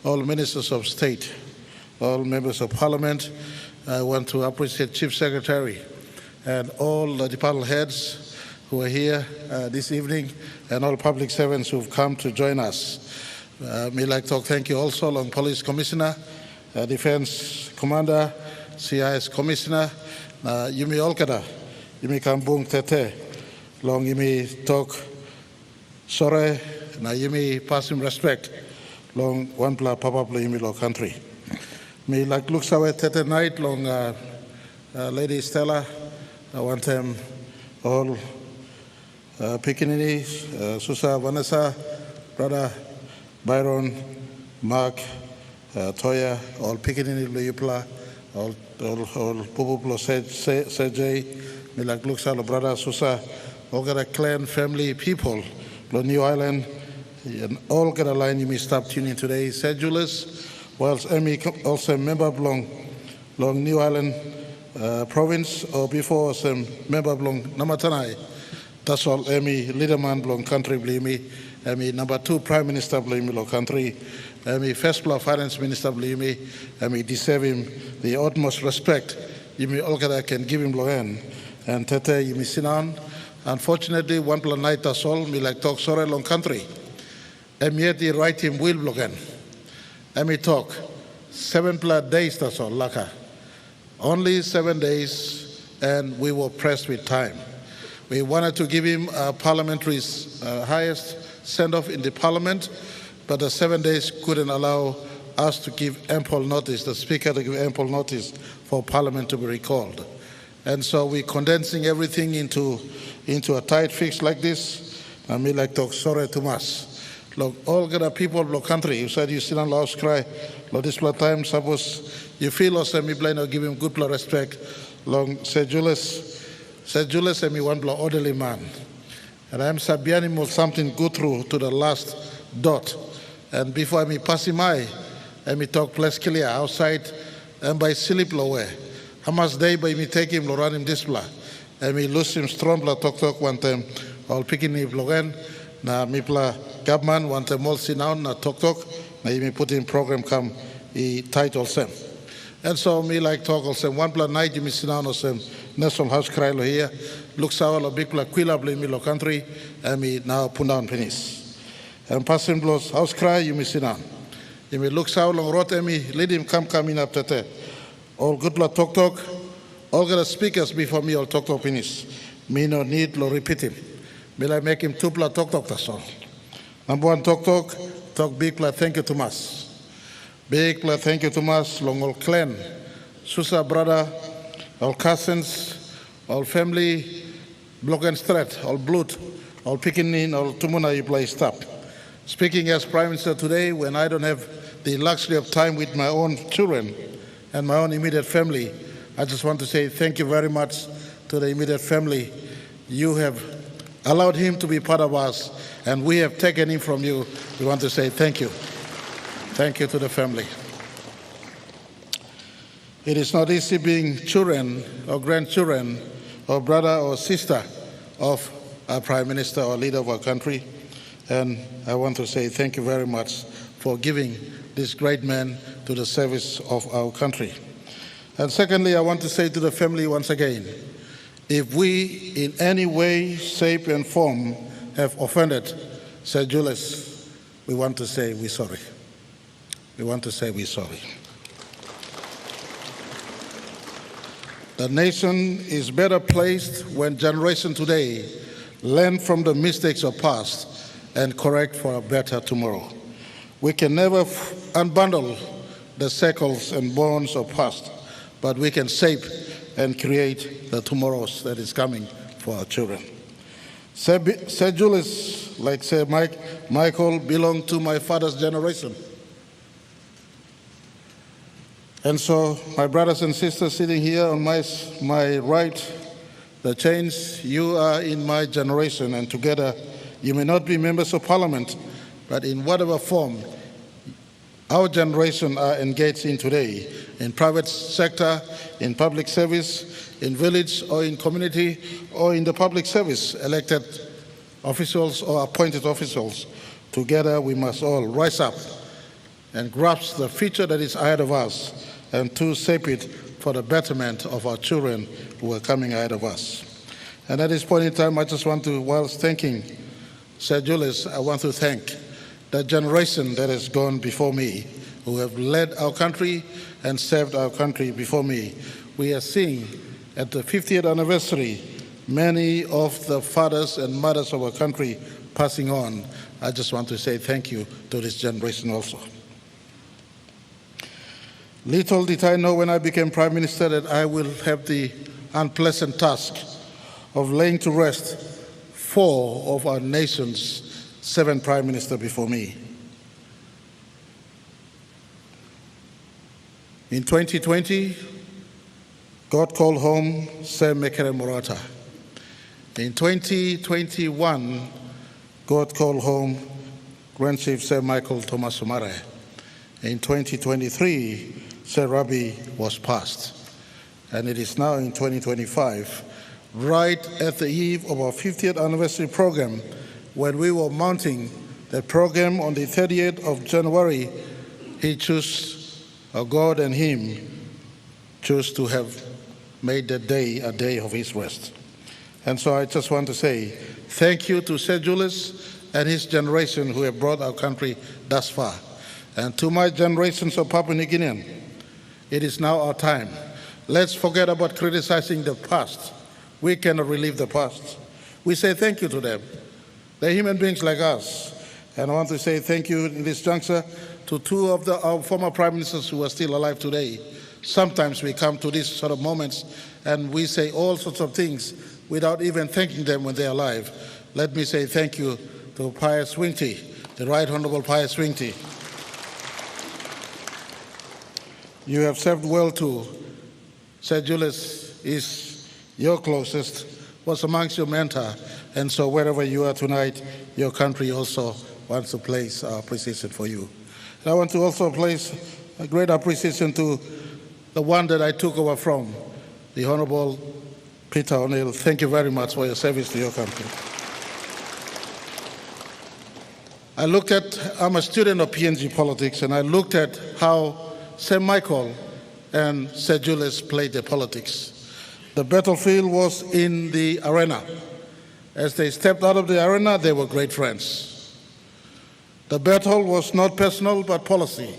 all ministers of state, all members of parliament. I want to appreciate Chief Secretary and all the department heads who are here this evening, and all public servants who've come to join us. May like to thank you also, Long Police Commissioner, Defense Commander, CIS Commissioner, Yumi Olkada, Yumi Kambung Tete, Long Yumi Tok Sore, na Yumi pass him respect, Long Wanpla Papapla Yumi Lo country. May like look sawe Tete night, Long Lady Stella, I want them all Pikinini, Susa, Vanessa, Brother Byron, Mark, Toya, all Pikinini Luyupla, all Pupuplo Sejay, Milak Luxalo, Brother Susa, all got a clan, family, people, the New Island, and all got a line you may stop tuning today. Sir Julius, whilst Emmy also a member of Long New Island province, or before some member of Long Namatanai. That's all Emmy leaderman Long country blame Emmy number 2 Prime Minister blame Lo country. Emmy first block Finance Minister blame Emmy deserve him the utmost respect. You may all can give him Lohan and Tete you may sit down. Unfortunately, one plan night that's all me like talk sorry long country. Emmy yet the right him will Logan. Emmy talk 7 days that's all laka. Only 7 days, and we were pressed with time. We wanted to give him a parliamentary highest send-off in the parliament, but the 7 days couldn't allow us to give ample notice, the speaker to give ample notice for parliament to be recalled. And so we're condensing everything into a tight fix like this. I mean, like talk sorry to us. Look, all the people of the country, you said you sit on loud cry, look, this time, suppose you feel also me blind or give him good respect. Long Sir Julius and me one orderly man. And I'm Sabiani something go through to the last dot. And before I pass him I me talk place clear outside and by sleep lower. How much day by me take him run him display. And me lose him strong talk one time all picking him logan. Na me pla government one time all sit down na talk na me put in program come he title sem. And so me like talk also one plan night you me sit down also National House Cry lo here looks our big la quilla blame me lo country and me now put down penis. And passing blows, house cry, you may sit down. You may look south long road me, lead him come in after that. All good la talk. All the speakers before me all talk finish. Me no need to repeat him. Will I make him two la talk, that's all. Number one, talk big pla thank you to mas. Big pla thank you to mas, long all clan, Susa brother, all cousins, all family, block and strat, all blood, all picking in, all tumuna you play stop. Speaking as Prime Minister today, when I don't have the luxury of time with my own children and my own immediate family, I just want to say thank you very much to the immediate family. You have allowed him to be part of us, and we have taken him from you. We want to say thank you. Thank you to the family. It is not easy being children or grandchildren or brother or sister of our Prime Minister or leader of our country. And I want to say thank you very much for giving this great man to the service of our country. And secondly, I want to say to the family once again, if we in any way, shape and form have offended Sir Julius, we want to say we're sorry. We want to say we're sorry. The nation is better placed when generations today learn from the mistakes of past and correct for a better tomorrow. We can never unbundle the shackles and bonds of past, but we can shape and create the tomorrows that is coming for our children. Sir Julius, like Sir Michael, belonged to my father's generation. And so, my brothers and sisters sitting here on my right, the Chains, you are in my generation, and together you may not be members of parliament, but in whatever form our generation are engaged in today, in private sector, in public service, in village or in community or in the public service, elected officials or appointed officials, together we must all rise up and grasp the future that is ahead of us and to shape it for the betterment of our children who are coming ahead of us. And at this point in time, I just want to, whilst thanking Sir Julius, I want to thank the generation that has gone before me, who have led our country and served our country before me. We are seeing at the 50th anniversary, many of the fathers and mothers of our country passing on. I just want to say thank you to this generation also. Little did I know when I became Prime Minister that I will have the unpleasant task of laying to rest 4 of our nation's 7 Prime Ministers before me. In 2020, God called home Sir Mekere Morata. In 2021, God called home Grand Chief Sir Michael Thomas Omare. In 2023, Sir Rabi was passed. And it is now in 2025, right at the eve of our 50th anniversary program, when we were mounting the program on the 30th of January, he chose, or God and him, chose to have made that day a day of his rest. And so I just want to say thank you to Sir Julius and his generation who have brought our country thus far. And to my generations of Papua New Guinean, it is now our time. Let's forget about criticizing the past. We cannot relive the past. We say thank you to them. They're human beings like us. And I want to say thank you in this juncture to 2 of our former Prime Ministers who are still alive today. Sometimes we come to these sort of moments and we say all sorts of things without even thanking them when they're alive. Let me say thank you to Pius Wingti, the Right Honourable Pius Wingti. You have served well too. Sir Julius is your closest, was amongst your mentor, and so wherever you are tonight, your country also wants to place our appreciation for you. And I want to also place a great appreciation to the one that I took over from, the Honourable Peter O'Neill. Thank you very much for your service to your country. I'm a student of PNG politics, and I looked at how Sir Michael and Sir Julius played their politics. The battlefield was in the arena. As they stepped out of the arena, they were great friends. The battle was not personal, but policy.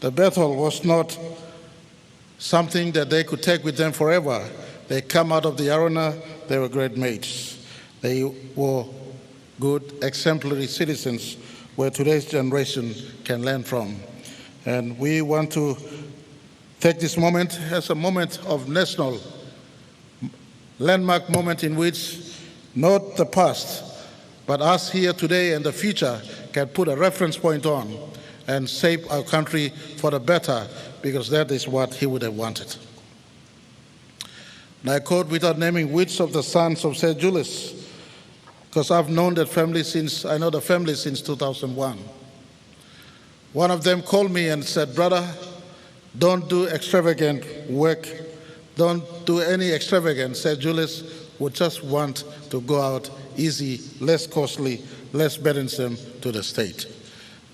The battle was not something that they could take with them forever. They come out of the arena, they were great mates. They were good, exemplary citizens where today's generation can learn from. And we want to take this moment as a moment of national landmark moment in which not the past, but us here today and the future can put a reference point on and shape our country for the better, because that is what he would have wanted. And I quote, without naming which of the sons of Sir Julius, because I've known that family since, I know the family since 2001. One of them called me and said, brother, don't do extravagant work. Don't do any extravagance. Sir Julius would just want to go out easy, less costly, less burdensome to the state.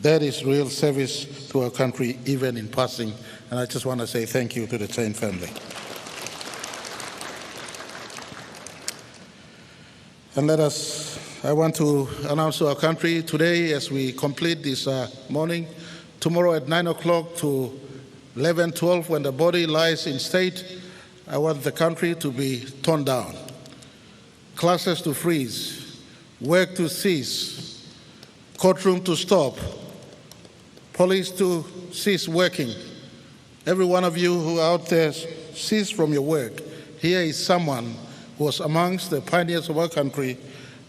That is real service to our country, even in passing. And I just want to say thank you to the CHAN family. And I want to announce to our country today, as we complete this morning, tomorrow at 9 o'clock to 11, 12, when the body lies in state, I want the country to be torn down, classes to freeze, work to cease, courtroom to stop, police to cease working. Every one of you who are out there, cease from your work. Here is someone who was amongst the pioneers of our country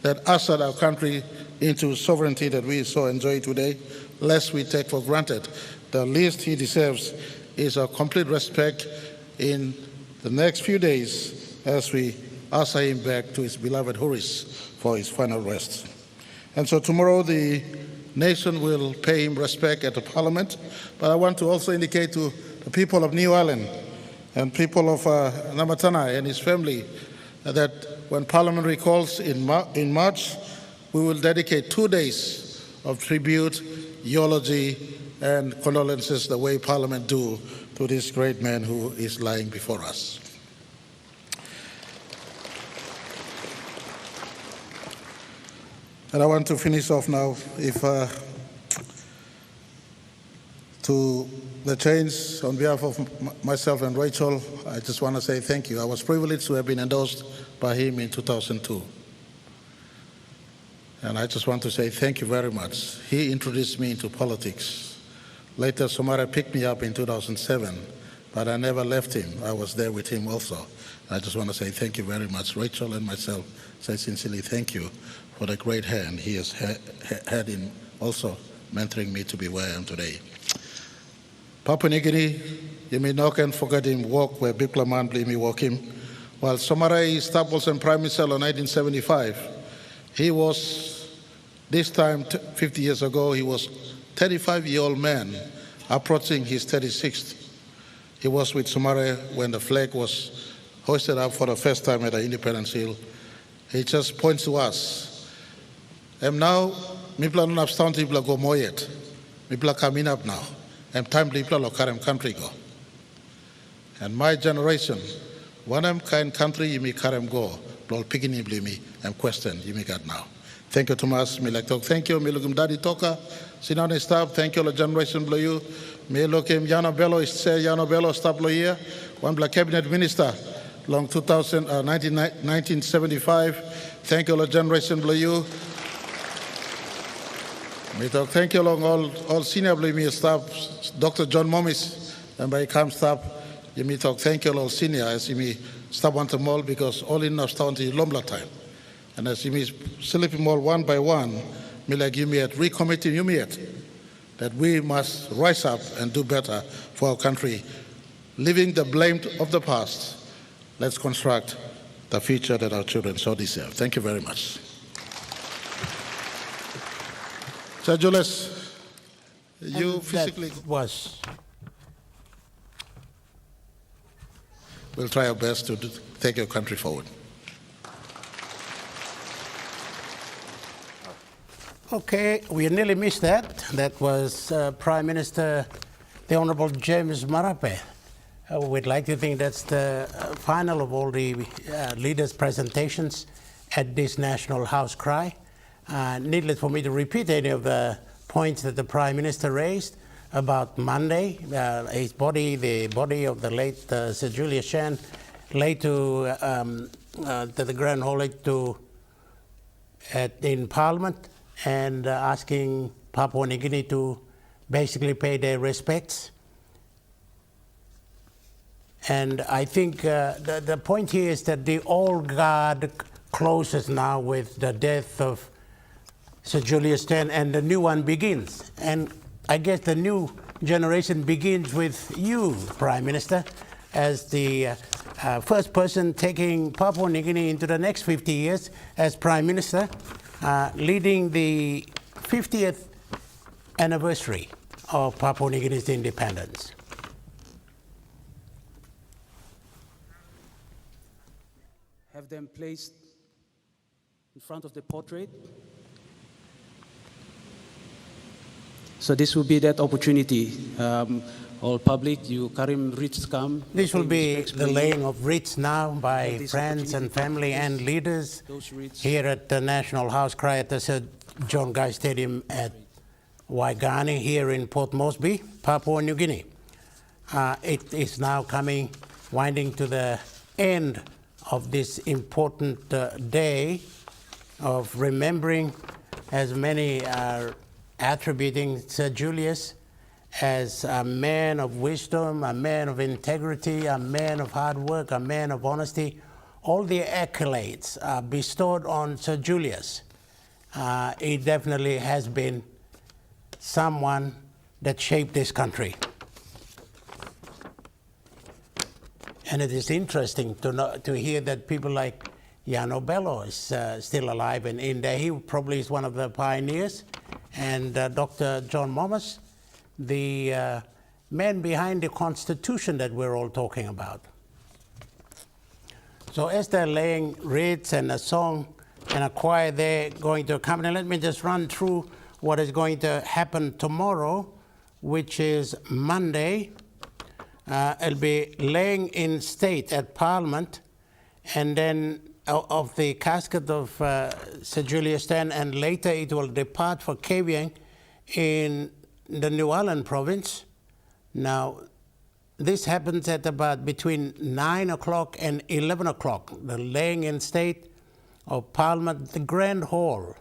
that ushered our country into sovereignty that we so enjoy today, lest we take for granted. The least he deserves is our complete respect in the next few days as we usher him back to his beloved Horis for his final rest. And so tomorrow the nation will pay him respect at the Parliament, but I want to also indicate to the people of New Ireland and people of Namatana and his family that when Parliament recalls in March, we will dedicate 2 days of tribute, eulogy, and condolences the way Parliament do to this great man who is lying before us. And I want to finish off now to the CHANs, on behalf of myself and Rachel, I just want to say thank you. I was privileged to have been endorsed by him in 2002. And I just want to say thank you very much. He introduced me into politics. Later, Somara picked me up in 2007, but I never left him. I was there with him also. I just want to say thank you very much. Rachel and myself say sincerely thank you for the great hand he has had in also mentoring me to be where I am today. Papua New Guinea, you may not can forget him walk where Biklaman blew me walk him. While Somarai Staples and Prime Minister in 1975, he was, this time 50 years ago, he was 35-year-old man approaching his 36th. He was with Somarai when the flag was hoisted up for the first time at the Independence Hill. He just points to us. And now, Mipla non abstant Mipla go moyet. Mipla coming up now. And time Mipla lo karem country go. And my generation, one am kind country yimi karem go. Lol pigini blimi and question yimi got now. Thank you, Thomas. Me like talk. Thank you, me lookum daddy toka. Sinane staff. Thank you, the generation blow you. Me lookum Yano Bello is say Yano Bello staff blow here. One black cabinet minister. Long 1975. Thank you, the generation blow you. Me talk, thank you long all senior me staff, Dr. John Momis, and by CAM staff, you me talk, thank you all senior as you me staff want them all because all in our staff is Lombla time. And as you me sleeping more one by one, me like you me at recommitting you me at that we must rise up and do better for our country. Leaving the blame of the past, let's construct the future that our children so deserve. Thank you very much. Sir Julius, you physically was. We'll try our best to take your country forward. Okay, we nearly missed that. That was Prime Minister, the Honorable James Marape. We'd like to think that's the final of all the leaders' presentations at this National House Cry. Needless for me to repeat any of the points that the Prime Minister raised about Monday, his body, the body of the late Sir Julius Chan, laid to the Grand Hall in Parliament, and asking Papua New Guinea to basically pay their respects. And I think the point here is that the old guard closes now with the death of Sir Julius Chan, and the new one begins. And I guess the new generation begins with you, Prime Minister, as the first person taking Papua New Guinea into the next 50 years as Prime Minister, leading the 50th anniversary of Papua New Guinea's independence. Have them placed in front of the portrait. So this will be that opportunity. All public, you Karim wreaths come. This will be the laying of wreaths now by friends and family and leaders here at the National House Cry at the Sir John Guy Stadium at Waigani here in Port Moresby, Papua New Guinea. It is now winding to the end of this important day of remembering, as many are attributing Sir Julius as a man of wisdom, a man of integrity, a man of hard work, a man of honesty. All the accolades are bestowed on Sir Julius. He definitely has been someone that shaped this country. And it is interesting to hear that people like Yano Bello is still alive and in there. He probably is one of the pioneers. And Dr. John Momas, the man behind the Constitution that we're all talking about. So as they're laying wreaths and a song and a choir there going to accompany, let me just run through what is going to happen tomorrow, which is Monday. It'll be laying in state at Parliament, and then of the casket of Sir Julius Chan, and later it will depart for Kavieng in the New Ireland province. Now, this happens at about between 9 o'clock and 11 o'clock, the laying in state of Parliament, the Grand Hall,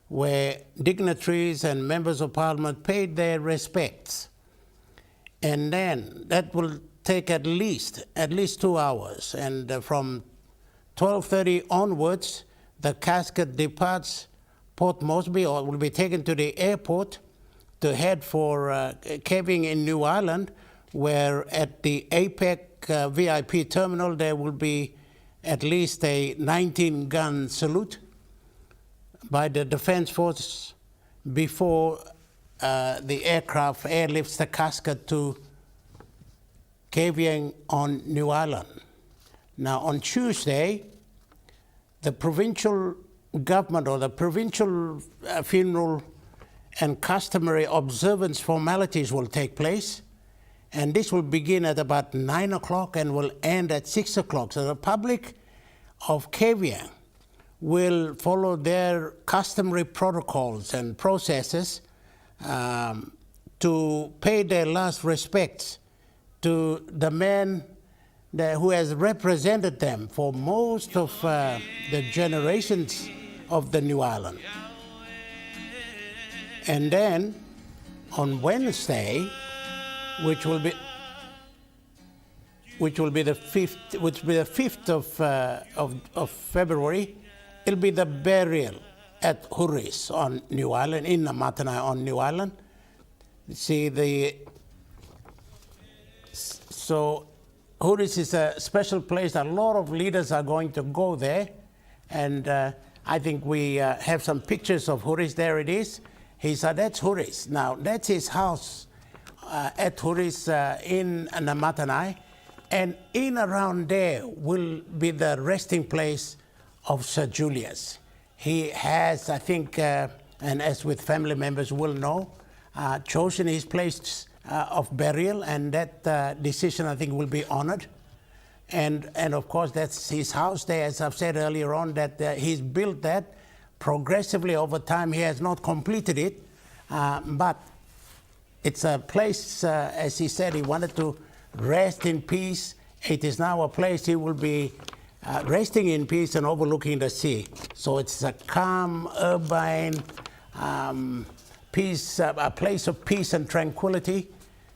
where dignitaries and members of Parliament paid their respects. And then that will take at least 2 hours. And from 12:30 onwards, the casket departs Port Moresby, or will be taken to the airport to head for Kavieng in New Ireland, where at the APEC VIP terminal there will be at least a 19-gun salute by the Defence Force before the aircraft airlifts the casket to Kavieng on New Ireland. Now on Tuesday, the provincial government or the provincial funeral and customary observance formalities will take place, and this will begin at about 9 o'clock and will end at 6 o'clock. So the public of Kavieng will follow their customary protocols and processes to pay their last respects to the man who has represented them for most of the generations of the New Ireland. And then on Wednesday, which will be the 5th of February, it'll be the burial at Huris on New Ireland, in Namatanai on New Ireland. So Huris is a special place. A lot of leaders are going to go there, and I think we have some pictures of Huris. There it is. He said, that's Huris. Now, that's his house at Huris in Namatanai, and in around there will be the resting place of Sir Julius. He has, I think, and as with family members will know, chosen his place of burial, and that decision, I think, will be honored. And of course, that's his house there, as I've said earlier on, that he's built that progressively over time. He has not completed it, But it's a place, as he said, he wanted to rest in peace. It is now a place he will be resting in peace and overlooking the sea. So it's a calm, urban peace, a place of peace and tranquility.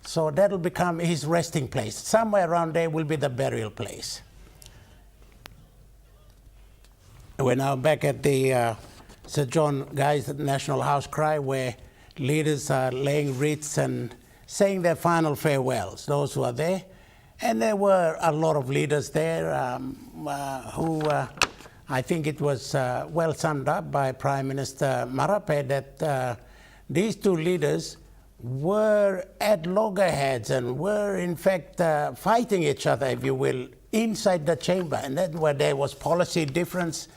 So that'll become his resting place. Somewhere around there will be the burial place. We're now back at the Sir John Guy's National House Cry, where leaders are laying wreaths and saying their final farewells, those who are there. And there were a lot of leaders there who I think it was well summed up by Prime Minister Marape that these two leaders were at loggerheads and were in fact fighting each other, if you will, inside the chamber. And then where there was policy difference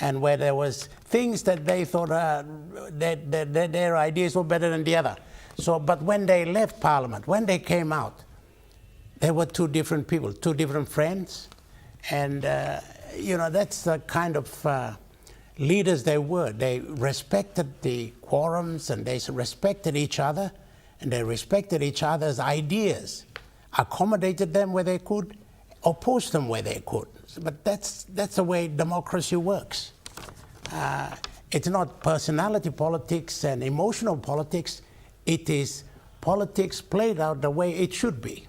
and where there was things that they thought that their ideas were better than the other. So, but when they left Parliament, when they came out, they were two different people, two different friends. And, you know, that's the kind of leaders they were. They respected the quorums and they respected each other and they respected each other's ideas, accommodated them where they could, opposed them where they could. But that's the way democracy works. It's not personality politics and emotional politics. It is politics played out the way it should be.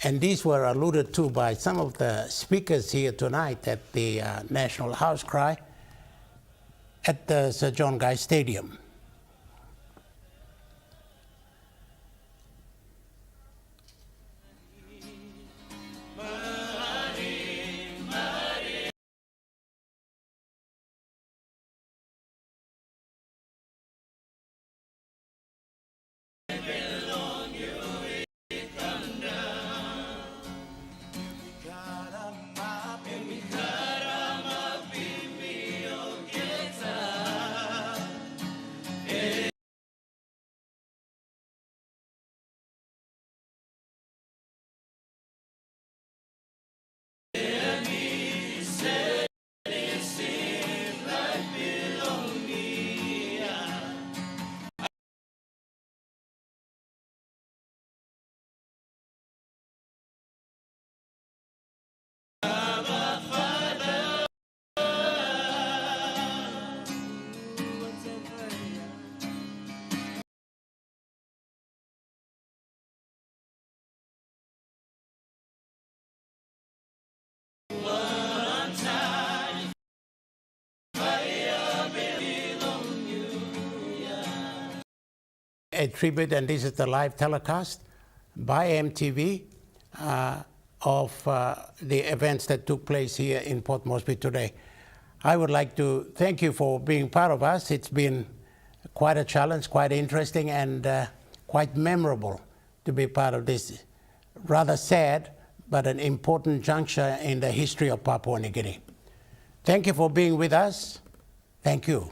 And these were alluded to by some of the speakers here tonight at the National House Cry at the Sir John Guy Stadium. A tribute, and this is the live telecast by EMTV of the events that took place here in Port Moresby today. I would like to thank you for being part of us. It's been quite a challenge, quite interesting, and quite memorable to be part of this rather sad but an important juncture in the history of Papua New Guinea. Thank you for being with us. Thank you.